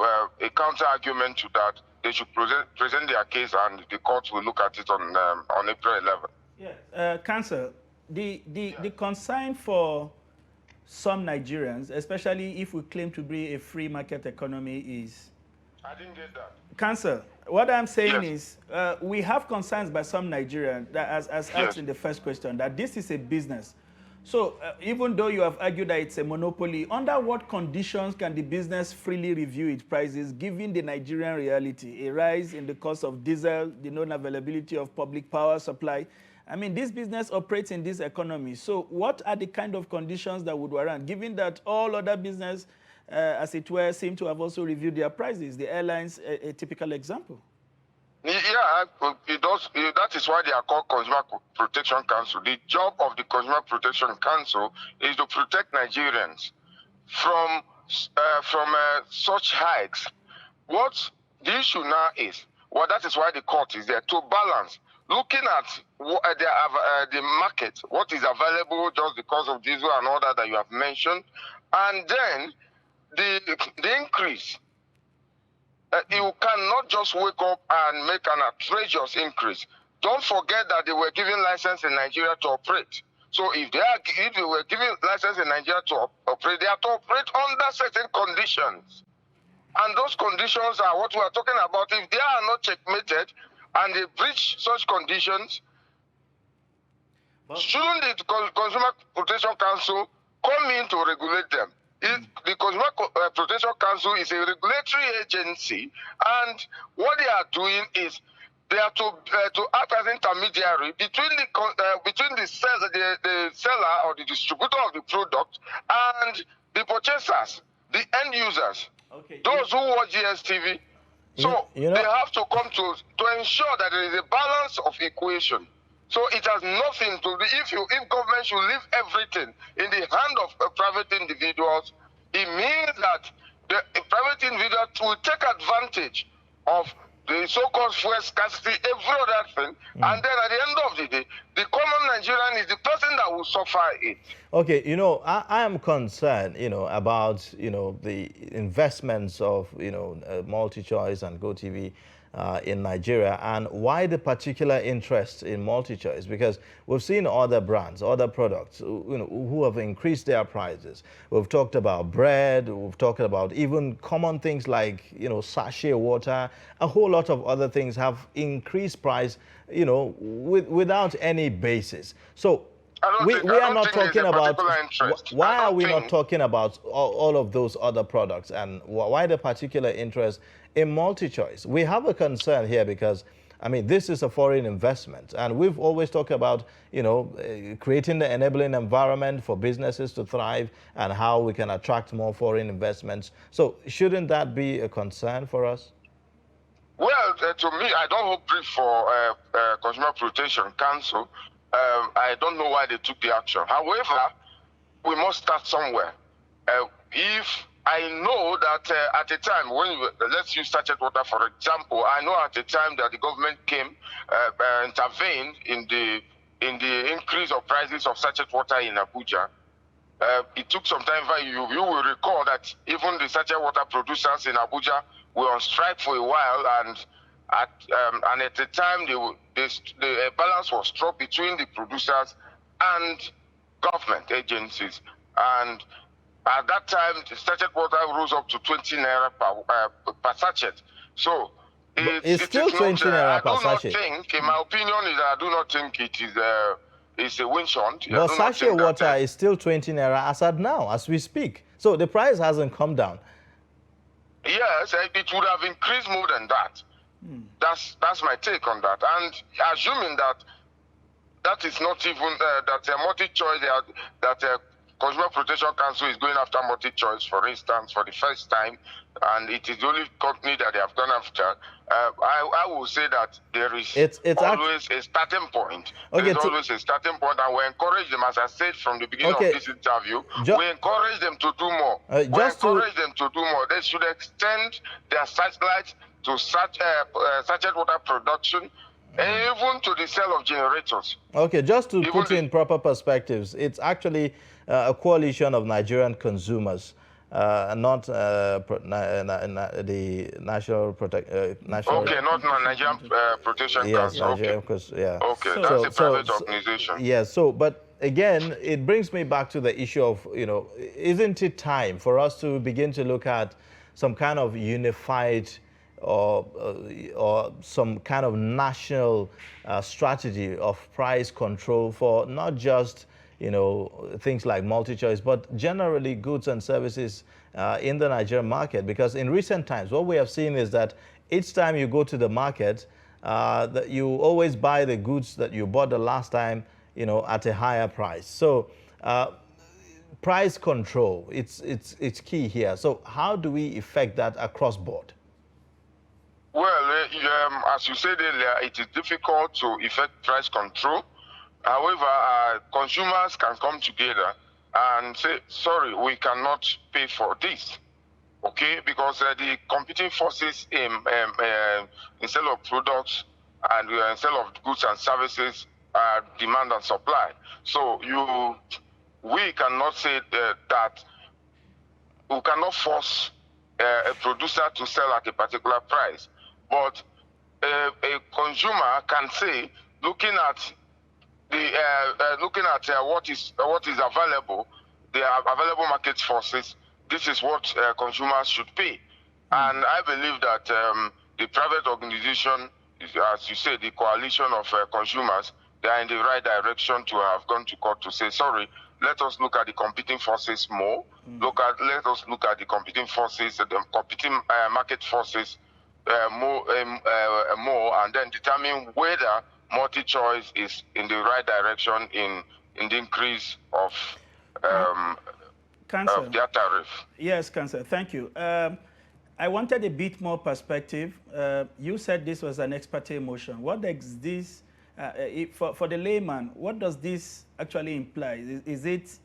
a counter argument to that, they should present their case, and the courts will look at it on April 11th.
Yeah, Counsel, the concern for some Nigerians, especially if we claim to be a free market economy, is...
I didn't get that.
Counsel, what I'm saying is we have concerns by some Nigerians, that as asked in the first question, that this is a business So even though you have argued that it's a monopoly, under what conditions can the business freely review its prices given the Nigerian reality, a rise in the cost of diesel, the non-availability of public power supply? I mean, this business operates in this economy. So what are the kind of conditions that would warrant, given that all other business, as it were, seem to have also reviewed their prices? The airlines, a typical example.
Yeah, it does. That is why they are called Consumer Protection Council. The job of the Consumer Protection Council is to protect Nigerians from such hikes. What the issue now is, well, that is why the court is there, to balance, looking at the market, what is available just because of diesel and all that you have mentioned, and then the increase. You cannot just wake up and make an outrageous increase. Don't forget that they were given license in Nigeria to operate. So if they were given license in Nigeria to operate, they have to operate under certain conditions. And those conditions are what we are talking about. If they are not checkmated and they breach such conditions, shouldn't the Consumer Protection Council come in to regulate them? The Consumer Protection Council is a regulatory agency, and what they are doing is they are to act as intermediary between the seller or the distributor of the product and the purchasers, the end users, those who watch GSTV. So they have to come to ensure that there is a balance of equation. So it has nothing to do, if government should leave everything in the hand of private individuals, it means that the private individuals will take advantage of the so-called fuel scarcity, every other thing, and then at the end of the day, the common Nigerian is the person that will suffer it.
Okay, I am concerned, about, the investments of, MultiChoice and GoTV in Nigeria, and why the particular interest in MultiChoice, because we've seen other brands, other products, who have increased their prices. We've talked about bread, we've talked about even common things like, sachet water, a whole lot of other things have increased price, without any basis. So we are not talking about, why are we not talking about all of those other products, and why the particular interest in MultiChoice? We have a concern here because, this is a foreign investment, and we've always talked about, creating the enabling environment for businesses to thrive and how we can attract more foreign investments. So shouldn't that be a concern for us?
Well, to me, I don't hope for Consumer Protection Council. I don't know why they took the action. However, we must start somewhere. If I know that at the time when let's use sachet water for example, I know at the time that the government came intervened in the increase of prices of sachet water in Abuja. It took some time. You will recall that even the sachet water producers in Abuja were on strike for a while, and at the time the balance was struck between the producers and government agencies, and at that time the sachet water rose up to 20 naira per sachet. So
it's still 20 naira per sachet.
In my opinion, I do not think it is it's a wind shunt.
But sachet water is still 20 naira as at now, as we speak. So the price hasn't come down.
Yes, it would have increased more than that. That's my take on that. And assuming that is not even that MultiChoice, that Consumer Protection Council is going after MultiChoice, for instance, for the first time, and it is the only company that they have gone after. I will say that there is always a starting point.
Okay,
there is always a starting point, and we encourage them, as I said from the beginning of this interview, we encourage them to do more. We encourage them to do more. They should extend their satellites to sachet water production, and even to the sale of generators.
Okay, just to put in proper perspectives, it's actually a coalition of Nigerian consumers, not the National
Okay, not Nigerian Protection Council.
Nigerian, yeah.
Okay, that's a private organization.
Yes, but again, it brings me back to the issue of, isn't it time for us to begin to look at some kind of unified or some kind of national strategy of price control for not just things like multi-choice, but generally goods and services in the Nigerian market. Because in recent times, what we have seen is that each time you go to the market, that you always buy the goods that you bought the last time, at a higher price. So price control, it's key here. So how do we effect that across board?
Well, as you said earlier, it is difficult to effect price control. However, consumers can come together and say, sorry, we cannot pay for this. Okay, because the competing forces in sale of products and in sale of goods and services are demand and supply. So we cannot say that we cannot force a producer to sell at a particular price, but a consumer can say, looking at what is available, the available market forces, this is what consumers should pay. And I believe that the private organization, as you say, the coalition of consumers, they are in the right direction to have gone to court to say, sorry, let us look at the competing forces more. Let us look at the competing forces, the competing market forces more, and then determine whether multi-choice is in the right direction in the increase of their tariff.
Yes, Councillor, thank you. I wanted a bit more perspective. You said this was an ex parte motion. What does this, for the layman, what does this actually imply? Is it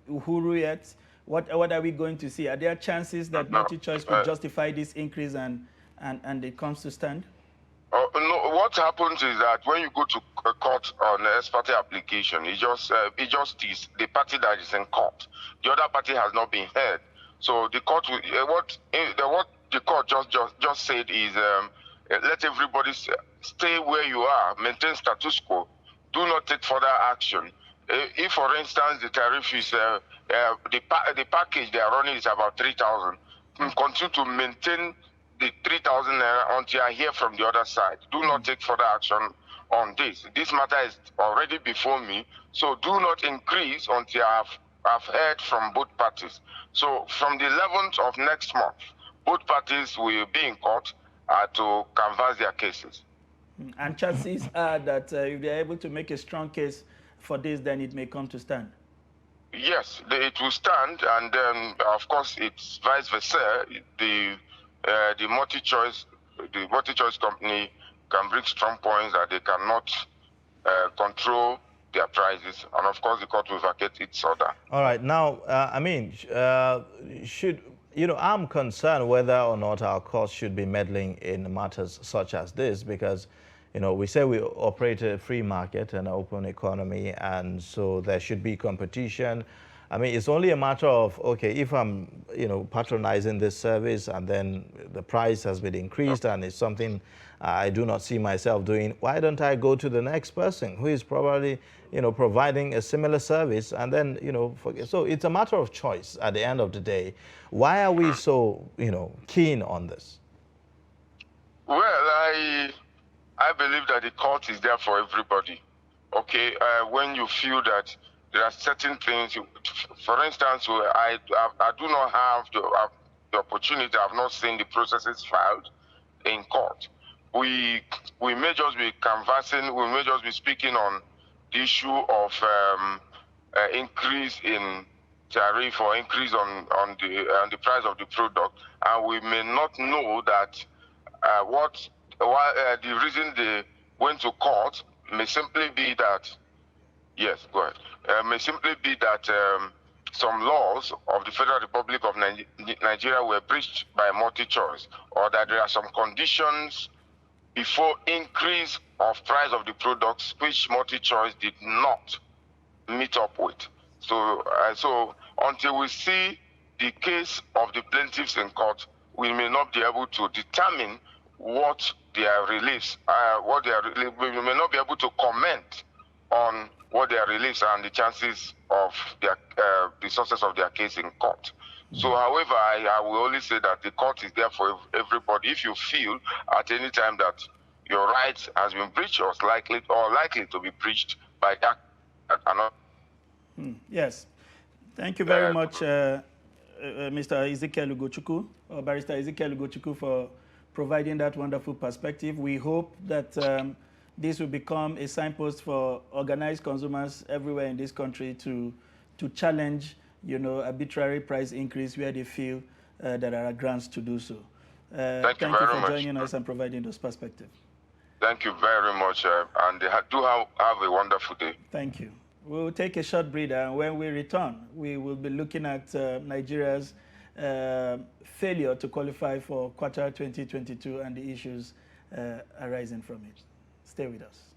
Uhuriyat? What are we going to see? Are there chances that multi-choice could justify this increase and it comes to stand?
No, what happens is that when you go to court on an ex parte application, it just is the party that is in court. The other party has not been heard. So the court, what the court just said is, let everybody stay where you are, maintain status quo, do not take further action. If, for instance, the tariff is the package they are running is about 3,000, continue to maintain the 3,000 until I hear from the other side. Do not take further action on this. This matter is already before me, so do not increase until I've heard from both parties. So from the 11th of next month, both parties will be in court to canvass their cases.
And chances are that if they're able to make a strong case for this, then it may come to stand.
Yes, it will stand, and then of course it's vice versa. The multi-choice company can bring strong points that they cannot control their prices, and of course the court will vacate its order.
All right, now, I'm concerned whether or not our courts should be meddling in matters such as this, because, we say we operate a free market and an open economy, and so there should be competition. It's only a matter of, okay, if I'm, patronizing this service and then the price has been increased and it's something I do not see myself doing, why don't I go to the next person who is probably, providing a similar service, and then, so it's a matter of choice at the end of the day. Why are we so, keen on this?
Well, I believe that the court is there for everybody. Okay, when you feel that there are certain things, for instance, I do not have the opportunity, I have not seen the processes filed in court. We may just be canvassing, we may just be speaking on the issue of increase in tariff or increase on the price of the product, and we may not know that the reason they went to court may simply be that, yes, go ahead. May simply be that some laws of the Federal Republic of Nigeria were breached by multi-choice, or that there are some conditions before increase of price of the products which multi-choice did not meet up with. So until we see the case of the plaintiffs in court, we may not be able to determine what their reliefs, we may not be able to comment on what their reliefs and the chances of their, the success of their case in court. So, however, I will only say that the court is there for everybody. If you feel at any time that your rights has been breached or likely to be breached by that another.
Yes. Thank you very much, Mr. Ezekiel Ugochukwu, or Barrister Ezekiel Ugochukwu, for providing that wonderful perspective. We hope that this will become a signpost for organized consumers everywhere in this country to challenge, arbitrary price increase where they feel there are grounds to do so. Thank you for joining us and providing those perspectives.
Thank you very much, and do have a wonderful day.
Thank you. We'll take a short breather, and when we return, we will be looking at Nigeria's failure to qualify for Qatar 2022 and the issues arising from it. Stay with us.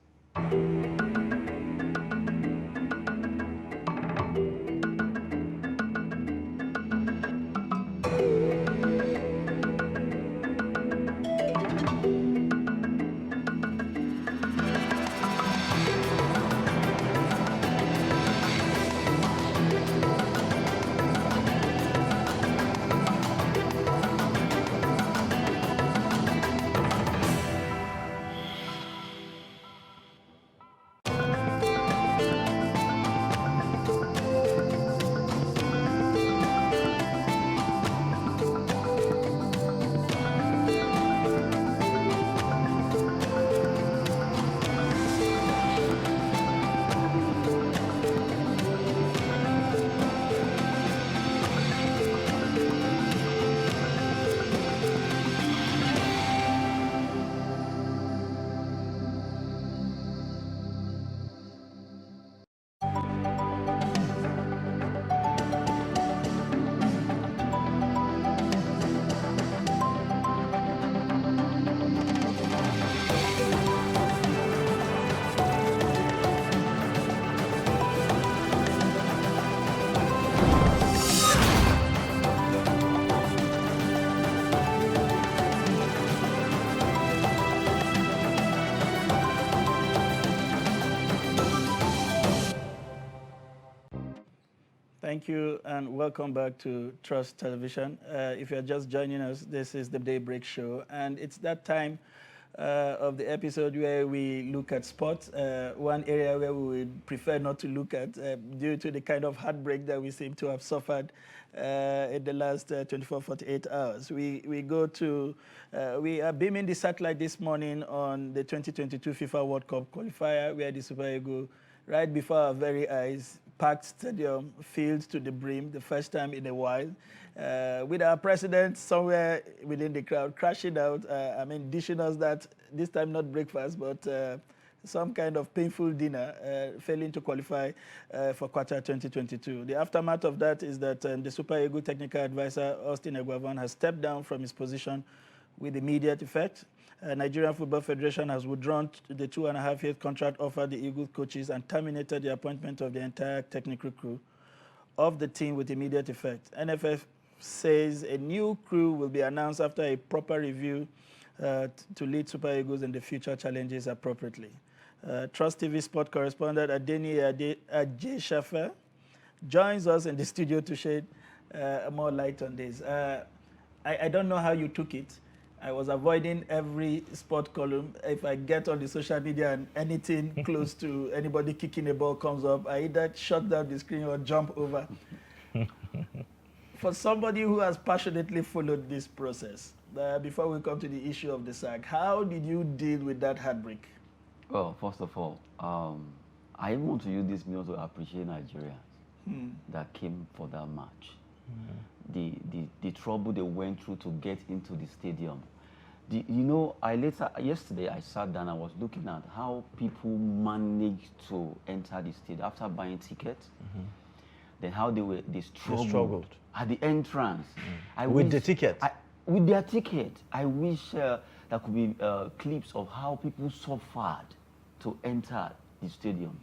Thank you and welcome back to Trust Television. If you're just joining us, this is the Daybreak Show, and it's that time of the episode where we look at sports, one area where we would prefer not to look at due to the kind of heartbreak that we seem to have suffered in the last 24, 48 hours. We are beaming the satellite this morning on the 2022 FIFA World Cup qualifier, where the Super Eagles, right before our very eyes, packed stadium, filled to the brim, the first time in a while, with our president somewhere within the crowd, crashing out, dishing us that, this time not breakfast, but some kind of painful dinner, failing to qualify for Qatar 2022. The aftermath of that is that the Super Eagles technical advisor, Austin Eguavoen, has stepped down from his position with immediate effect. Nigerian Football Federation has withdrawn the 2.5-year contract offered the Eagles coaches and terminated the appointment of the entire technical crew of the team with immediate effect. NFF says a new crew will be announced after a proper review to lead Super Eagles in the future challenges appropriately. Trust TV sport correspondent Adeni Ajeshafa joins us in the studio to shed more light on this. I don't know how you took it. I was avoiding every sport column. If I get on the social media and anything close to anybody kicking a ball comes up, I either shut down the screen or jump over. For somebody who has passionately followed this process, before we come to the issue of the sack, how did you deal with that heartbreak?
Well, first of all, I want to use this meal to appreciate Nigerians that came for that match. The trouble they went through to get into the stadium. Yesterday I sat down, I was looking at how people managed to enter the stadium after buying tickets. Then how they struggled at the entrance.
With the ticket?
With their ticket. I wish there could be clips of how people suffered to enter the stadium.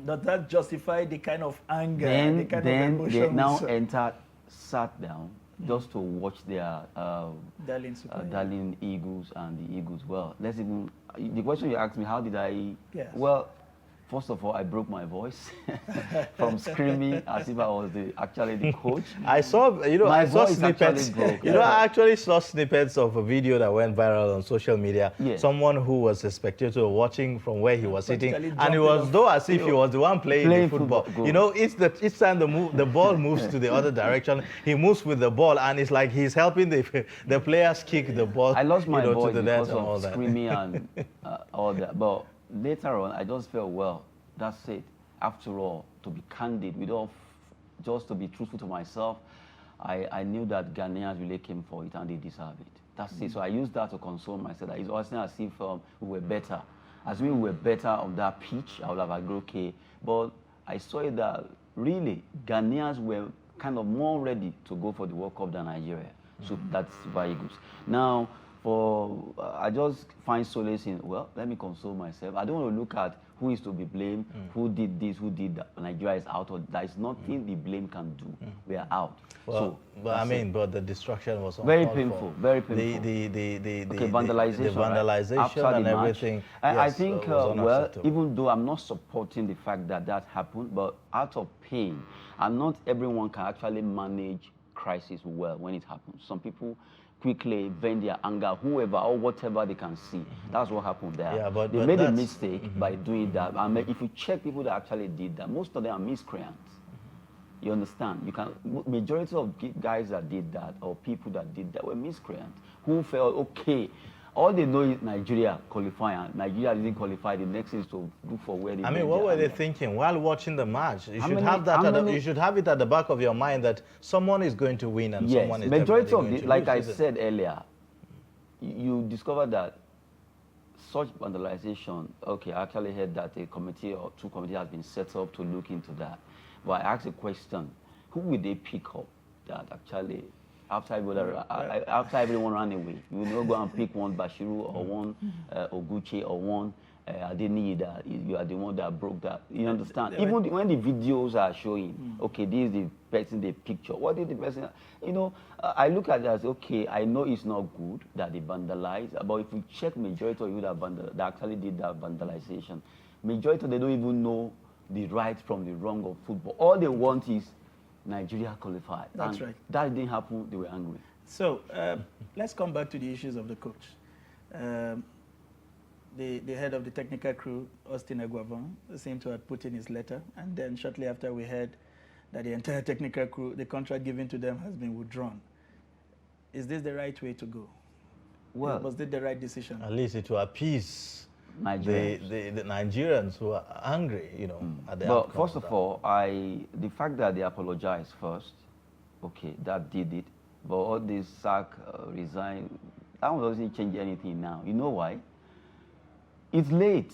Does that justify the kind of anger,
then,
the kind
then
of emotion?
They now entered, sat down just to watch their darling Eagles and the Eagles. Well, the question you asked me, how did I?
Yes.
Well, First of all, I broke my voice from screaming as if I was actually the coach.
I saw, I saw snippets.
Broke.
I actually saw snippets of a video that went viral on social media. Yeah. Someone who was a spectator watching from where he was sitting, and it was though as if he was the one playing the football. Each time the ball moves to the other direction, he moves with the ball, and it's like he's helping the players kick the ball.
I lost my voice
to the net
because
and all
of
that.
Screaming and all that, but. Later on, I just felt, well, that's it. After all, to be candid, just to be truthful to myself, I knew that Ghanaians really came for it and they deserve it. That's it. So I used that to console myself. It's wasn't as if we were better. As we were better on that pitch, I would have agreed, okay. But I saw it that really Ghanaians were kind of more ready to go for the World Cup than Nigeria. So that's very good. Now, I just find solace in, well, let me console myself. I don't want to look at who is to be blamed, who did this, who did that. Nigeria is out, or there is nothing the blame can do. We are out.
Well,
so,
but the destruction was
very painful, very painful.
The
vandalization,
vandalization
right?
and everything.
I think, well, even though I'm not supporting the fact that happened, but out of pain, and not everyone can actually manage crisis well when it happens. Some people quickly vent their anger, whoever or whatever they can see. That's what happened there.
Yeah, but
they made a mistake by doing that. And if you check people that actually did that, most of them are miscreants. You understand? Majority of guys that did that or people that did that were miscreants who felt, okay, all they know is Nigeria qualifying. Nigeria didn't qualify. The next is to look for where they.
I mean, what were they thinking while watching the match? You should have that. You should have it at the back of your mind that someone is going to win and someone is
majority of
going to
like
lose,
I said earlier, you discover that such vandalization. Okay, I actually heard that a committee or two committees has been set up to look into that. But I asked a question: who will they pick up that actually? After everyone ran away, you will not go and pick one Bashiru or one Oguchi or one Adeniyi that you are the one that broke that. You understand? Even when the videos are showing, okay, this is the person they picture. What did the person? I look at it as, okay, I know it's not good that they vandalize, but if you check majority of you that actually did that vandalization, majority they don't even know the right from the wrong of football. All they want is Nigeria qualified.
That's right.
That didn't happen, they were angry.
So let's come back to the issues of the coach. The head of the technical crew, Austin Eguavoen, seemed to have put in his letter, and then shortly after we heard that the entire technical crew, the contract given to them has been withdrawn. Is this the right way to go?
Well,
was it the right decision?
At least it will appease the Nigerians who are angry, at the outcome.
But first of all, the fact that they apologized first, okay, that did it. But all this sack, resign, that one doesn't change anything now. You know why? It's late.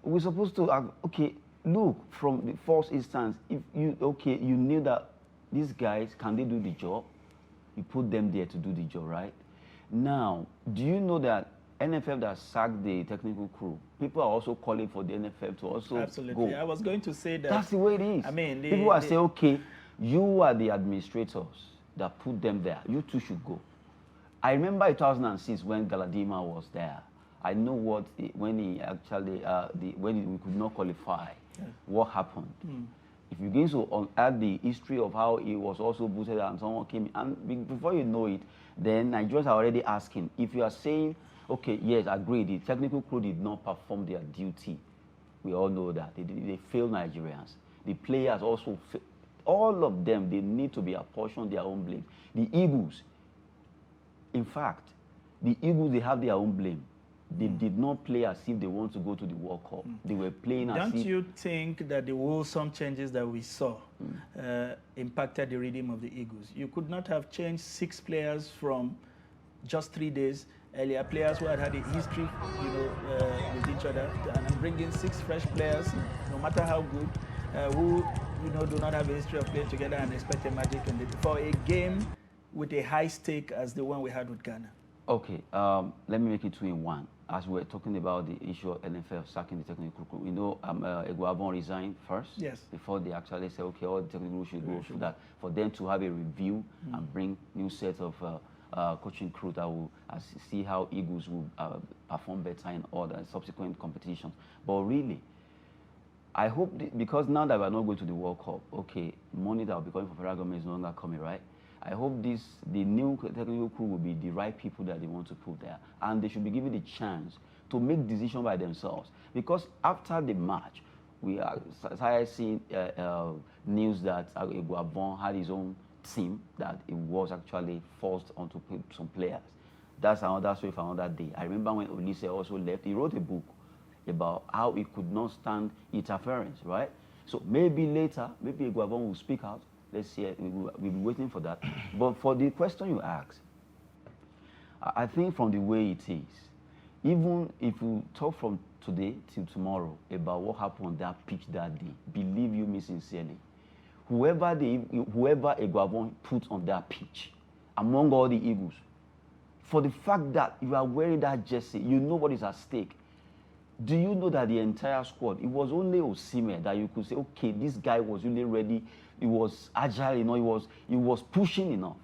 We're supposed to have, okay, look, from the first instance, if you knew that these guys, can they do the job? You put them there to do the job, right? Now, do you know that NFF that sacked the technical crew, people are also calling for the NFF to also
Absolutely.
go.
I was going to say that.
That's the way it is.
I mean,
people are saying, okay, you are the administrators that put them there. You two should go. I remember in 2006 when Galadima was there. I know when we could not qualify, what happened. If you're going to add the history of how he was also booted and someone came in, and before you know it, then Nigerians are already asking, if you are saying, okay, yes, agree, the technical crew did not perform their duty. We all know that. They failed Nigerians. The players also failed. All of them, they need to be apportioned their own blame. The Eagles, in fact, the Eagles, they have their own blame. They did not play as if they want to go to the World Cup. They were playing as if...
Don't you think that the wholesome changes that we saw impacted the rhythm of the Eagles? You could not have changed 6 players from just 3 days earlier, players who had a history, with each other, and bringing 6 fresh players, no matter how good, who, do not have a history of playing together and expect a magic for a game with a high stake as the one we had with Ghana.
Okay, let me make it 2 in 1. As we're talking about the issue of NFF sacking the technical crew, Eguavoen resigned first.
Yes.
Before they actually say, okay, all the technical crew should go for that, for them to have a review and bring new set of coaching crew that will see how Eagles will perform better in all the subsequent competitions. But really, I hope, because now that we're not going to the World Cup, okay, money that will be coming from federal government is no longer coming, right? I hope the new technical crew will be the right people that they want to put there. And they should be given the chance to make decisions by themselves. Because after the match, we started seeing news that Guabon had his own team, that it was actually forced onto some players. That's another story for another day. I remember when Olise also left, he wrote a book about how he could not stand interference, right? So maybe later, maybe Guabon will speak out. Let's see, we'll be waiting for that. But for the question you asked, I think from the way it is, even if you talk from today till tomorrow about what happened on that pitch that day, believe you me sincerely, whoever Guabon put on that pitch, among all the Eagles, for the fact that you are wearing that jersey, you know what is at stake. Do you know that the entire squad, it was only Osimhen that you could say, okay, this guy was really ready, he was agile, you know, he was pushing enough.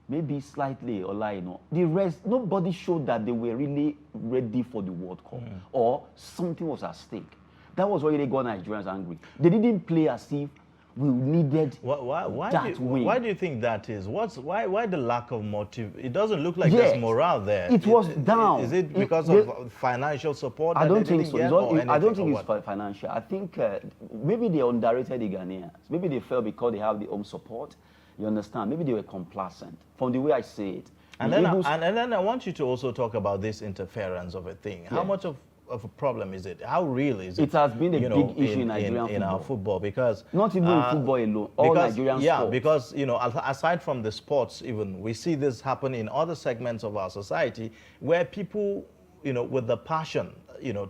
Maybe slightly or like, you know. The rest, nobody showed that they were really ready for the World Cup or something was at stake. That was what really got Nigerians angry. They didn't play as if we needed that win.
Why do you think that is? Why the lack of motive? It doesn't look like there's morale there.
It was down.
Is it because of financial support?
I don't think so. I don't think it's financial. I think maybe they underrated the Ghanaians. Maybe they felt because they have the home support. You understand? Maybe they were complacent. From the way I say it.
And then I want you to also talk about this interference of a thing. How much of a problem is it? How real is it?
It has been a big issue in Nigerian football.
In our football, because
not even in football alone, all Nigerian sports.
Because aside from the sports, even we see this happen in other segments of our society where people, with the passion,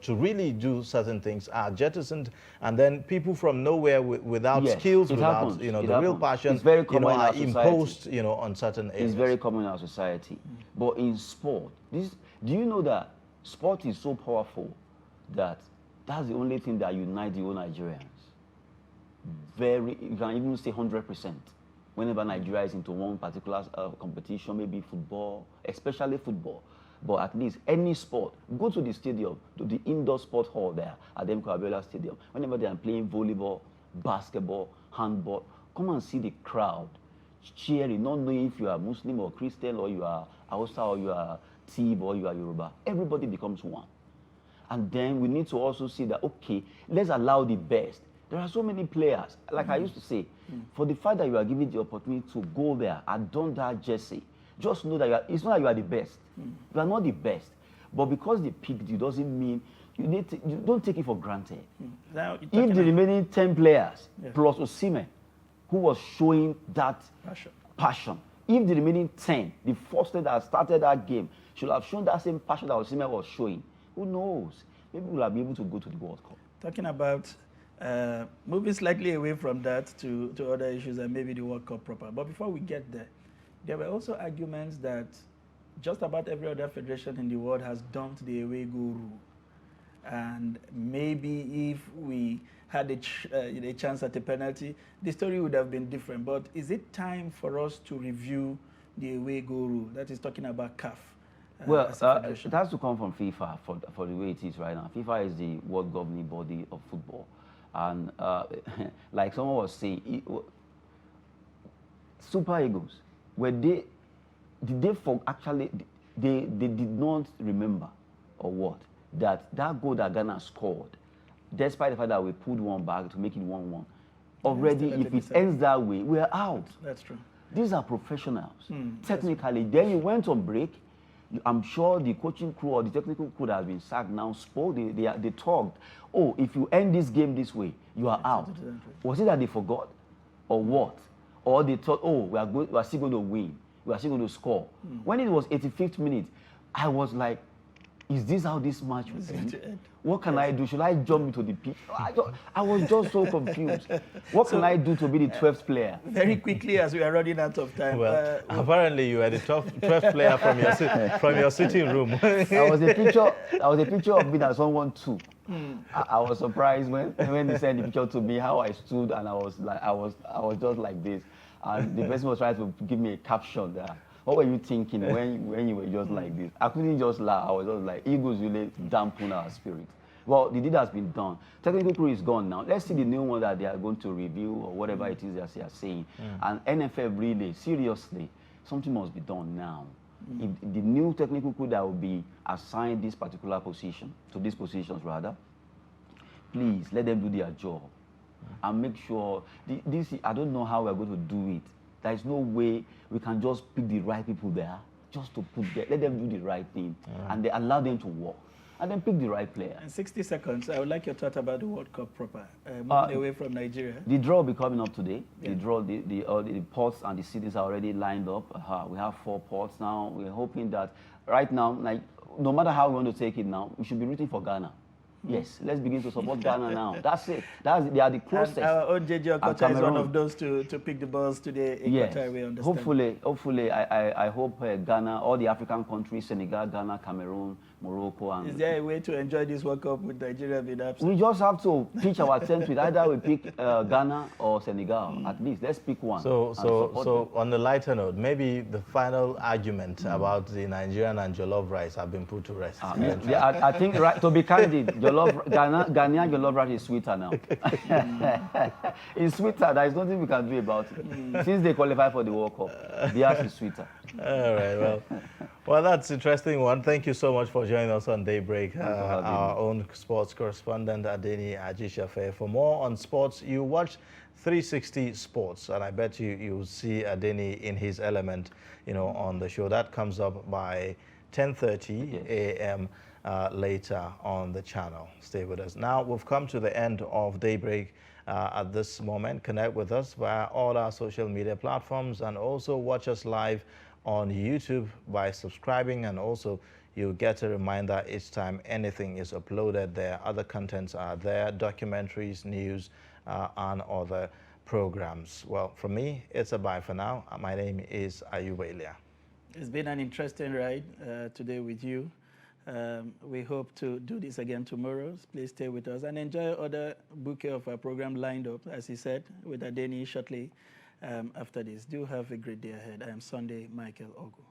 to really do certain things are jettisoned, and then people from nowhere without skills, without the real passion, are imposed, on certain areas.
It's very common in our society. But in sport, do you know that sport is so powerful that that's the only thing that unites the whole Nigerians? You can even say 100%. Whenever Nigeria is into one particular competition, maybe football, especially football, but at least any sport, go to the stadium, to the indoor sport hall there at Demko Abiola Stadium. Whenever they are playing volleyball, basketball, handball, come and see the crowd cheering, not knowing if you are Muslim or Christian, or you are Hausa, or you are Tib, or you are Yoruba. Everybody becomes one. And then we need to also see that, okay, let's allow the best. There are so many players, like I used to say, for the fact that you are given the opportunity to go there and don that jersey, just know that it's not that you are the best. You are not the best. But because they picked you doesn't mean you don't take it for granted. If the remaining 10 players plus Osimhen, who was showing that passion, if the remaining 10, the first that started that game, should have shown that same passion that Osimhen was showing, who knows? Maybe we'll have been able to go to the World Cup.
Talking about moving slightly away from that to other issues and maybe the World Cup proper. But before we get there, there were also arguments that just about every other federation in the world has dumped the away goal rule. And maybe if we had a chance at a penalty, the story would have been different. But is it time for us to review the away goal rule? That is talking about CAF.
Well, it has to come from FIFA for the way it is right now. FIFA is the world governing body of football. And like someone was saying, Super Eagles, they did not remember or what, that goal that Ghana scored, despite the fact that we pulled one back to make it 1-1, already if it ends that way, we're out.
That's true.
These are professionals. Technically, then you went on break. I'm sure the coaching crew or the technical crew that has been sacked now spoke. They talked. Oh, if you end this game this way, you are out. Was it that they forgot, or what? Or they thought, oh, we are still going to win. We are still going to score. When it was 85th minute, I was like, is this how this match will end? What can I do? Should I jump into the pit? I was just so confused. What can I do to be the 12th player?
Very quickly, as we are running out of time.
Well, apparently you were the 12th player from your sitting room.
I was a picture of me that someone took. I was surprised when they sent the picture to me, how I stood, and I was just like this. And the person was trying to give me a caption there. What were you thinking when you were just like this? I couldn't just laugh. I was just like, Eagles really dampen our spirit. Well, the deed has been done. Technical crew is gone now. Let's see the new one that they are going to review or whatever it is that they are saying. And NFF really, seriously, something must be done now. If the new technical crew that will be assigned this particular position, to these positions rather, please let them do their job and make sure, I don't know how we're going to do it. There is no way we can just pick the right people there, just to put there, let them do the right thing, and they allow them to work, and then pick the right player.
In 60 seconds, I would like your thought about the World Cup proper, moving away from Nigeria.
The draw will be coming up today. The draw, the ports and the cities are already lined up. We have 4 ports now. We're hoping that right now, like, no matter how we want to take it now, we should be rooting for Ghana. Yes, let's begin to support Ghana now. That's it. They are the closest.
And our own JJ Okocha is one of those to pick the balls today.
Yes.
We understand.
Hopefully, I hope Ghana, all the African countries, Senegal, Ghana, Cameroon, Morocco, and...
Is there a way to enjoy this World Cup with Nigeria being absent?
We just have to pitch our tent with either we pick Ghana or Senegal. At least let's pick one.
So on the lighter note, maybe the final argument about the Nigerian and jollof rice have been put to rest.
I think, to be candid, Ghanaian jollof rice is sweeter now. It's sweeter. There is nothing we can do about it. Since they qualify for the World Cup, theirs is sweeter.
All right, well, that's an interesting one. Thank you so much for joining us on Daybreak. Our own sports correspondent, Adeni Ajishafe. For more on sports, you watch 360 Sports, and I bet you'll see Adeni in his element, on the show. That comes up by 10:30 a.m. Later on the channel. Stay with us. Now, we've come to the end of Daybreak. At this moment, connect with us via all our social media platforms, and also watch us live on YouTube by subscribing, and also you'll get a reminder each time anything is uploaded there. Other contents are there, documentaries, news, and other programs. Well, from me, it's a bye for now. My name is Ayuba Ilia.
It's been an interesting ride today with you. We hope to do this again tomorrow. Please stay with us and enjoy other bouquet of our program lined up, as he said, with Adeni shortly after this. Do have a great day ahead. I am Sunday Michael Ogu.